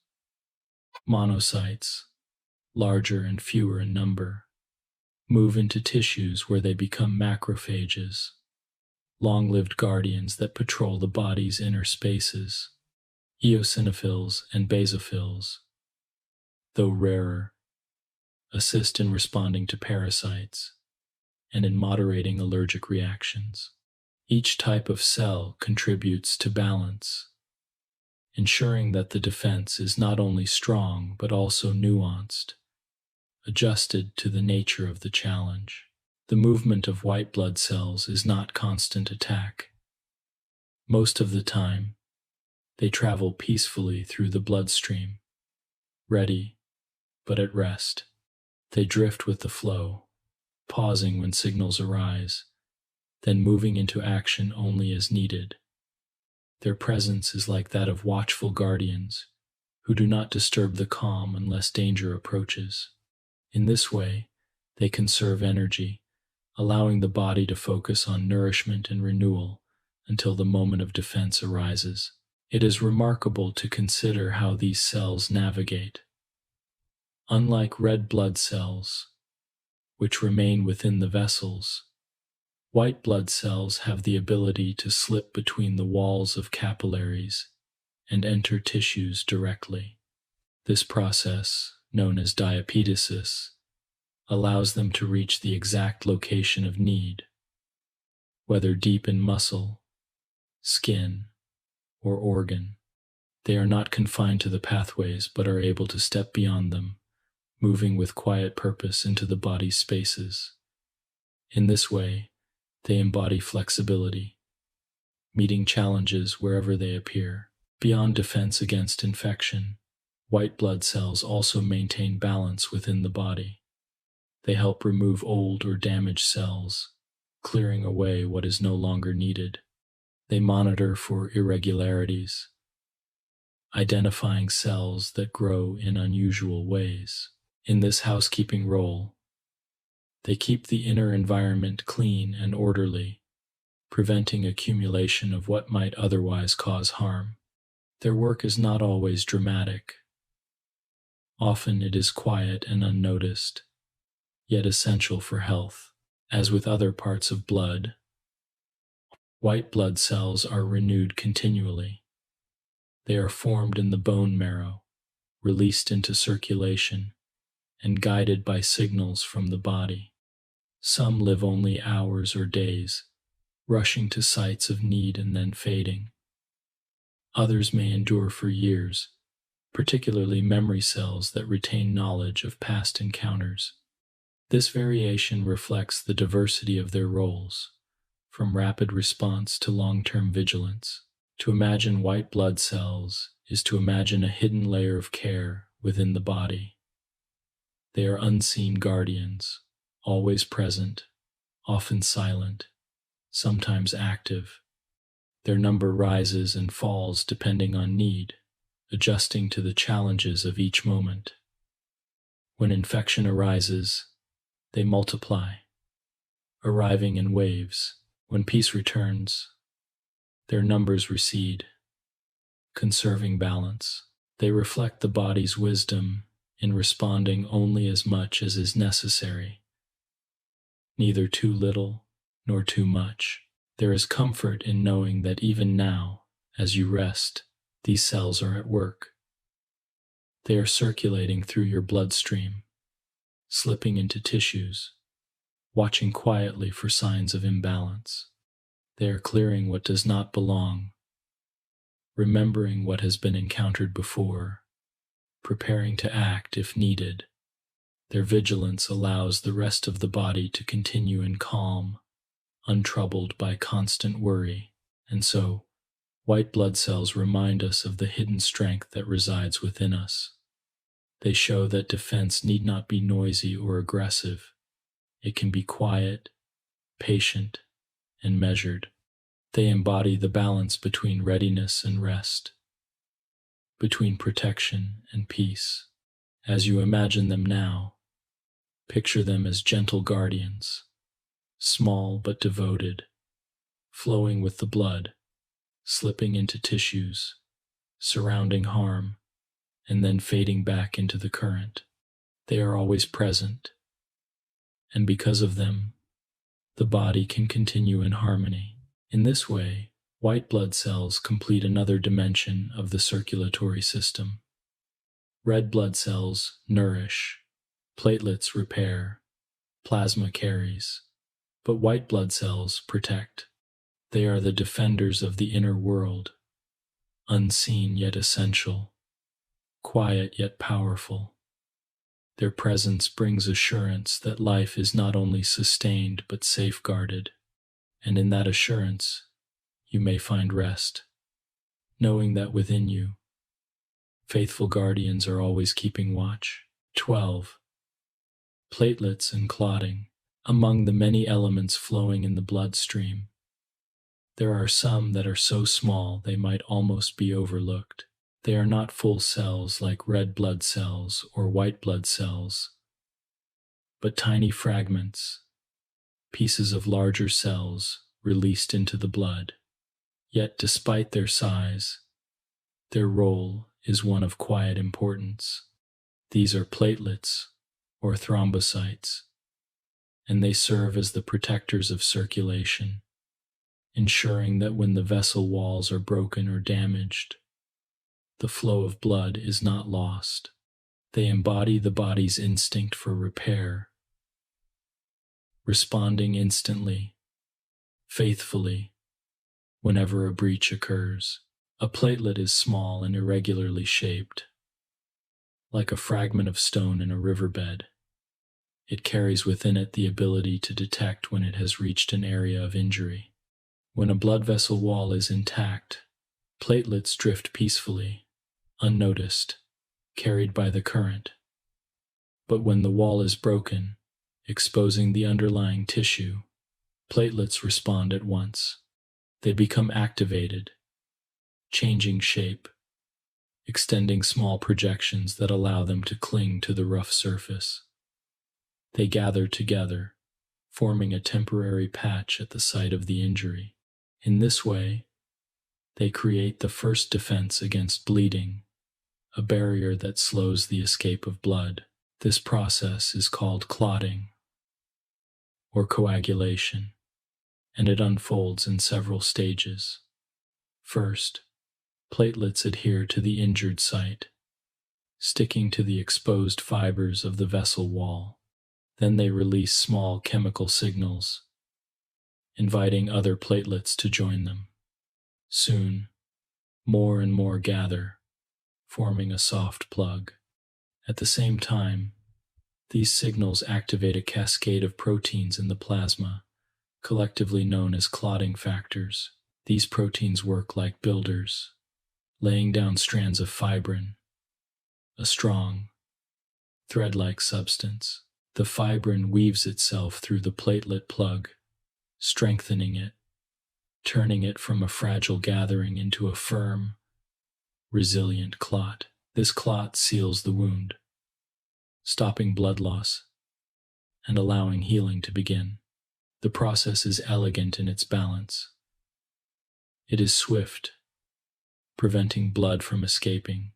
Monocytes, larger and fewer in number, move into tissues where they become macrophages, long-lived guardians that patrol the body's inner spaces. Eosinophils and basophils, though rarer, assist in responding to parasites and in moderating allergic reactions. Each type of cell contributes to balance, ensuring that the defense is not only strong but also nuanced, adjusted to the nature of the challenge. The movement of white blood cells is not constant attack. Most of the time, they travel peacefully through the bloodstream, ready, but at rest. They drift with the flow, pausing when signals arise, then moving into action only as needed. Their presence is like that of watchful guardians who do not disturb the calm unless danger approaches. In this way, they conserve energy, allowing the body to focus on nourishment and renewal until the moment of defense arises. It is remarkable to consider how these cells navigate. Unlike red blood cells, which remain within the vessels, white blood cells have the ability to slip between the walls of capillaries and enter tissues directly. This process, known as diapedesis, allows them to reach the exact location of need, whether deep in muscle, skin, or organ. They are not confined to the pathways but are able to step beyond them, moving with quiet purpose into the body's spaces. In this way, they embody flexibility, meeting challenges wherever they appear. Beyond defense against infection, White blood cells also maintain balance within the body. They help remove old or damaged cells, clearing away what is no longer needed. They monitor for irregularities, identifying cells that grow in unusual ways. In this housekeeping role, they keep the inner environment clean and orderly, preventing accumulation of what might otherwise cause harm. Their work is not always dramatic. Often it is quiet and unnoticed, yet essential for health. As with other parts of blood, white blood cells are renewed continually. They are formed in the bone marrow, released into circulation, and guided by signals from the body. Some live only hours or days, rushing to sites of need and then fading. Others may endure for years, particularly memory cells that retain knowledge of past encounters. This variation reflects the diversity of their roles, from rapid response to long-term vigilance. To imagine white blood cells is to imagine a hidden layer of care within the body. They are unseen guardians, always present, often silent, sometimes active. Their number rises and falls depending on need, adjusting to the challenges of each moment. When infection arises, they multiply, arriving in waves. When peace returns, their numbers recede, conserving balance. They reflect the body's wisdom in responding only as much as is necessary, neither too little nor too much. There is comfort in knowing that even now, as you rest, these cells are at work. They are circulating through your bloodstream, slipping into tissues, watching quietly for signs of imbalance. They are clearing what does not belong, remembering what has been encountered before, preparing to act if needed. Their vigilance allows the rest of the body to continue in calm, untroubled by constant worry. And so, white blood cells remind us of the hidden strength that resides within us. They show that defense need not be noisy or aggressive. It can be quiet, patient, and measured. They embody the balance between readiness and rest, between protection and peace. As you imagine them now, picture them as gentle guardians, small but devoted, flowing with the blood, slipping into tissues, surrounding harm, and then fading back into the current. They are always present, and because of them, the body can continue in harmony. In this way, white blood cells complete another dimension of the circulatory system. Red blood cells nourish, platelets repair, plasma carries, but white blood cells protect. They are the defenders of the inner world, unseen yet essential, quiet yet powerful. Their presence brings assurance that life is not only sustained but safeguarded, and in that assurance, you may find rest, knowing that within you, faithful guardians are always keeping watch. 12. Platelets and clotting. Among the many elements flowing in the bloodstream, there are some that are so small they might almost be overlooked. They are not full cells like red blood cells or white blood cells, but tiny fragments, pieces of larger cells released into the blood. Yet despite their size, their role is one of quiet importance. These are platelets, or thrombocytes, and they serve as the protectors of circulation, ensuring that when the vessel walls are broken or damaged, the flow of blood is not lost. They embody the body's instinct for repair, responding instantly, faithfully, whenever a breach occurs. A platelet is small and irregularly shaped, like a fragment of stone in a riverbed. It carries within it the ability to detect when it has reached an area of injury. When a blood vessel wall is intact, platelets drift peacefully, unnoticed, carried by the current. But when the wall is broken, exposing the underlying tissue, platelets respond at once. They become activated, changing shape, extending small projections that allow them to cling to the rough surface. They gather together, forming a temporary patch at the site of the injury. In this way, they create the first defense against bleeding, a barrier that slows the escape of blood. This process is called clotting or coagulation, and it unfolds in several stages. First, platelets adhere to the injured site, sticking to the exposed fibers of the vessel wall. Then they release small chemical signals, inviting other platelets to join them. Soon, more and more gather, forming a soft plug. At the same time, these signals activate a cascade of proteins in the plasma, collectively known as clotting factors. These proteins work like builders, laying down strands of fibrin, a strong, thread-like substance. The fibrin weaves itself through the platelet plug, strengthening it, turning it from a fragile gathering into a firm, resilient clot. This clot seals the wound, stopping blood loss and allowing healing to begin. The process is elegant in its balance. It is swift, preventing blood from escaping,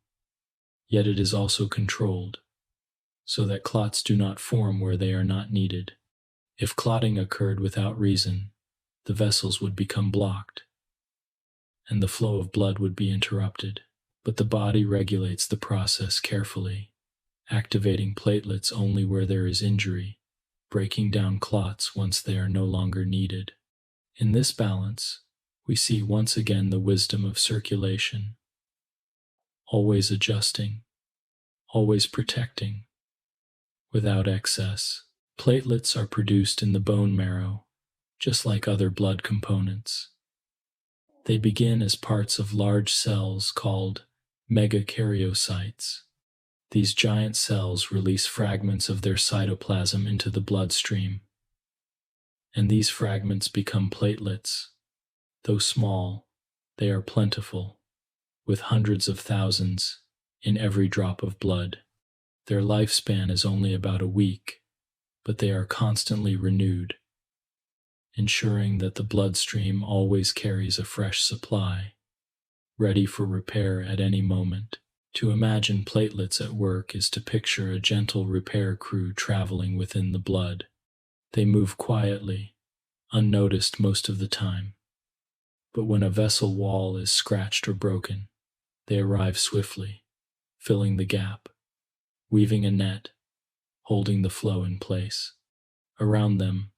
yet it is also controlled, so that clots do not form where they are not needed. If clotting occurred without reason, the vessels would become blocked, and the flow of blood would be interrupted. But the body regulates the process carefully, activating platelets only where there is injury, breaking down clots once they are no longer needed. In this balance, we see once again the wisdom of circulation, always adjusting, always protecting, without excess. Platelets are produced in the bone marrow, just like other blood components. They begin as parts of large cells called megakaryocytes. These giant cells release fragments of their cytoplasm into the bloodstream, and these fragments become platelets. Though small, they are plentiful, with hundreds of thousands in every drop of blood. Their lifespan is only about a week, but they are constantly renewed, ensuring that the bloodstream always carries a fresh supply, ready for repair at any moment. To imagine platelets at work is to picture a gentle repair crew traveling within the blood. They move quietly, unnoticed most of the time. But when a vessel wall is scratched or broken, they arrive swiftly, filling the gap, weaving a net, holding the flow in place. Around them,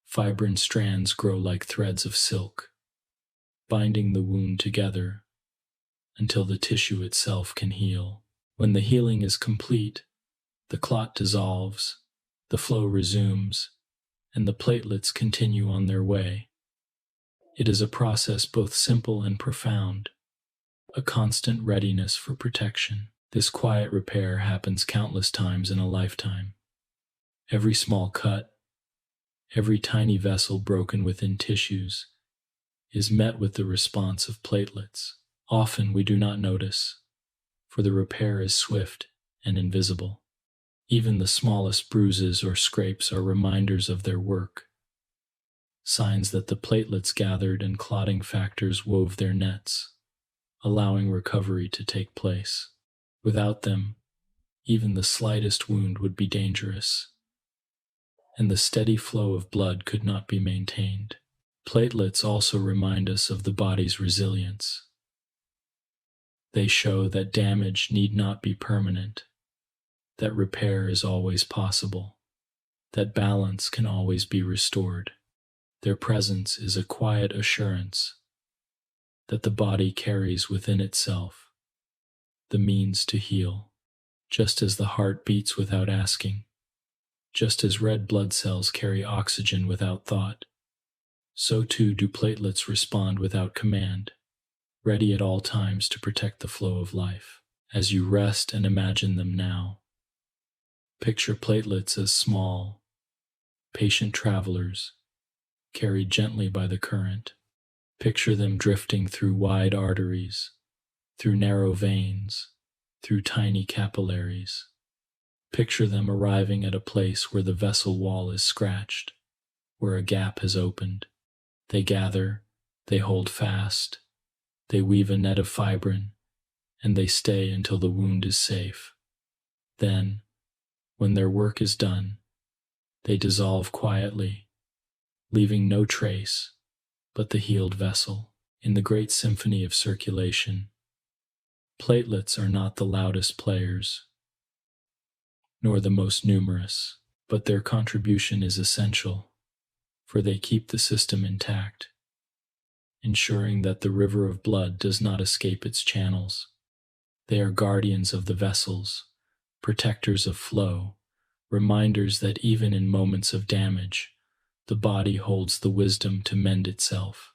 fibrin strands grow like threads of silk, binding the wound together until the tissue itself can heal. When the healing is complete, the clot dissolves, the flow resumes, and the platelets continue on their way. It is a process both simple and profound, a constant readiness for protection. This quiet repair happens countless times in a lifetime. Every small cut, every tiny vessel broken within tissues, is met with the response of platelets. Often we do not notice, for the repair is swift and invisible. Even the smallest bruises or scrapes are reminders of their work, signs that the platelets gathered and clotting factors wove their nets, allowing recovery to take place. Without them, even the slightest wound would be dangerous, and the steady flow of blood could not be maintained. Platelets also remind us of the body's resilience. They show that damage need not be permanent, that repair is always possible, that balance can always be restored. Their presence is a quiet assurance that the body carries within itself the means to heal. Just as the heart beats without asking, just as red blood cells carry oxygen without thought, so too do platelets respond without command, ready at all times to protect the flow of life. As you rest and imagine them now, picture platelets as small, patient travelers, carried gently by the current. Picture them drifting through wide arteries, through narrow veins, through tiny capillaries. Picture them arriving at a place where the vessel wall is scratched, where a gap has opened. They gather, they hold fast, they weave a net of fibrin, and they stay until the wound is safe. Then, when their work is done, they dissolve quietly, leaving no trace but the healed vessel. In the great symphony of circulation, platelets are not the loudest players, nor the most numerous, but their contribution is essential, for they keep the system intact, ensuring that the river of blood does not escape its channels. They are guardians of the vessels, protectors of flow, reminders that even in moments of damage, the body holds the wisdom to mend itself.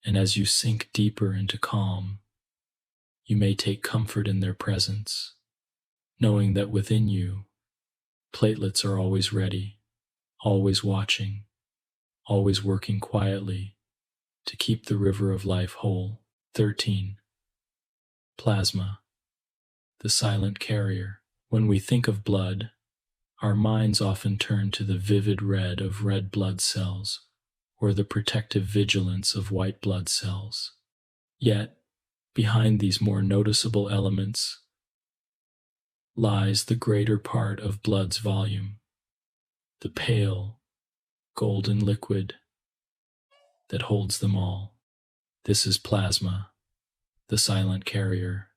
And as you sink deeper into calm, you may take comfort in their presence, knowing that within you, platelets are always ready, always watching, always working quietly to keep the river of life whole. 13. Plasma, the silent carrier. When we think of blood, our minds often turn to the vivid red of red blood cells or the protective vigilance of white blood cells. Yet, behind these more noticeable elements lies the greater part of blood's volume, the pale, golden liquid that holds them all. This is plasma, the silent carrier,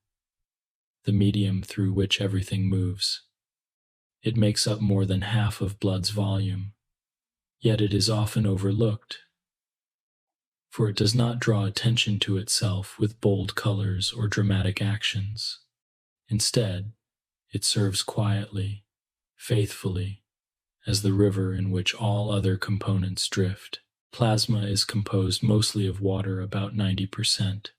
the medium through which everything moves. It makes up more than half of blood's volume, yet it is often overlooked, for it does not draw attention to itself with bold colors or dramatic actions. Instead, it serves quietly, faithfully, as the river in which all other components drift. Plasma is composed mostly of water, about 90%.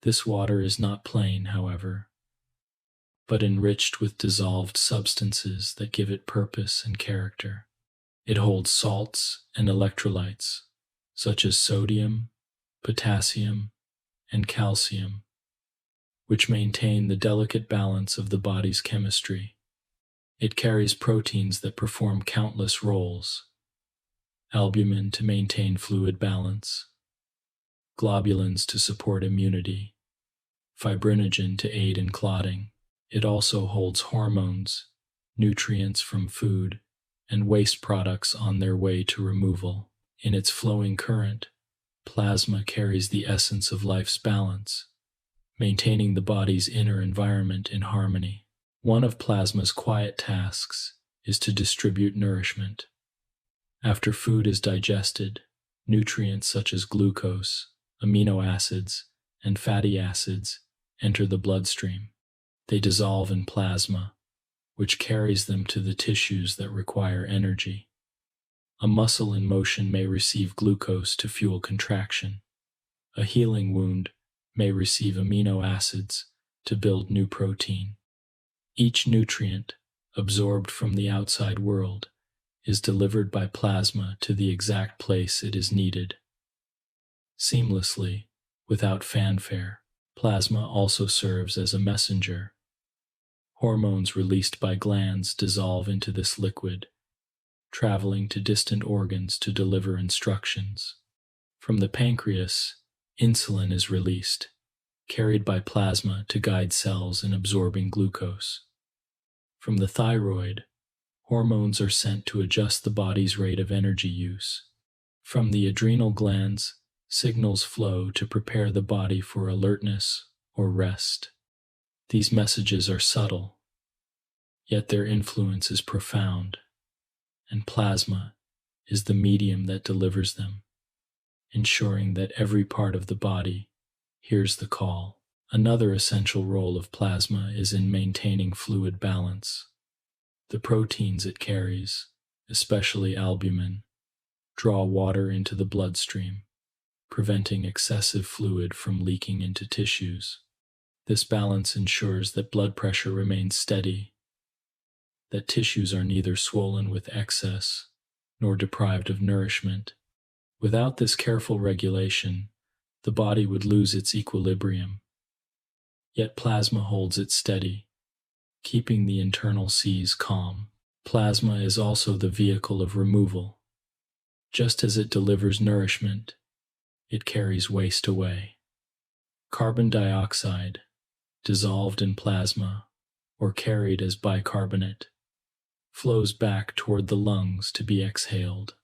This water is not plain, however, but enriched with dissolved substances that give it purpose and character. It holds salts and electrolytes, such as sodium, potassium, and calcium, which maintain the delicate balance of the body's chemistry. It carries proteins that perform countless roles: albumin to maintain fluid balance, globulins to support immunity, fibrinogen to aid in clotting. It also holds hormones, nutrients from food, and waste products on their way to removal. In its flowing current, plasma carries the essence of life's balance, maintaining the body's inner environment in harmony. One of plasma's quiet tasks is to distribute nourishment. After food is digested, nutrients such as glucose, amino acids, and fatty acids enter the bloodstream. They dissolve in plasma, which carries them to the tissues that require energy. A muscle in motion may receive glucose to fuel contraction. A healing wound may receive amino acids to build new protein. Each nutrient, absorbed from the outside world, is delivered by plasma to the exact place it is needed. Seamlessly, without fanfare, plasma also serves as a messenger. Hormones released by glands dissolve into this liquid, traveling to distant organs to deliver instructions. From the pancreas, insulin is released, carried by plasma to guide cells in absorbing glucose. From the thyroid, hormones are sent to adjust the body's rate of energy use. From the adrenal glands, signals flow to prepare the body for alertness or rest. These messages are subtle, yet their influence is profound, and plasma is the medium that delivers them, ensuring that every part of the body hears the call. Another essential role of plasma is in maintaining fluid balance. The proteins it carries, especially albumin, draw water into the bloodstream, preventing excessive fluid from leaking into tissues. This balance ensures that blood pressure remains steady, that tissues are neither swollen with excess nor deprived of nourishment. Without this careful regulation, the body would lose its equilibrium. Yet plasma holds it steady, keeping the internal seas calm. Plasma is also the vehicle of removal. Just as it delivers nourishment, it carries waste away. Carbon dioxide, dissolved in plasma or carried as bicarbonate, flows back toward the lungs to be exhaled.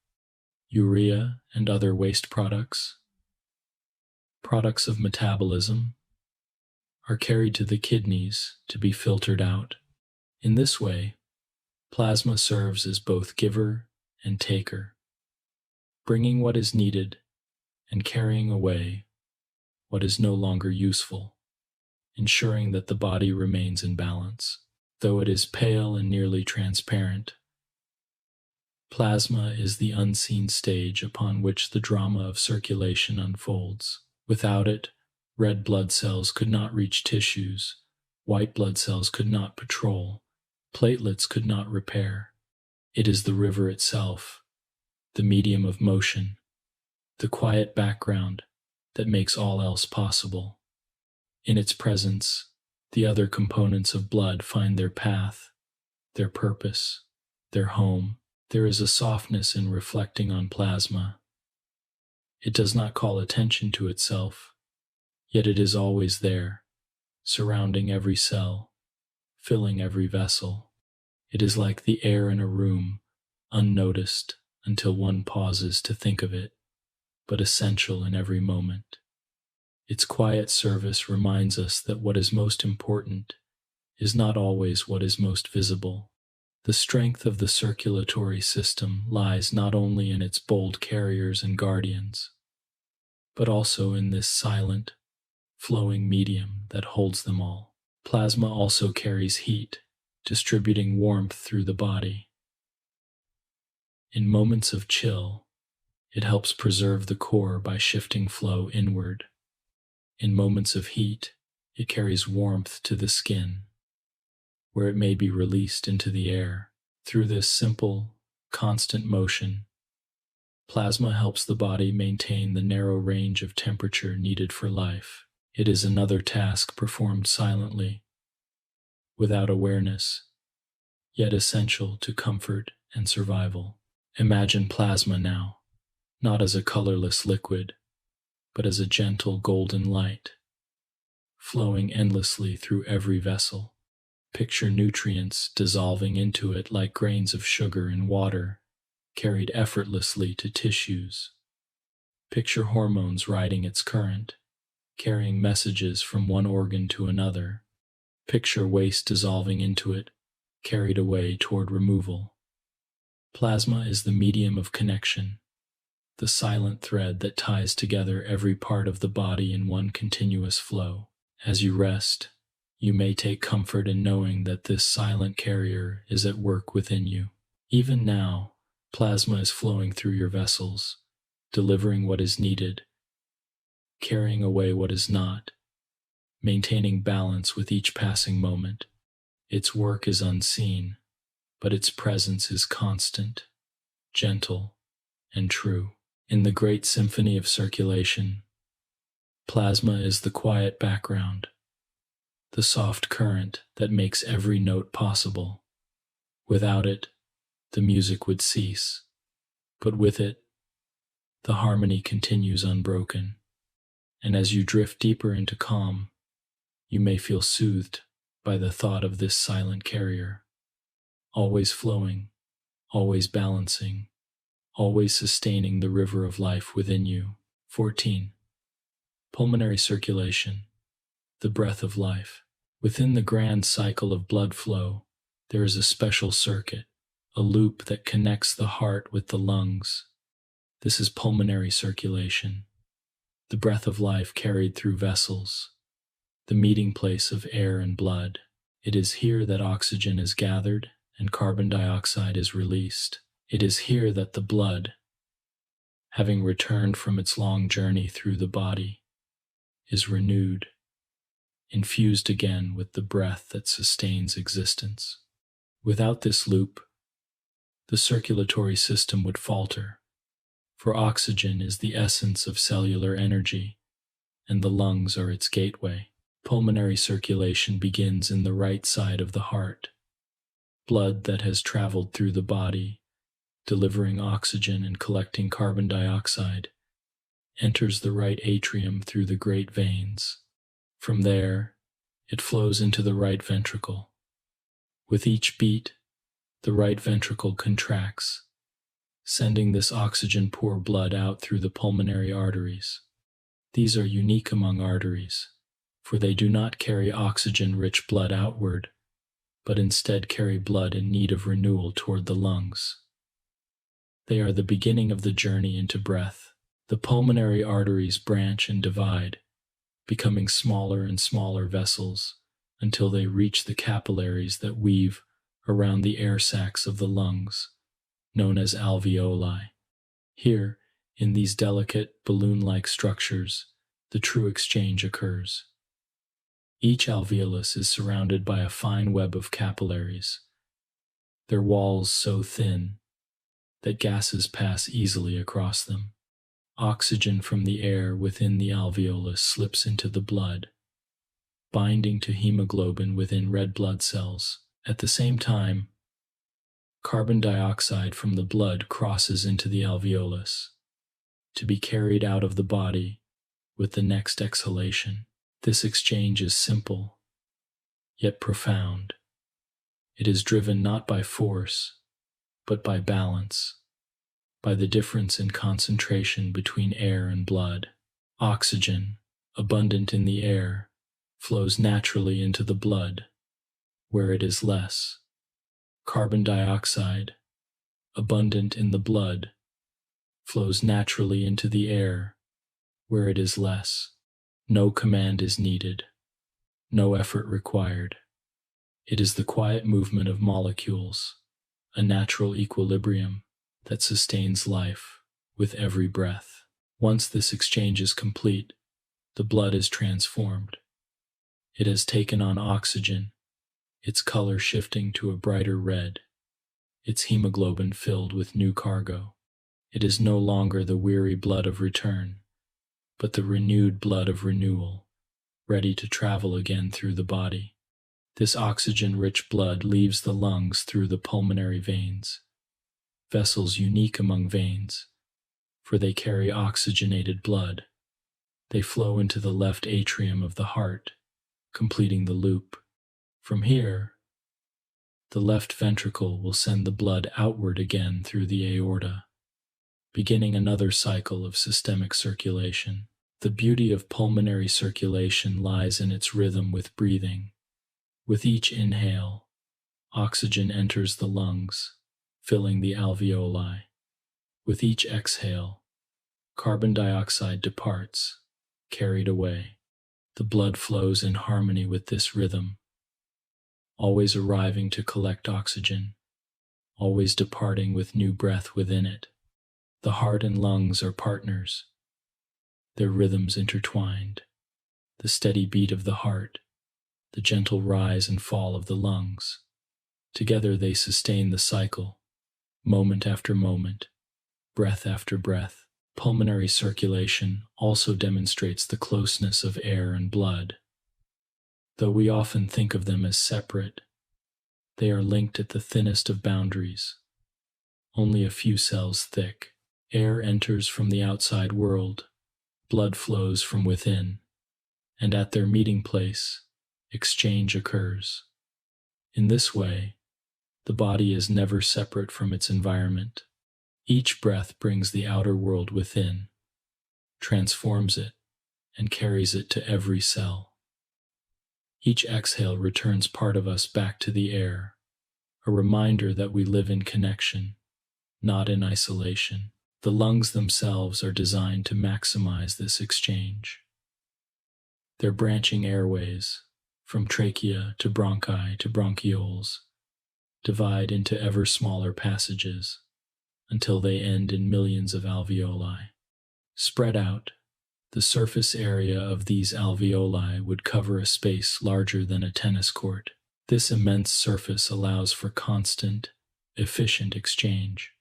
Urea and other waste products, products of metabolism, are carried to the kidneys to be filtered out. In this way, plasma serves as both giver and taker, bringing what is needed and carrying away what is no longer useful, ensuring that the body remains in balance. Though it is pale and nearly transparent, plasma is the unseen stage upon which the drama of circulation unfolds. Without it, red blood cells could not reach tissues, white blood cells could not patrol, platelets could not repair. It is the river itself, the medium of motion, the quiet background that makes all else possible. In its presence, the other components of blood find their path, their purpose, their home. There is a softness in reflecting on plasma. It does not call attention to itself, yet it is always there, surrounding every cell, filling every vessel. It is like the air in a room, unnoticed until one pauses to think of it, but essential in every moment. Its quiet service reminds us that what is most important is not always what is most visible. The strength of the circulatory system lies not only in its bold carriers and guardians, but also in this silent, flowing medium that holds them all. Plasma also carries heat, distributing warmth through the body. In moments of chill, it helps preserve the core by shifting flow inward. In moments of heat, it carries warmth to the skin, where it may be released into the air. Through this simple, constant motion, plasma helps the body maintain the narrow range of temperature needed for life. It is another task performed silently, without awareness, yet essential to comfort and survival. Imagine plasma now, not as a colorless liquid, but as a gentle golden light, flowing endlessly through every vessel. Picture nutrients dissolving into it like grains of sugar in water, carried effortlessly to tissues. Picture hormones riding its current, carrying messages from one organ to another. Picture waste dissolving into it, carried away toward removal. Plasma is the medium of connection, the silent thread that ties together every part of the body in one continuous flow. As you rest, you may take comfort in knowing that this silent carrier is at work within you. Even now, plasma is flowing through your vessels, delivering what is needed, carrying away what is not, maintaining balance with each passing moment. Its work is unseen, but its presence is constant, gentle, and true. In the great symphony of circulation, plasma is the quiet background, the soft current that makes every note possible. Without it, the music would cease, but with it, the harmony continues unbroken. And as you drift deeper into calm, you may feel soothed by the thought of this silent carrier, always flowing, always balancing, always sustaining the river of life within you. 14. Pulmonary circulation, the breath of life. Within the grand cycle of blood flow, there is a special circuit, a loop that connects the heart with the lungs. This is pulmonary circulation, the breath of life carried through vessels, the meeting place of air and blood. It is here that oxygen is gathered and carbon dioxide is released. It is here that the blood, having returned from its long journey through the body, is renewed, infused again with the breath that sustains existence. Without this loop, the circulatory system would falter, for oxygen is the essence of cellular energy, and the lungs are its gateway. Pulmonary circulation begins in the right side of the heart. Blood that has traveled through the body, delivering oxygen and collecting carbon dioxide, enters the right atrium through the great veins. From there, it flows into the right ventricle. With each beat, the right ventricle contracts, sending this oxygen-poor blood out through the pulmonary arteries. These are unique among arteries, for they do not carry oxygen-rich blood outward, but instead carry blood in need of renewal toward the lungs. They are the beginning of the journey into breath. The pulmonary arteries branch and divide, becoming smaller and smaller vessels until they reach the capillaries that weave around the air sacs of the lungs, known as alveoli. Here, in these delicate, balloon-like structures, the true exchange occurs. Each alveolus is surrounded by a fine web of capillaries, their walls so thin that gases pass easily across them. Oxygen from the air within the alveolus slips into the blood, binding to hemoglobin within red blood cells. At the same time, carbon dioxide from the blood crosses into the alveolus, to be carried out of the body with the next exhalation. This exchange is simple, yet profound. It is driven not by force, but by balance, by the difference in concentration between air and blood. Oxygen, abundant in the air, flows naturally into the blood, where it is less. Carbon dioxide, abundant in the blood, flows naturally into the air, where it is less. No command is needed, no effort required. It is the quiet movement of molecules, a natural equilibrium that sustains life with every breath. Once this exchange is complete, the blood is transformed. It has taken on oxygen, its color shifting to a brighter red, its hemoglobin filled with new cargo. It is no longer the weary blood of return, but the renewed blood of renewal, ready to travel again through the body. This oxygen-rich blood leaves the lungs through the pulmonary veins, vessels unique among veins, for they carry oxygenated blood. They flow into the left atrium of the heart, completing the loop. From here, the left ventricle will send the blood outward again through the aorta, beginning another cycle of systemic circulation. The beauty of pulmonary circulation lies in its rhythm with breathing. With each inhale, oxygen enters the lungs, filling the alveoli. With each exhale, carbon dioxide departs, carried away. The blood flows in harmony with this rhythm, always arriving to collect oxygen, always departing with new breath within it. The heart and lungs are partners, their rhythms intertwined. The steady beat of the heart, the gentle rise and fall of the lungs. Together they sustain the cycle, moment after moment, breath after breath. Pulmonary circulation also demonstrates the closeness of air and blood. Though we often think of them as separate, they are linked at the thinnest of boundaries, only a few cells thick. Air enters from the outside world, blood flows from within, and at their meeting place, exchange occurs. In this way, the body is never separate from its environment. Each breath brings the outer world within, transforms it, and carries it to every cell. Each exhale returns part of us back to the air, a reminder that we live in connection, not in isolation. The lungs themselves are designed to maximize this exchange. Their branching airways, from trachea to bronchi to bronchioles, divide into ever smaller passages until they end in millions of alveoli. Spread out, The surface area of these alveoli would cover a space larger than a tennis court. This immense surface allows for constant, efficient exchange,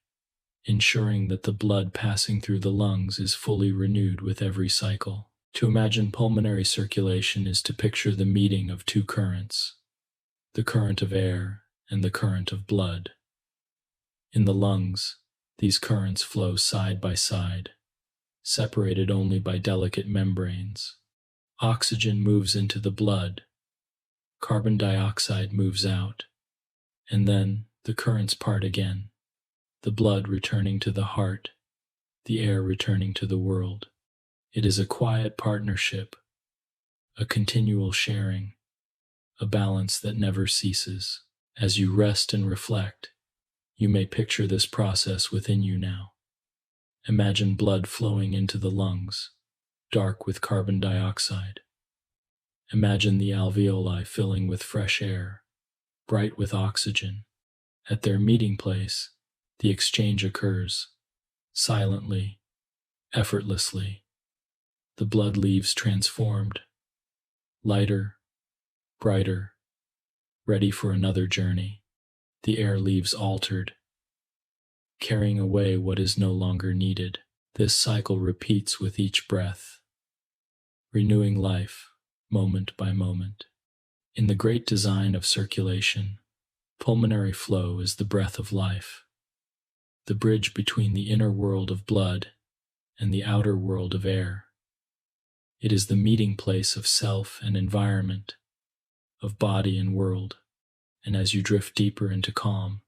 ensuring that the blood passing through the lungs is fully renewed with every cycle. To imagine pulmonary circulation is to picture the meeting of two currents, the current of air and the current of blood. In the lungs, these currents flow side by side, separated only by delicate membranes. Oxygen moves into the blood, carbon dioxide moves out, and then the currents part again, the blood returning to the heart, the air returning to the world. It is a quiet partnership, a continual sharing, a balance that never ceases. As you rest and reflect, you may picture this process within you now. Imagine blood flowing into the lungs, dark with carbon dioxide. Imagine the alveoli filling with fresh air, bright with oxygen. At their meeting place, the exchange occurs, silently, effortlessly. The blood leaves transformed, lighter, brighter, ready for another journey. The air leaves altered, carrying away what is no longer needed. This cycle repeats with each breath, renewing life moment by moment. In the great design of circulation, pulmonary flow is the breath of life, the bridge between the inner world of blood and the outer world of air. It is the meeting place of self and environment, of body and world, and as you drift deeper into calm,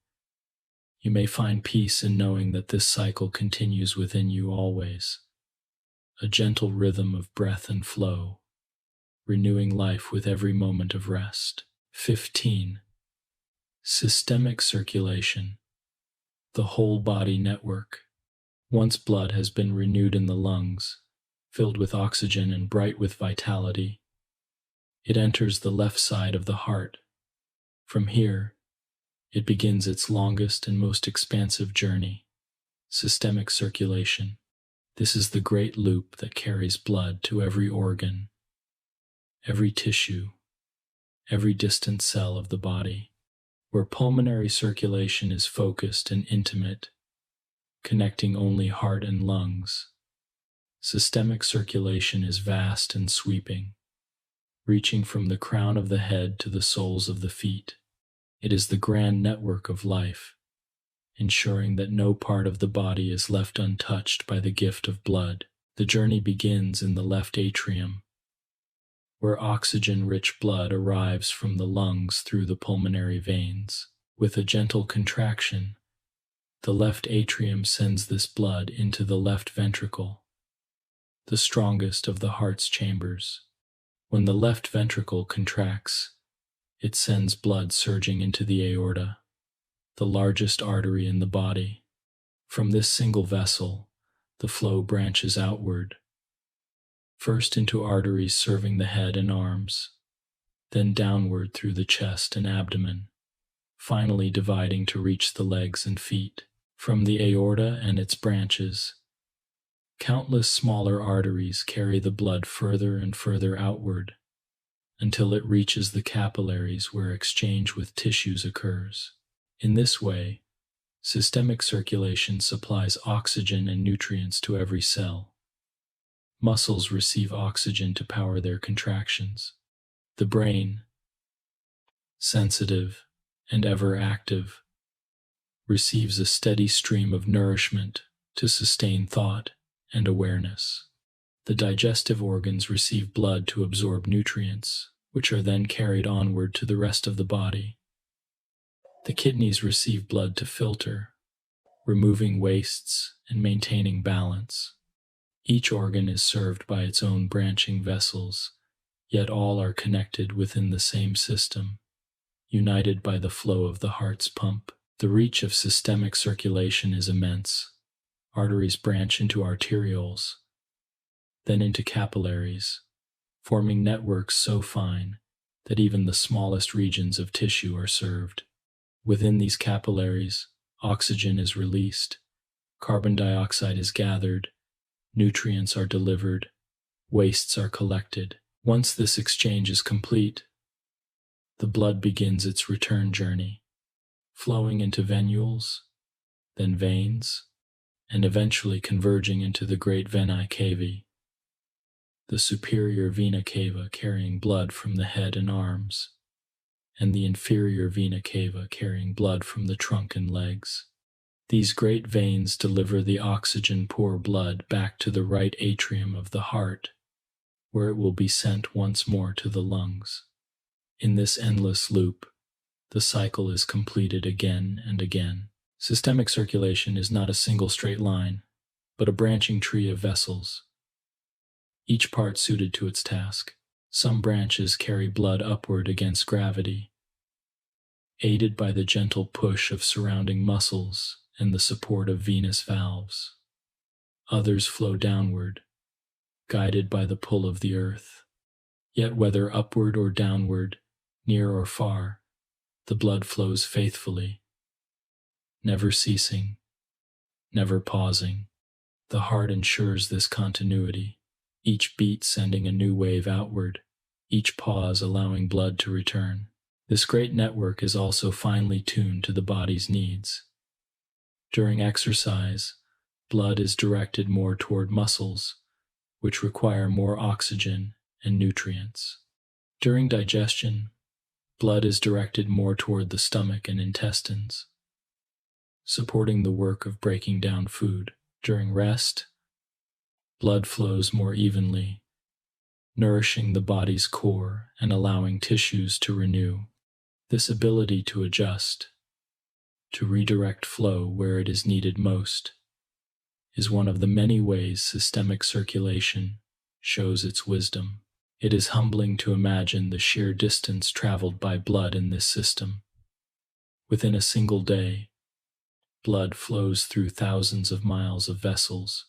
you may find peace in knowing that this cycle continues within you always, a gentle rhythm of breath and flow, renewing life with every moment of rest. 15. Systemic circulation, the whole body network. Once blood has been renewed in the lungs, filled with oxygen and bright with vitality, it enters the left side of the heart. From here, it begins its longest and most expansive journey, systemic circulation. This is the great loop that carries blood to every organ, every tissue, every distant cell of the body. Where pulmonary circulation is focused and intimate, connecting only heart and lungs, systemic circulation is vast and sweeping, reaching from the crown of the head to the soles of the feet. It is the grand network of life, ensuring that no part of the body is left untouched by the gift of blood. The journey begins in the left atrium, where oxygen-rich blood arrives from the lungs through the pulmonary veins. With a gentle contraction, the left atrium sends this blood into the left ventricle, the strongest of the heart's chambers. When the left ventricle contracts, it sends blood surging into the aorta, the largest artery in the body. From this single vessel, the flow branches outward, first into arteries serving the head and arms, then downward through the chest and abdomen, finally dividing to reach the legs and feet. From the aorta and its branches, countless smaller arteries carry the blood further and further outward until it reaches the capillaries where exchange with tissues occurs. In this way, systemic circulation supplies oxygen and nutrients to every cell. Muscles receive oxygen to power their contractions. The brain, sensitive and ever active, receives a steady stream of nourishment to sustain thought and awareness. The digestive organs receive blood to absorb nutrients, which are then carried onward to the rest of the body. The kidneys receive blood to filter, removing wastes and maintaining balance. Each organ is served by its own branching vessels, yet all are connected within the same system, united by the flow of the heart's pump. The reach of systemic circulation is immense. Arteries branch into arterioles, then into capillaries, forming networks so fine that even the smallest regions of tissue are served. Within these capillaries, oxygen is released, carbon dioxide is gathered, nutrients are delivered, wastes are collected. Once this exchange is complete, the blood begins its return journey, flowing into venules, then veins, and eventually converging into the great venae cavae, the superior vena cava carrying blood from the head and arms, and the inferior vena cava carrying blood from the trunk and legs. These great veins deliver the oxygen-poor blood back to the right atrium of the heart, where it will be sent once more to the lungs. In this endless loop, the cycle is completed again and again. Systemic circulation is not a single straight line, but a branching tree of vessels, each part suited to its task. Some branches carry blood upward against gravity, aided by the gentle push of surrounding muscles and the support of venous valves. Others flow downward, guided by the pull of the earth. Yet whether upward or downward, near or far, the blood flows faithfully, never ceasing, never pausing. The heart ensures this continuity, each beat sending a new wave outward, each pause allowing blood to return. This great network is also finely tuned to the body's needs. During exercise, blood is directed more toward muscles, which require more oxygen and nutrients. During digestion, blood is directed more toward the stomach and intestines, supporting the work of breaking down food. During rest, blood flows more evenly, nourishing the body's core and allowing tissues to renew. This ability to adjust, to redirect flow where it is needed most, is one of the many ways systemic circulation shows its wisdom. It is humbling to imagine the sheer distance traveled by blood in this system. Within a single day, blood flows through thousands of miles of vessels,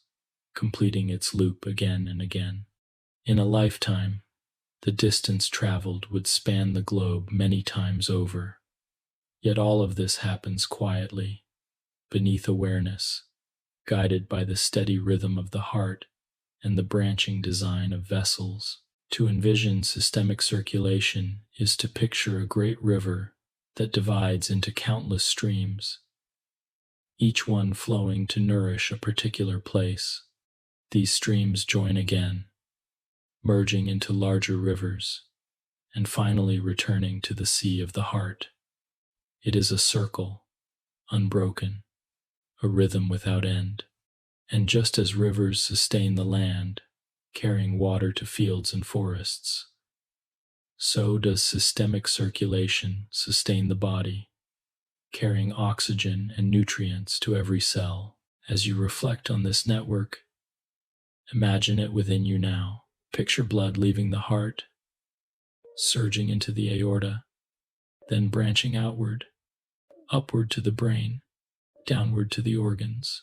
completing its loop again and again. In a lifetime, the distance traveled would span the globe many times over. Yet all of this happens quietly, beneath awareness, guided by the steady rhythm of the heart and the branching design of vessels. To envision systemic circulation is to picture a great river that divides into countless streams, each one flowing to nourish a particular place. These streams join again, merging into larger rivers, and finally returning to the sea of the heart. It is a circle, unbroken, a rhythm without end. And just as rivers sustain the land, carrying water to fields and forests, so does systemic circulation sustain the body, carrying oxygen and nutrients to every cell. As you reflect on this network, imagine it within you now. Picture blood leaving the heart, surging into the aorta, then branching outward, upward to the brain, downward to the organs,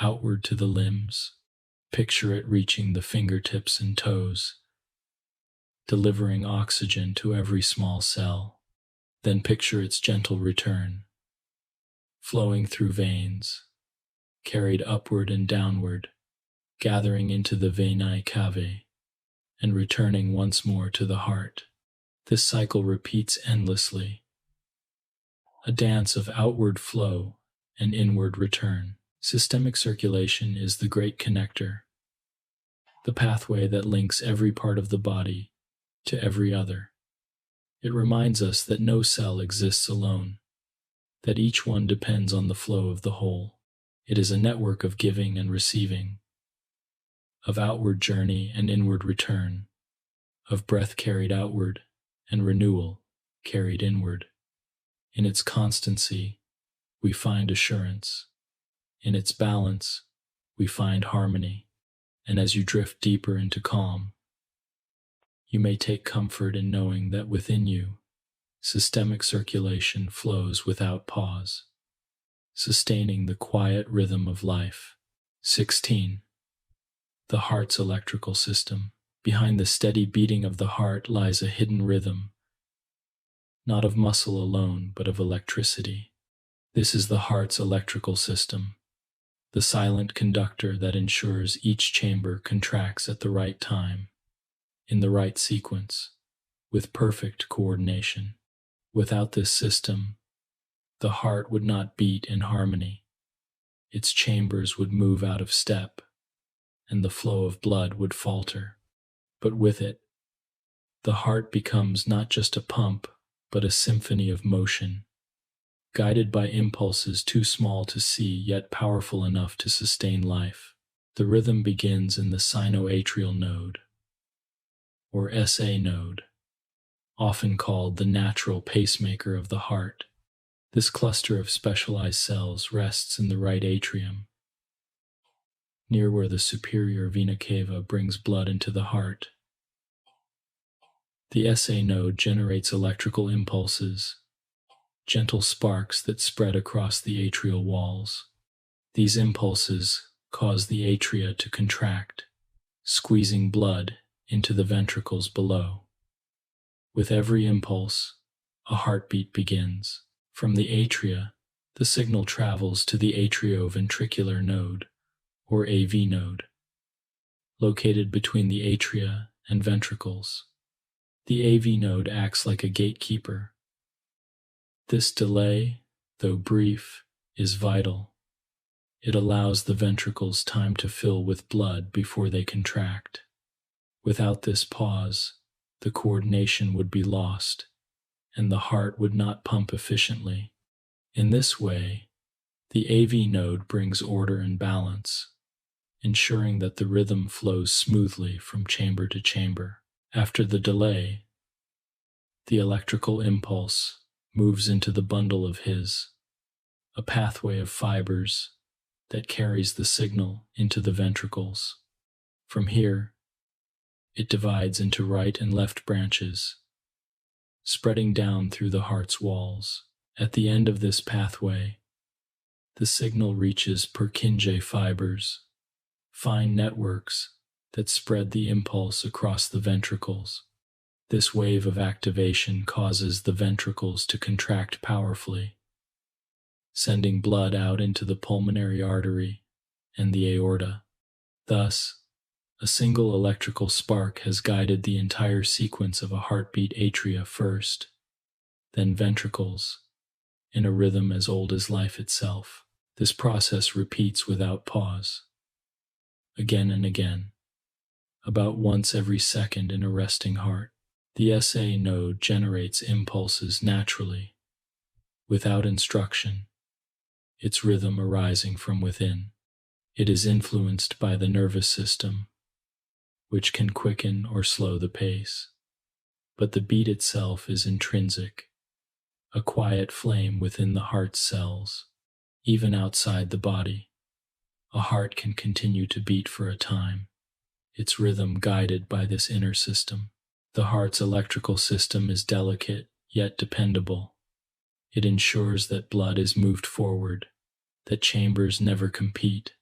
outward to the limbs. Picture it reaching the fingertips and toes, delivering oxygen to every small cell. Then picture its gentle return, flowing through veins, carried upward and downward, gathering into the venae cavae, and returning once more to the heart. This cycle repeats endlessly, a dance of outward flow and inward return. Systemic circulation is the great connector, the pathway that links every part of the body to every other. It reminds us that no cell exists alone, that each one depends on the flow of the whole. It is a network of giving and receiving, of outward journey and inward return, of breath carried outward and renewal carried inward. In its constancy, we find assurance. In its balance, we find harmony. And as you drift deeper into calm, you may take comfort in knowing that within you, systemic circulation flows without pause, sustaining the quiet rhythm of life. 16. The heart's electrical system. Behind the steady beating of the heart lies a hidden rhythm, not of muscle alone, but of electricity. This is the heart's electrical system, the silent conductor that ensures each chamber contracts at the right time, in the right sequence, with perfect coordination. Without this system, the heart would not beat in harmony. Its chambers would move out of step, and the flow of blood would falter. But with it, the heart becomes not just a pump, but a symphony of motion, guided by impulses too small to see yet powerful enough to sustain life. The rhythm begins in the sinoatrial node, or SA node, often called the natural pacemaker of the heart. This cluster of specialized cells rests in the right atrium, near where the superior vena cava brings blood into the heart. The SA node generates electrical impulses, gentle sparks that spread across the atrial walls. These impulses cause the atria to contract, squeezing blood into the ventricles below. With every impulse, a heartbeat begins. From the atria, the signal travels to the atrioventricular node, or AV node, located between the atria and ventricles. The AV node acts like a gatekeeper. This delay, though brief, is vital. It allows the ventricles time to fill with blood before they contract. Without this pause, the coordination would be lost, and the heart would not pump efficiently. In this way, the AV node brings order and balance, ensuring that the rhythm flows smoothly from chamber to chamber. After the delay, the electrical impulse moves into the bundle of His, a pathway of fibers that carries the signal into the ventricles. From here, it divides into right and left branches, spreading down through the heart's walls. At the end of this pathway, the signal reaches Purkinje fibers, fine networks that spread the impulse across the ventricles. This wave of activation causes the ventricles to contract powerfully, sending blood out into the pulmonary artery and the aorta. Thus, a single electrical spark has guided the entire sequence of a heartbeat: atria first, then ventricles, in a rhythm as old as life itself. This process repeats without pause, again and again, about once every second in a resting heart. The SA node generates impulses naturally, without instruction, its rhythm arising from within. It is influenced by the nervous system, which can quicken or slow the pace. But the beat itself is intrinsic, a quiet flame within the heart's cells. Even outside the body, a heart can continue to beat for a time, its rhythm guided by this inner system. The heart's electrical system is delicate yet dependable. It ensures that blood is moved forward, that chambers never compete,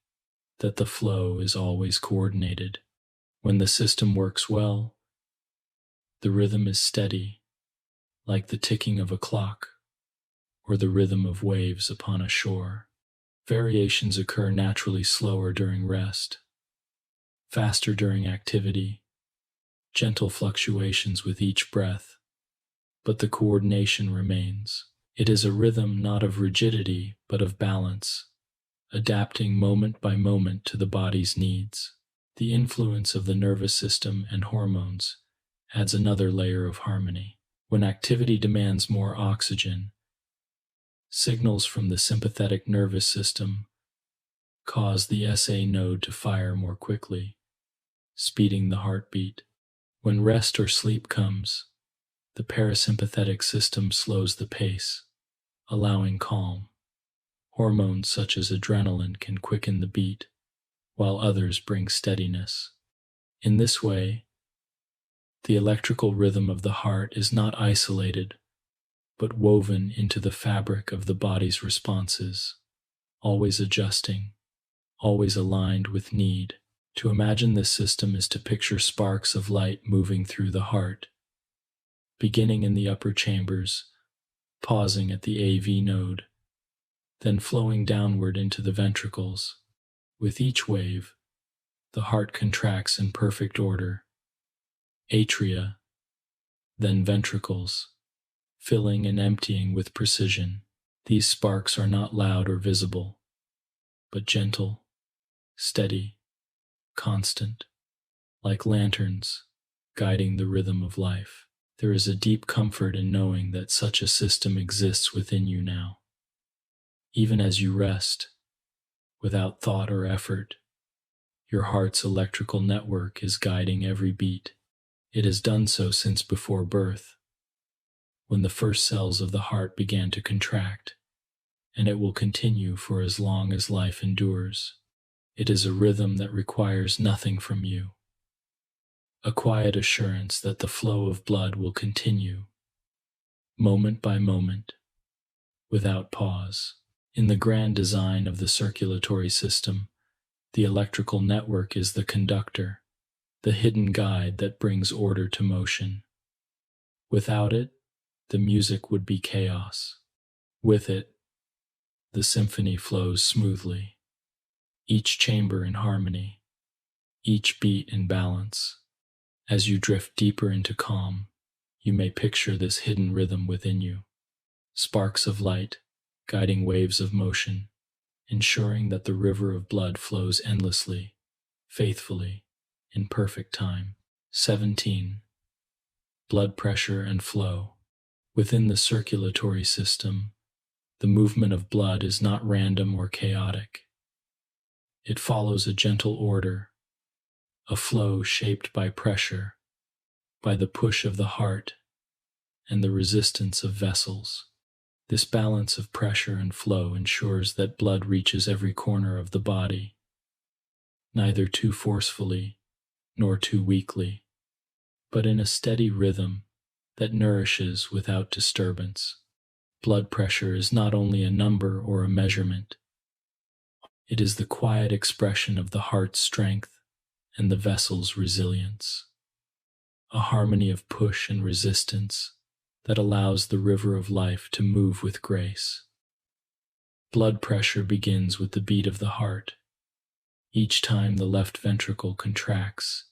that the flow is always coordinated. When the system works well, the rhythm is steady, like the ticking of a clock, or the rhythm of waves upon a shore. Variations occur naturally: slower during rest, faster during activity, gentle fluctuations with each breath, but the coordination remains. It is a rhythm not of rigidity, but of balance, adapting moment by moment to the body's needs. The influence of the nervous system and hormones adds another layer of harmony. When activity demands more oxygen, signals from the sympathetic nervous system cause the SA node to fire more quickly, speeding the heartbeat. When rest or sleep comes, the parasympathetic system slows the pace, allowing calm. Hormones such as adrenaline can quicken the beat, while others bring steadiness. In this way, the electrical rhythm of the heart is not isolated, but woven into the fabric of the body's responses, always adjusting, always aligned with need. To imagine this system is to picture sparks of light moving through the heart, beginning in the upper chambers, pausing at the AV node, then flowing downward into the ventricles. With each wave, the heart contracts in perfect order, atria, then ventricles, filling and emptying with precision. These sparks are not loud or visible, but gentle, steady, constant, like lanterns guiding the rhythm of life. There is a deep comfort in knowing that such a system exists within you now. Even as you rest, without thought or effort, your heart's electrical network is guiding every beat. It has done so since before birth, when the first cells of the heart began to contract, and it will continue for as long as life endures. It is a rhythm that requires nothing from you, a quiet assurance that the flow of blood will continue, moment by moment, without pause. In the grand design of the circulatory system, the electrical network is the conductor, the hidden guide that brings order to motion. Without it, the music would be chaos. With it, the symphony flows smoothly, each chamber in harmony, each beat in balance. As you drift deeper into calm, you may picture this hidden rhythm within you. Sparks of light, guiding waves of motion, ensuring that the river of blood flows endlessly, faithfully, in perfect time. 17. Blood pressure and flow. Within the circulatory system, the movement of blood is not random or chaotic. It follows a gentle order, a flow shaped by pressure, by the push of the heart, and the resistance of vessels. This balance of pressure and flow ensures that blood reaches every corner of the body, neither too forcefully nor too weakly, but in a steady rhythm that nourishes without disturbance. Blood pressure is not only a number or a measurement. It is the quiet expression of the heart's strength and the vessel's resilience, a harmony of push and resistance that allows the river of life to move with grace. Blood pressure begins with the beat of the heart. Each time the left ventricle contracts,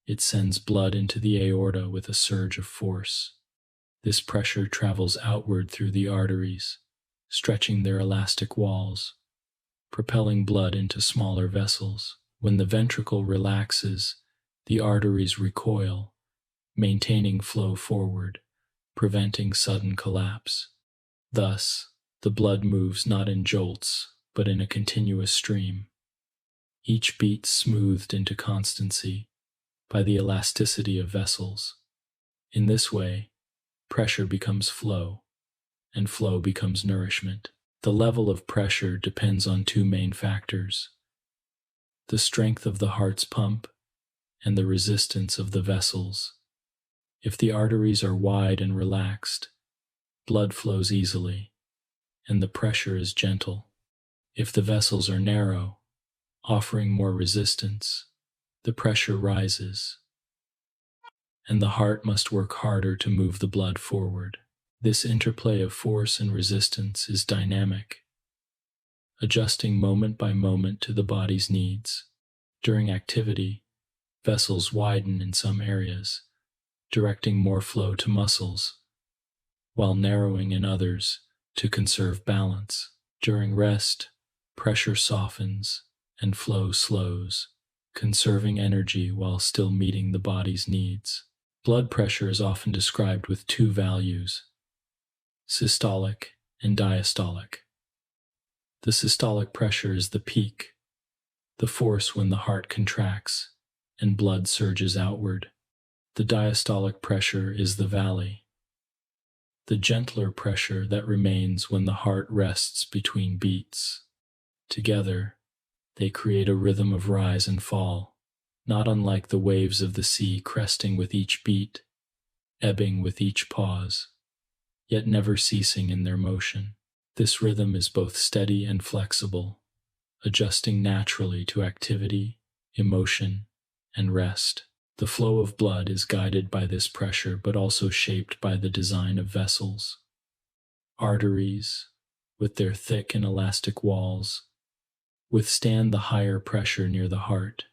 it sends blood into the aorta with a surge of force. This pressure travels outward through the arteries, stretching their elastic walls, propelling blood into smaller vessels. When the ventricle relaxes, the arteries recoil, maintaining flow forward, preventing sudden collapse. Thus, the blood moves not in jolts, but in a continuous stream, each beat smoothed into constancy by the elasticity of vessels. In this way, pressure becomes flow, and flow becomes nourishment. The level of pressure depends on two main factors: the strength of the heart's pump and the resistance of the vessels. If the arteries are wide and relaxed, blood flows easily, and the pressure is gentle. If the vessels are narrow, offering more resistance, the pressure rises, and the heart must work harder to move the blood forward. This interplay of force and resistance is dynamic, adjusting moment by moment to the body's needs. During activity, vessels widen in some areas, directing more flow to muscles, while narrowing in others to conserve balance. During rest, pressure softens and flow slows, conserving energy while still meeting the body's needs. Blood pressure is often described with two values: systolic and diastolic. The systolic pressure is the peak, the force when the heart contracts and blood surges outward. The diastolic pressure is the valley, the gentler pressure that remains when the heart rests between beats. Together, they create a rhythm of rise and fall, not unlike the waves of the sea cresting with each beat, ebbing with each pause, yet never ceasing in their motion. This rhythm is both steady and flexible, adjusting naturally to activity, emotion, and rest. The flow of blood is guided by this pressure, but also shaped by the design of vessels. Arteries, with their thick and elastic walls, withstand the higher pressure near the heart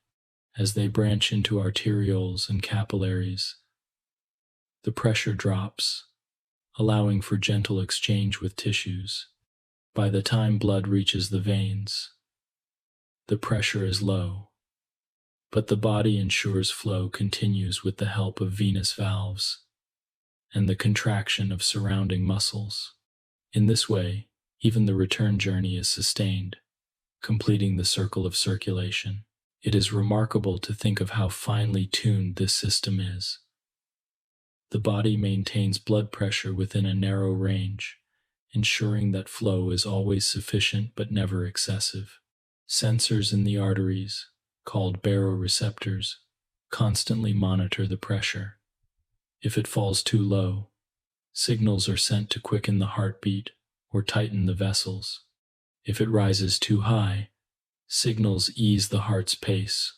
as they branch into arterioles and capillaries. The pressure drops, allowing for gentle exchange with tissues. By the time blood reaches the veins, the pressure is low, but the body ensures flow continues with the help of venous valves and the contraction of surrounding muscles. In this way, even the return journey is sustained, completing the circle of circulation. It is remarkable to think of how finely tuned this system is. The body maintains blood pressure within a narrow range, ensuring that flow is always sufficient but never excessive. Sensors in the arteries, called baroreceptors, constantly monitor the pressure. If it falls too low, signals are sent to quicken the heartbeat or tighten the vessels. If it rises too high, signals ease the heart's pace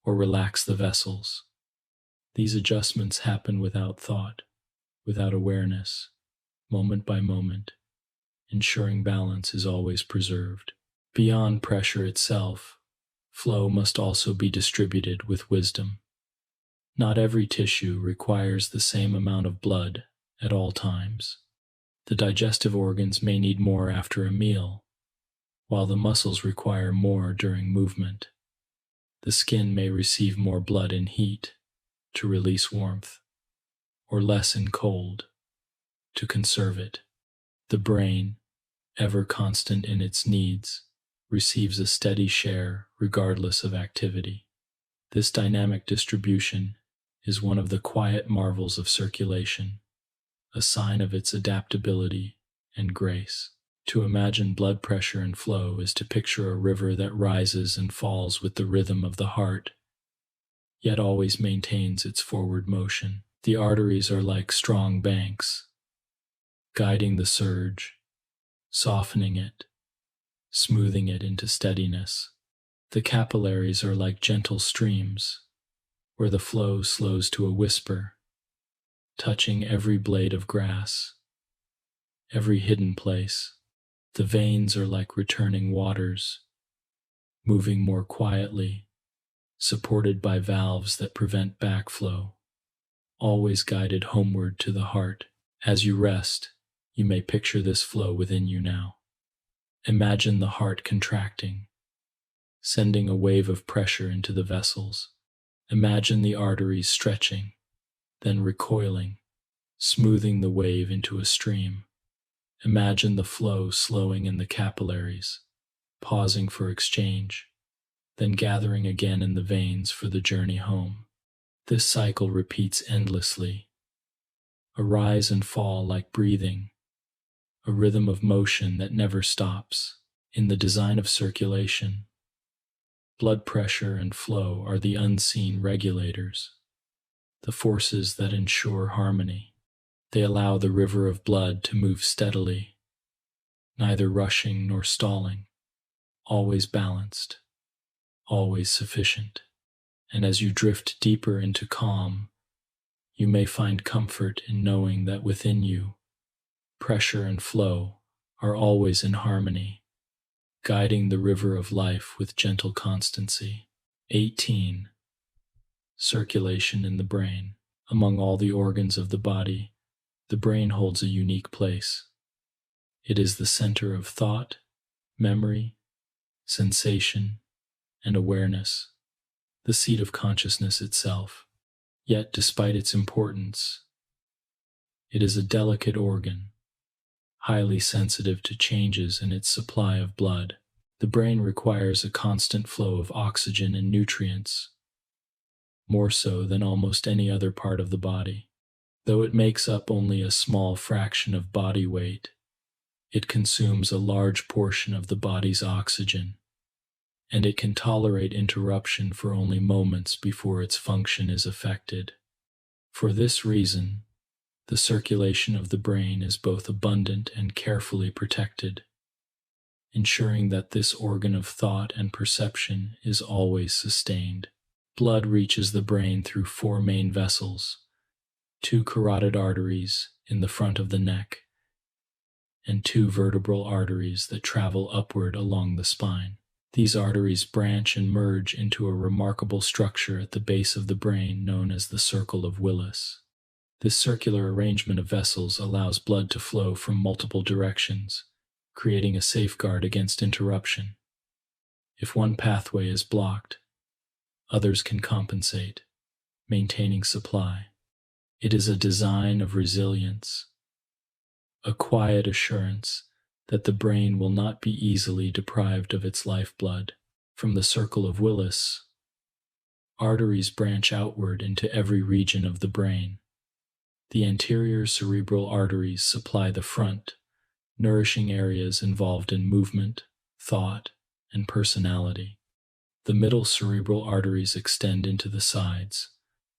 or relax the vessels. These adjustments happen without thought, without awareness, moment by moment, ensuring balance is always preserved. Beyond pressure itself, flow must also be distributed with wisdom. Not every tissue requires the same amount of blood at all times. The digestive organs may need more after a meal, while the muscles require more during movement. The skin may receive more blood in heat to release warmth, or less in cold to conserve it. The brain, ever constant in its needs, receives a steady share regardless of activity. This dynamic distribution is one of the quiet marvels of circulation, a sign of its adaptability and grace. To imagine blood pressure and flow is to picture a river that rises and falls with the rhythm of the heart, yet always maintains its forward motion. The arteries are like strong banks, guiding the surge, softening it, smoothing it into steadiness. The capillaries are like gentle streams, where the flow slows to a whisper, touching every blade of grass, every hidden place. The veins are like returning waters, moving more quietly, supported by valves that prevent backflow, always guided homeward to the heart. As you rest, you may picture this flow within you now. Imagine the heart contracting, sending a wave of pressure into the vessels. Imagine the arteries stretching, then recoiling, smoothing the wave into a stream. Imagine the flow slowing in the capillaries, pausing for exchange, then gathering again in the veins for the journey home. This cycle repeats endlessly, a rise and fall like breathing, a rhythm of motion that never stops. In the design of circulation, blood pressure and flow are the unseen regulators, the forces that ensure harmony. They allow the river of blood to move steadily, neither rushing nor stalling, always balanced, always sufficient. And as you drift deeper into calm, you may find comfort in knowing that within you, pressure and flow are always in harmony, guiding the river of life with gentle constancy. 18. Circulation in the brain. Among all the organs of the body, the brain holds a unique place. It is the center of thought, memory, sensation, and awareness, the seat of consciousness itself. Yet, despite its importance, it is a delicate organ, highly sensitive to changes in its supply of blood. The brain requires a constant flow of oxygen and nutrients, more so than almost any other part of the body. Though it makes up only a small fraction of body weight, it consumes a large portion of the body's oxygen, and it can tolerate interruption for only moments before its function is affected. For this reason, the circulation of the brain is both abundant and carefully protected, ensuring that this organ of thought and perception is always sustained. Blood reaches the brain through 4 main vessels, 2 carotid arteries in the front of the neck, and 2 vertebral arteries that travel upward along the spine. These arteries branch and merge into a remarkable structure at the base of the brain known as the circle of Willis. This circular arrangement of vessels allows blood to flow from multiple directions, creating a safeguard against interruption. If one pathway is blocked, others can compensate, maintaining supply. It is a design of resilience, a quiet assurance that the brain will not be easily deprived of its lifeblood. From the circle of Willis, arteries branch outward into every region of the brain. The anterior cerebral arteries supply the front, nourishing areas involved in movement, thought, and personality. The middle cerebral arteries extend into the sides,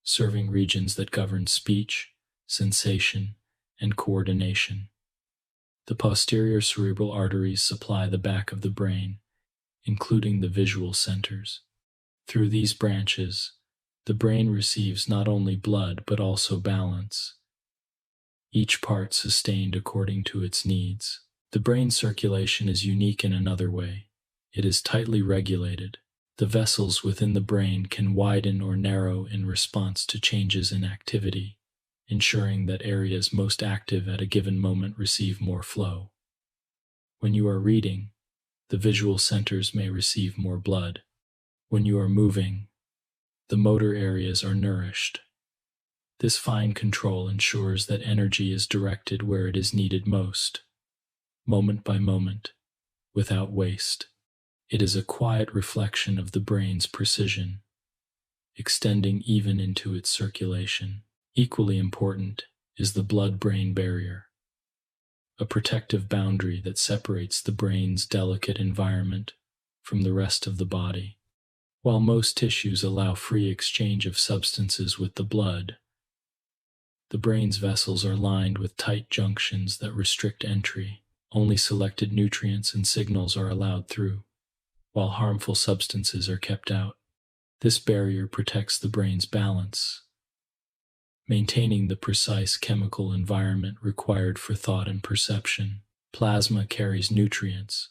serving regions that govern speech, sensation, and coordination. The posterior cerebral arteries supply the back of the brain, including the visual centers. Through these branches, the brain receives not only blood but also balance, each part sustained according to its needs. The brain circulation is unique in another way. It is tightly regulated. The vessels within the brain can widen or narrow in response to changes in activity, ensuring that areas most active at a given moment receive more flow. When you are reading, the visual centers may receive more blood. When you are moving, the motor areas are nourished. This fine control ensures that energy is directed where it is needed most, moment by moment, without waste. It is a quiet reflection of the brain's precision, extending even into its circulation. Equally important is the blood-brain barrier, a protective boundary that separates the brain's delicate environment from the rest of the body. While most tissues allow free exchange of substances with the blood, the brain's vessels are lined with tight junctions that restrict entry. Only selected nutrients and signals are allowed through, while harmful substances are kept out. This barrier protects the brain's balance, maintaining the precise chemical environment required for thought and perception. Plasma carries nutrients,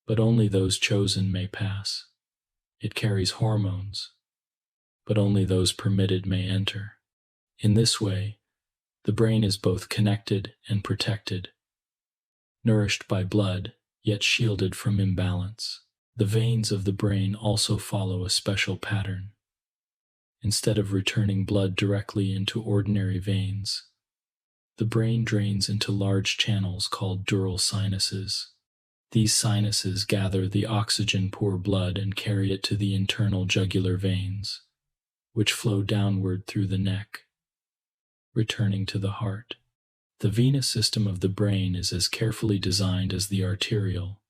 but only those chosen may pass. It carries hormones, but only those permitted may enter. In this way, the brain is both connected and protected, nourished by blood, yet shielded from imbalance. The veins of the brain also follow a special pattern. Instead of returning blood directly into ordinary veins, the brain drains into large channels called dural sinuses. These sinuses gather the oxygen-poor blood and carry it to the internal jugular veins, which flow downward through the neck, returning to the heart. The venous system of the brain is as carefully designed as the arterial,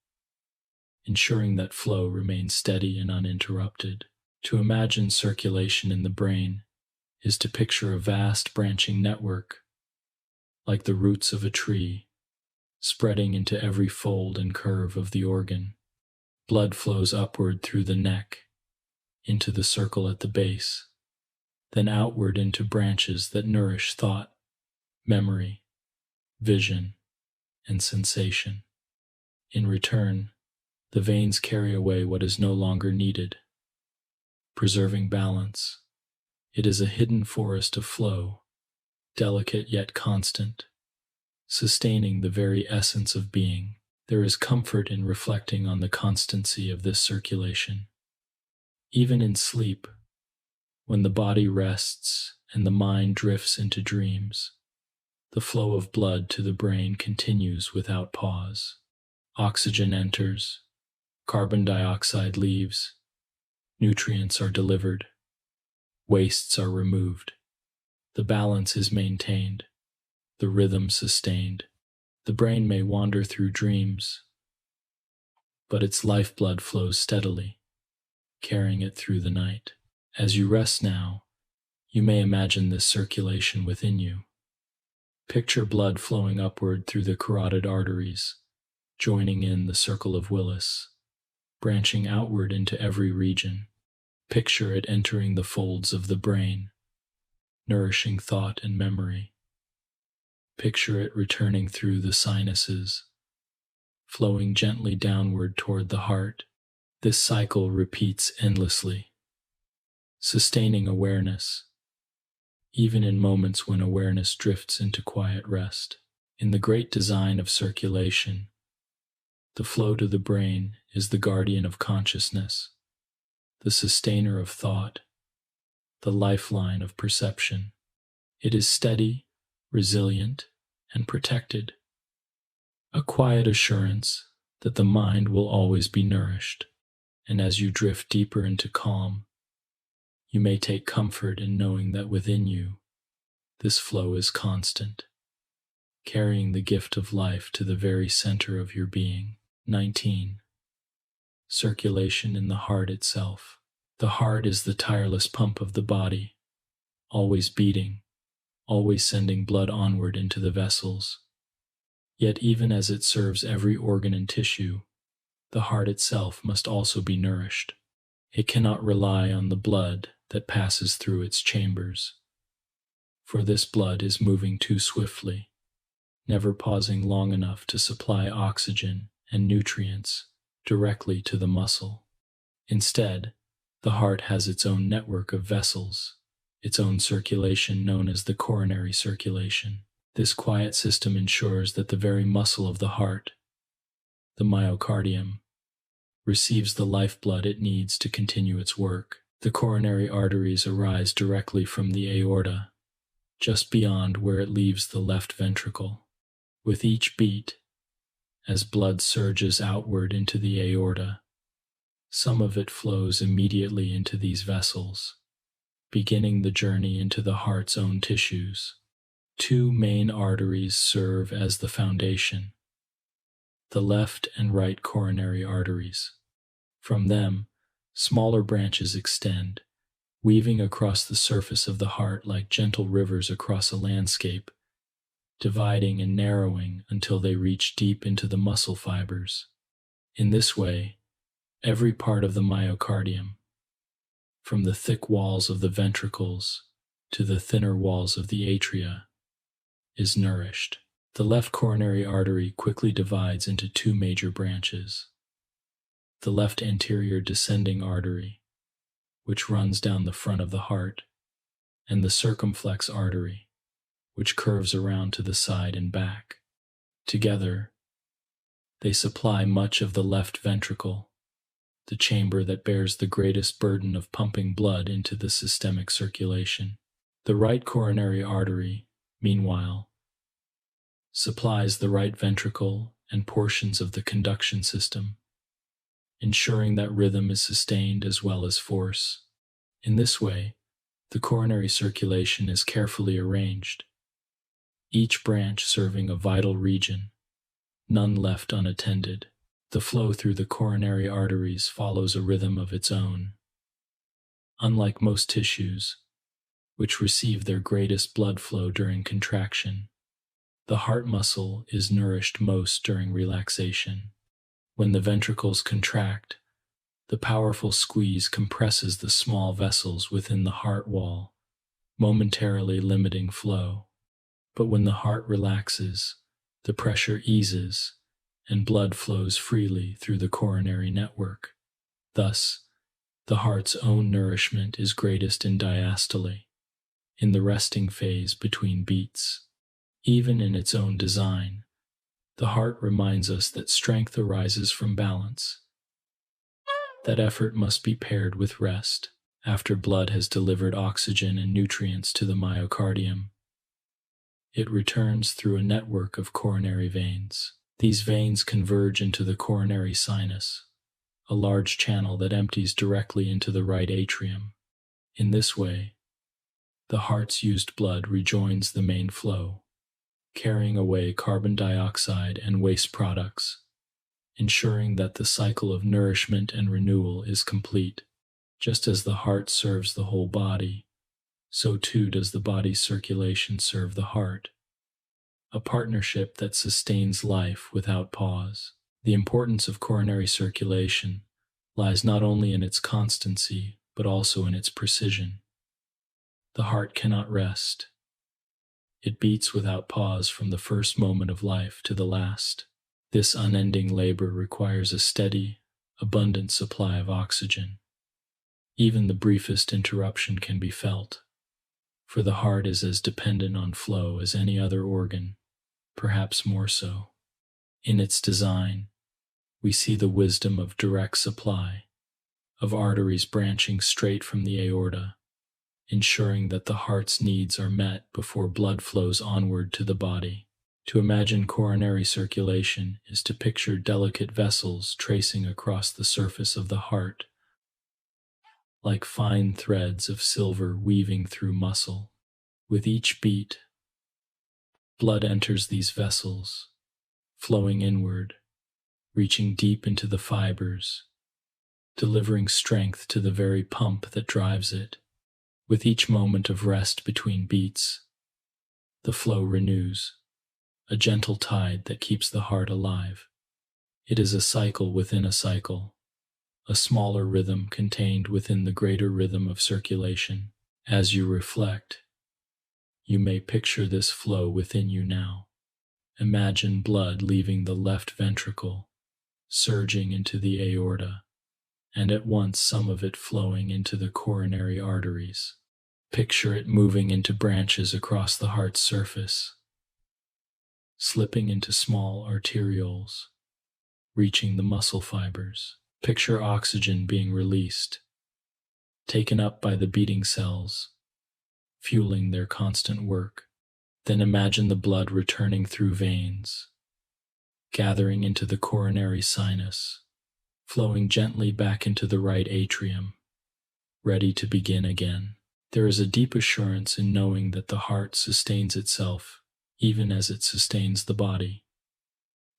ensuring that flow remains steady and uninterrupted. To imagine circulation in the brain is to picture a vast branching network, like the roots of a tree, spreading into every fold and curve of the organ. Blood flows upward through the neck, into the circle at the base, then outward into branches that nourish thought, memory, vision, and sensation. In return, the veins carry away what is no longer needed, preserving balance. It is a hidden forest of flow, delicate yet constant, sustaining the very essence of being. There is comfort in reflecting on the constancy of this circulation. Even in sleep, when the body rests and the mind drifts into dreams, the flow of blood to the brain continues without pause. Oxygen enters, carbon dioxide leaves, nutrients are delivered, wastes are removed. The balance is maintained, the rhythm sustained. The brain may wander through dreams, but its lifeblood flows steadily, carrying it through the night. As you rest now, you may imagine this circulation within you. Picture blood flowing upward through the carotid arteries, joining in the circle of Willis, branching outward into every region. Picture it entering the folds of the brain, nourishing thought and memory. Picture it returning through the sinuses, flowing gently downward toward the heart. This cycle repeats endlessly, sustaining awareness, even in moments when awareness drifts into quiet rest. In the great design of circulation, the flow to the brain is the guardian of consciousness, the sustainer of thought, the lifeline of perception. It is steady, resilient, and protected, a quiet assurance that the mind will always be nourished. And as you drift deeper into calm, you may take comfort in knowing that within you, this flow is constant, carrying the gift of life to the very center of your being. 19. Circulation in the heart itself. The heart is the tireless pump of the body, always beating, always sending blood onward into the vessels. Yet even as it serves every organ and tissue, the heart itself must also be nourished. It cannot rely on the blood that passes through its chambers, for this blood is moving too swiftly, never pausing long enough to supply oxygen and nutrients directly to the muscle. Instead, the heart has its own network of vessels, its own circulation known as the coronary circulation. This quiet system ensures that the very muscle of the heart, the myocardium, receives the lifeblood it needs to continue its work. The coronary arteries arise directly from the aorta, just beyond where it leaves the left ventricle. With each beat, as blood surges outward into the aorta, some of it flows immediately into these vessels, beginning the journey into the heart's own tissues. Two main arteries serve as the foundation: the left and right coronary arteries. From them, smaller branches extend, weaving across the surface of the heart like gentle rivers across a landscape, dividing and narrowing until they reach deep into the muscle fibers. In this way, every part of the myocardium, from the thick walls of the ventricles to the thinner walls of the atria, is nourished. The left coronary artery quickly divides into two major branches: the left anterior descending artery, which runs down the front of the heart, and the circumflex artery, which curves around to the side and back. Together, they supply much of the left ventricle, the chamber that bears the greatest burden of pumping blood into the systemic circulation. The right coronary artery, meanwhile, supplies the right ventricle and portions of the conduction system, ensuring that rhythm is sustained as well as force. In this way, the coronary circulation is carefully arranged, each branch serving a vital region, none left unattended. The flow through the coronary arteries follows a rhythm of its own. Unlike most tissues, which receive their greatest blood flow during contraction, the heart muscle is nourished most during relaxation. When the ventricles contract, the powerful squeeze compresses the small vessels within the heart wall, momentarily limiting flow. But when the heart relaxes, the pressure eases, and blood flows freely through the coronary network. Thus, the heart's own nourishment is greatest in diastole, in the resting phase between beats. Even in its own design, the heart reminds us that strength arises from balance, that effort must be paired with rest. After blood has delivered oxygen and nutrients to the myocardium, it returns through a network of coronary veins. These veins converge into the coronary sinus, a large channel that empties directly into the right atrium. In this way, the heart's used blood rejoins the main flow, carrying away carbon dioxide and waste products, ensuring that the cycle of nourishment and renewal is complete. Just as the heart serves the whole body, so too does the body's circulation serve the heart, a partnership that sustains life without pause. The importance of coronary circulation lies not only in its constancy, but also in its precision. The heart cannot rest. It beats without pause from the first moment of life to the last. This unending labor requires a steady, abundant supply of oxygen. Even the briefest interruption can be felt, for the heart is as dependent on flow as any other organ, perhaps more so. In its design, we see the wisdom of direct supply, of arteries branching straight from the aorta, ensuring that the heart's needs are met before blood flows onward to the body. To imagine coronary circulation is to picture delicate vessels tracing across the surface of the heart, like fine threads of silver weaving through muscle. With each beat, blood enters these vessels, flowing inward, reaching deep into the fibers, delivering strength to the very pump that drives it. With each moment of rest between beats, the flow renews, a gentle tide that keeps the heart alive. It is a cycle within a cycle, a smaller rhythm contained within the greater rhythm of circulation. As you reflect, you may picture this flow within you now. Imagine blood leaving the left ventricle, surging into the aorta, and at once some of it flowing into the coronary arteries. Picture it moving into branches across the heart's surface, slipping into small arterioles, reaching the muscle fibers. Picture oxygen being released, taken up by the beating cells, fueling their constant work. Then imagine the blood returning through veins, gathering into the coronary sinus, flowing gently back into the right atrium, ready to begin again. There is a deep assurance in knowing that the heart sustains itself even as it sustains the body.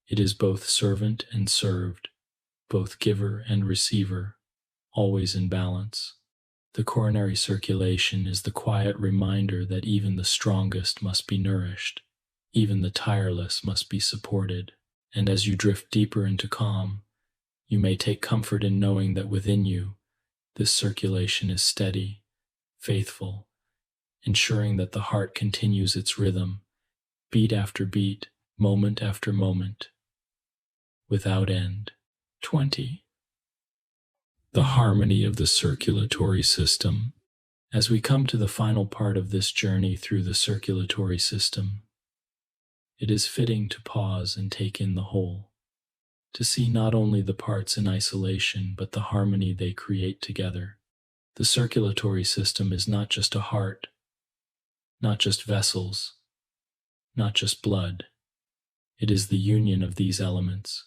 It is both servant and served, both giver and receiver, always in balance. The coronary circulation is the quiet reminder that even the strongest must be nourished, even the tireless must be supported. And as you drift deeper into calm, you may take comfort in knowing that within you, this circulation is steady, faithful, ensuring that the heart continues its rhythm, beat after beat, moment after moment, without end. 20. The harmony of the circulatory system. As we come to the final part of this journey through the circulatory system, it is fitting to pause and take in the whole, to see not only the parts in isolation but the harmony they create together. The circulatory system is not just a heart, not just vessels, not just blood. It is the union of these elements,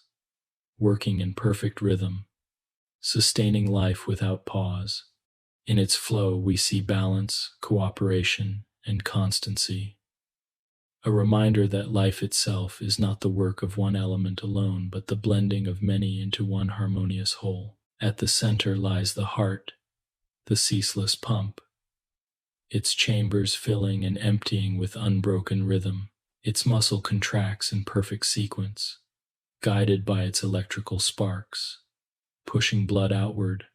working in perfect rhythm, sustaining life without pause. In its flow we see balance, cooperation, and constancy. A reminder that life itself is not the work of one element alone, but the blending of many into one harmonious whole. At the center lies the heart, the ceaseless pump, its chambers filling and emptying with unbroken rhythm. Its muscle contracts in perfect sequence, guided by its electrical sparks, pushing blood outward,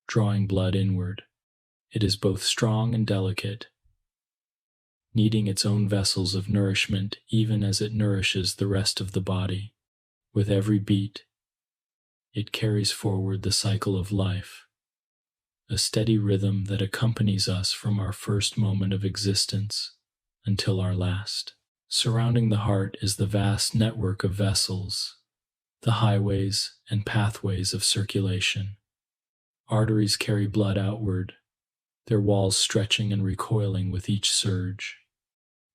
drawing blood inward. It is both strong and delicate, needing its own vessels of nourishment even as it nourishes the rest of the body. With every beat, it carries forward the cycle of life, a steady rhythm that accompanies us from our first moment of existence until our last. Surrounding the heart is the vast network of vessels, the highways and pathways of circulation. Arteries carry blood outward, their walls stretching and recoiling with each surge.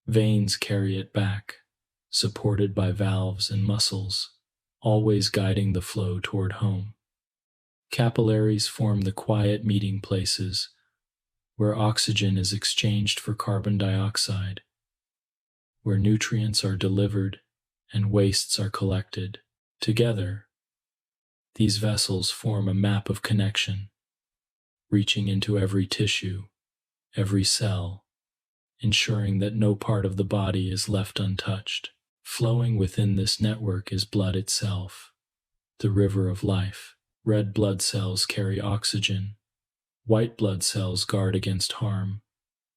Veins carry it back, supported by valves and muscles, always guiding the flow toward home. Capillaries form the quiet meeting places where oxygen is exchanged for carbon dioxide, where nutrients are delivered and wastes are collected. Together, these vessels form a map of connection, reaching into every tissue, every cell, ensuring that no part of the body is left untouched. Flowing within this network is blood itself, the river of life. Red blood cells carry oxygen, white blood cells guard against harm,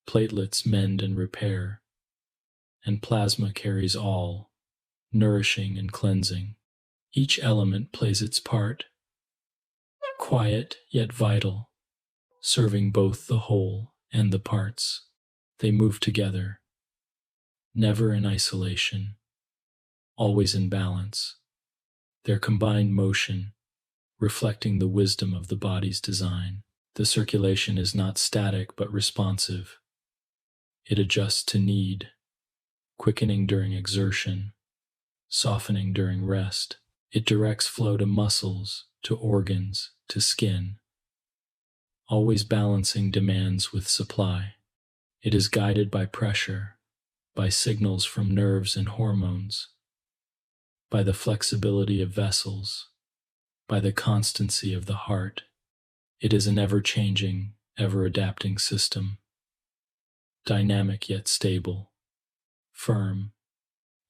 platelets mend and repair, and plasma carries all, nourishing and cleansing. Each element plays its part, quiet yet vital, serving both the whole and the parts. They move together, never in isolation, always in balance, their combined motion reflecting the wisdom of the body's design. The circulation is not static but responsive. It adjusts to need, quickening during exertion, softening during rest. It directs flow to muscles, to organs, to skin, always balancing demands with supply. It is guided by pressure, by signals from nerves and hormones, by the flexibility of vessels, by the constancy of the heart. It is an ever-changing, ever-adapting system, dynamic yet stable, firm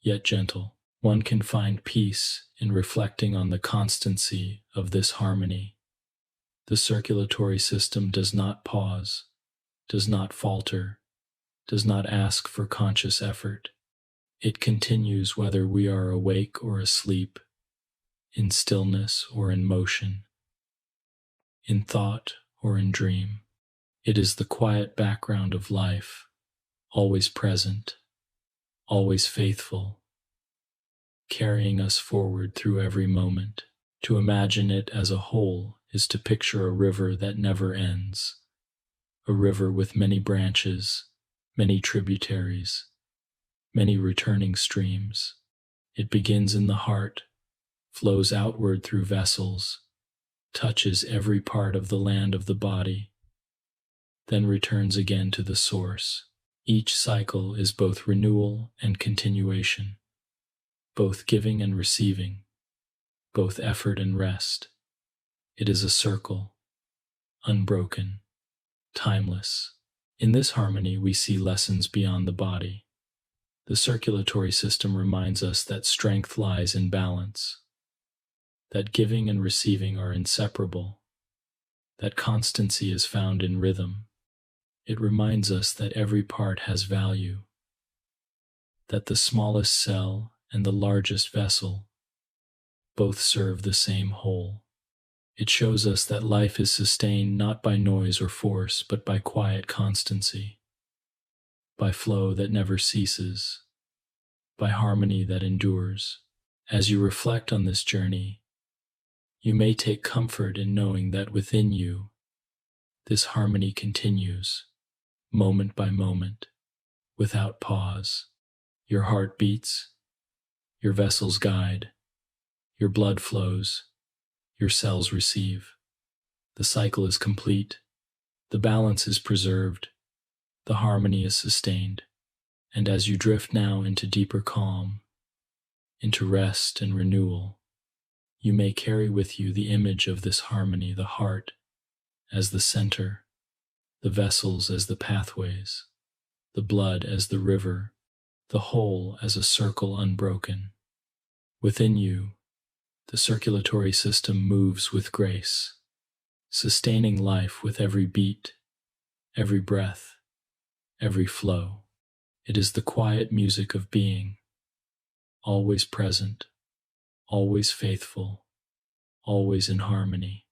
yet gentle. One can find peace in reflecting on the constancy of this harmony. The circulatory system does not pause, does not falter, does not ask for conscious effort. It continues whether we are awake or asleep, in stillness or in motion, in thought or in dream. It is the quiet background of life, always present, always faithful, carrying us forward through every moment. To imagine it as a whole is to picture a river that never ends, a river with many branches, many tributaries, many returning streams. It begins in the heart, flows outward through vessels, touches every part of the land of the body, then returns again to the source. Each cycle is both renewal and continuation, both giving and receiving, both effort and rest. It is a circle, unbroken, timeless. In this harmony, we see lessons beyond the body. The circulatory system reminds us that strength lies in balance, that giving and receiving are inseparable, that constancy is found in rhythm. It reminds us that every part has value, that the smallest cell and the largest vessel both serve the same whole. It shows us that life is sustained not by noise or force, but by quiet constancy, by flow that never ceases, by harmony that endures. As you reflect on this journey, you may take comfort in knowing that within you, this harmony continues, moment by moment, without pause. Your heart beats, your vessels guide, your blood flows, your cells receive. The cycle is complete, the balance is preserved, the harmony is sustained. And as you drift now into deeper calm, into rest and renewal, you may carry with you the image of this harmony, the heart as the center, the vessels as the pathways, the blood as the river, the whole as a circle unbroken. Within you, the circulatory system moves with grace, sustaining life with every beat, every breath, every flow. It is the quiet music of being, always present, always faithful, always in harmony.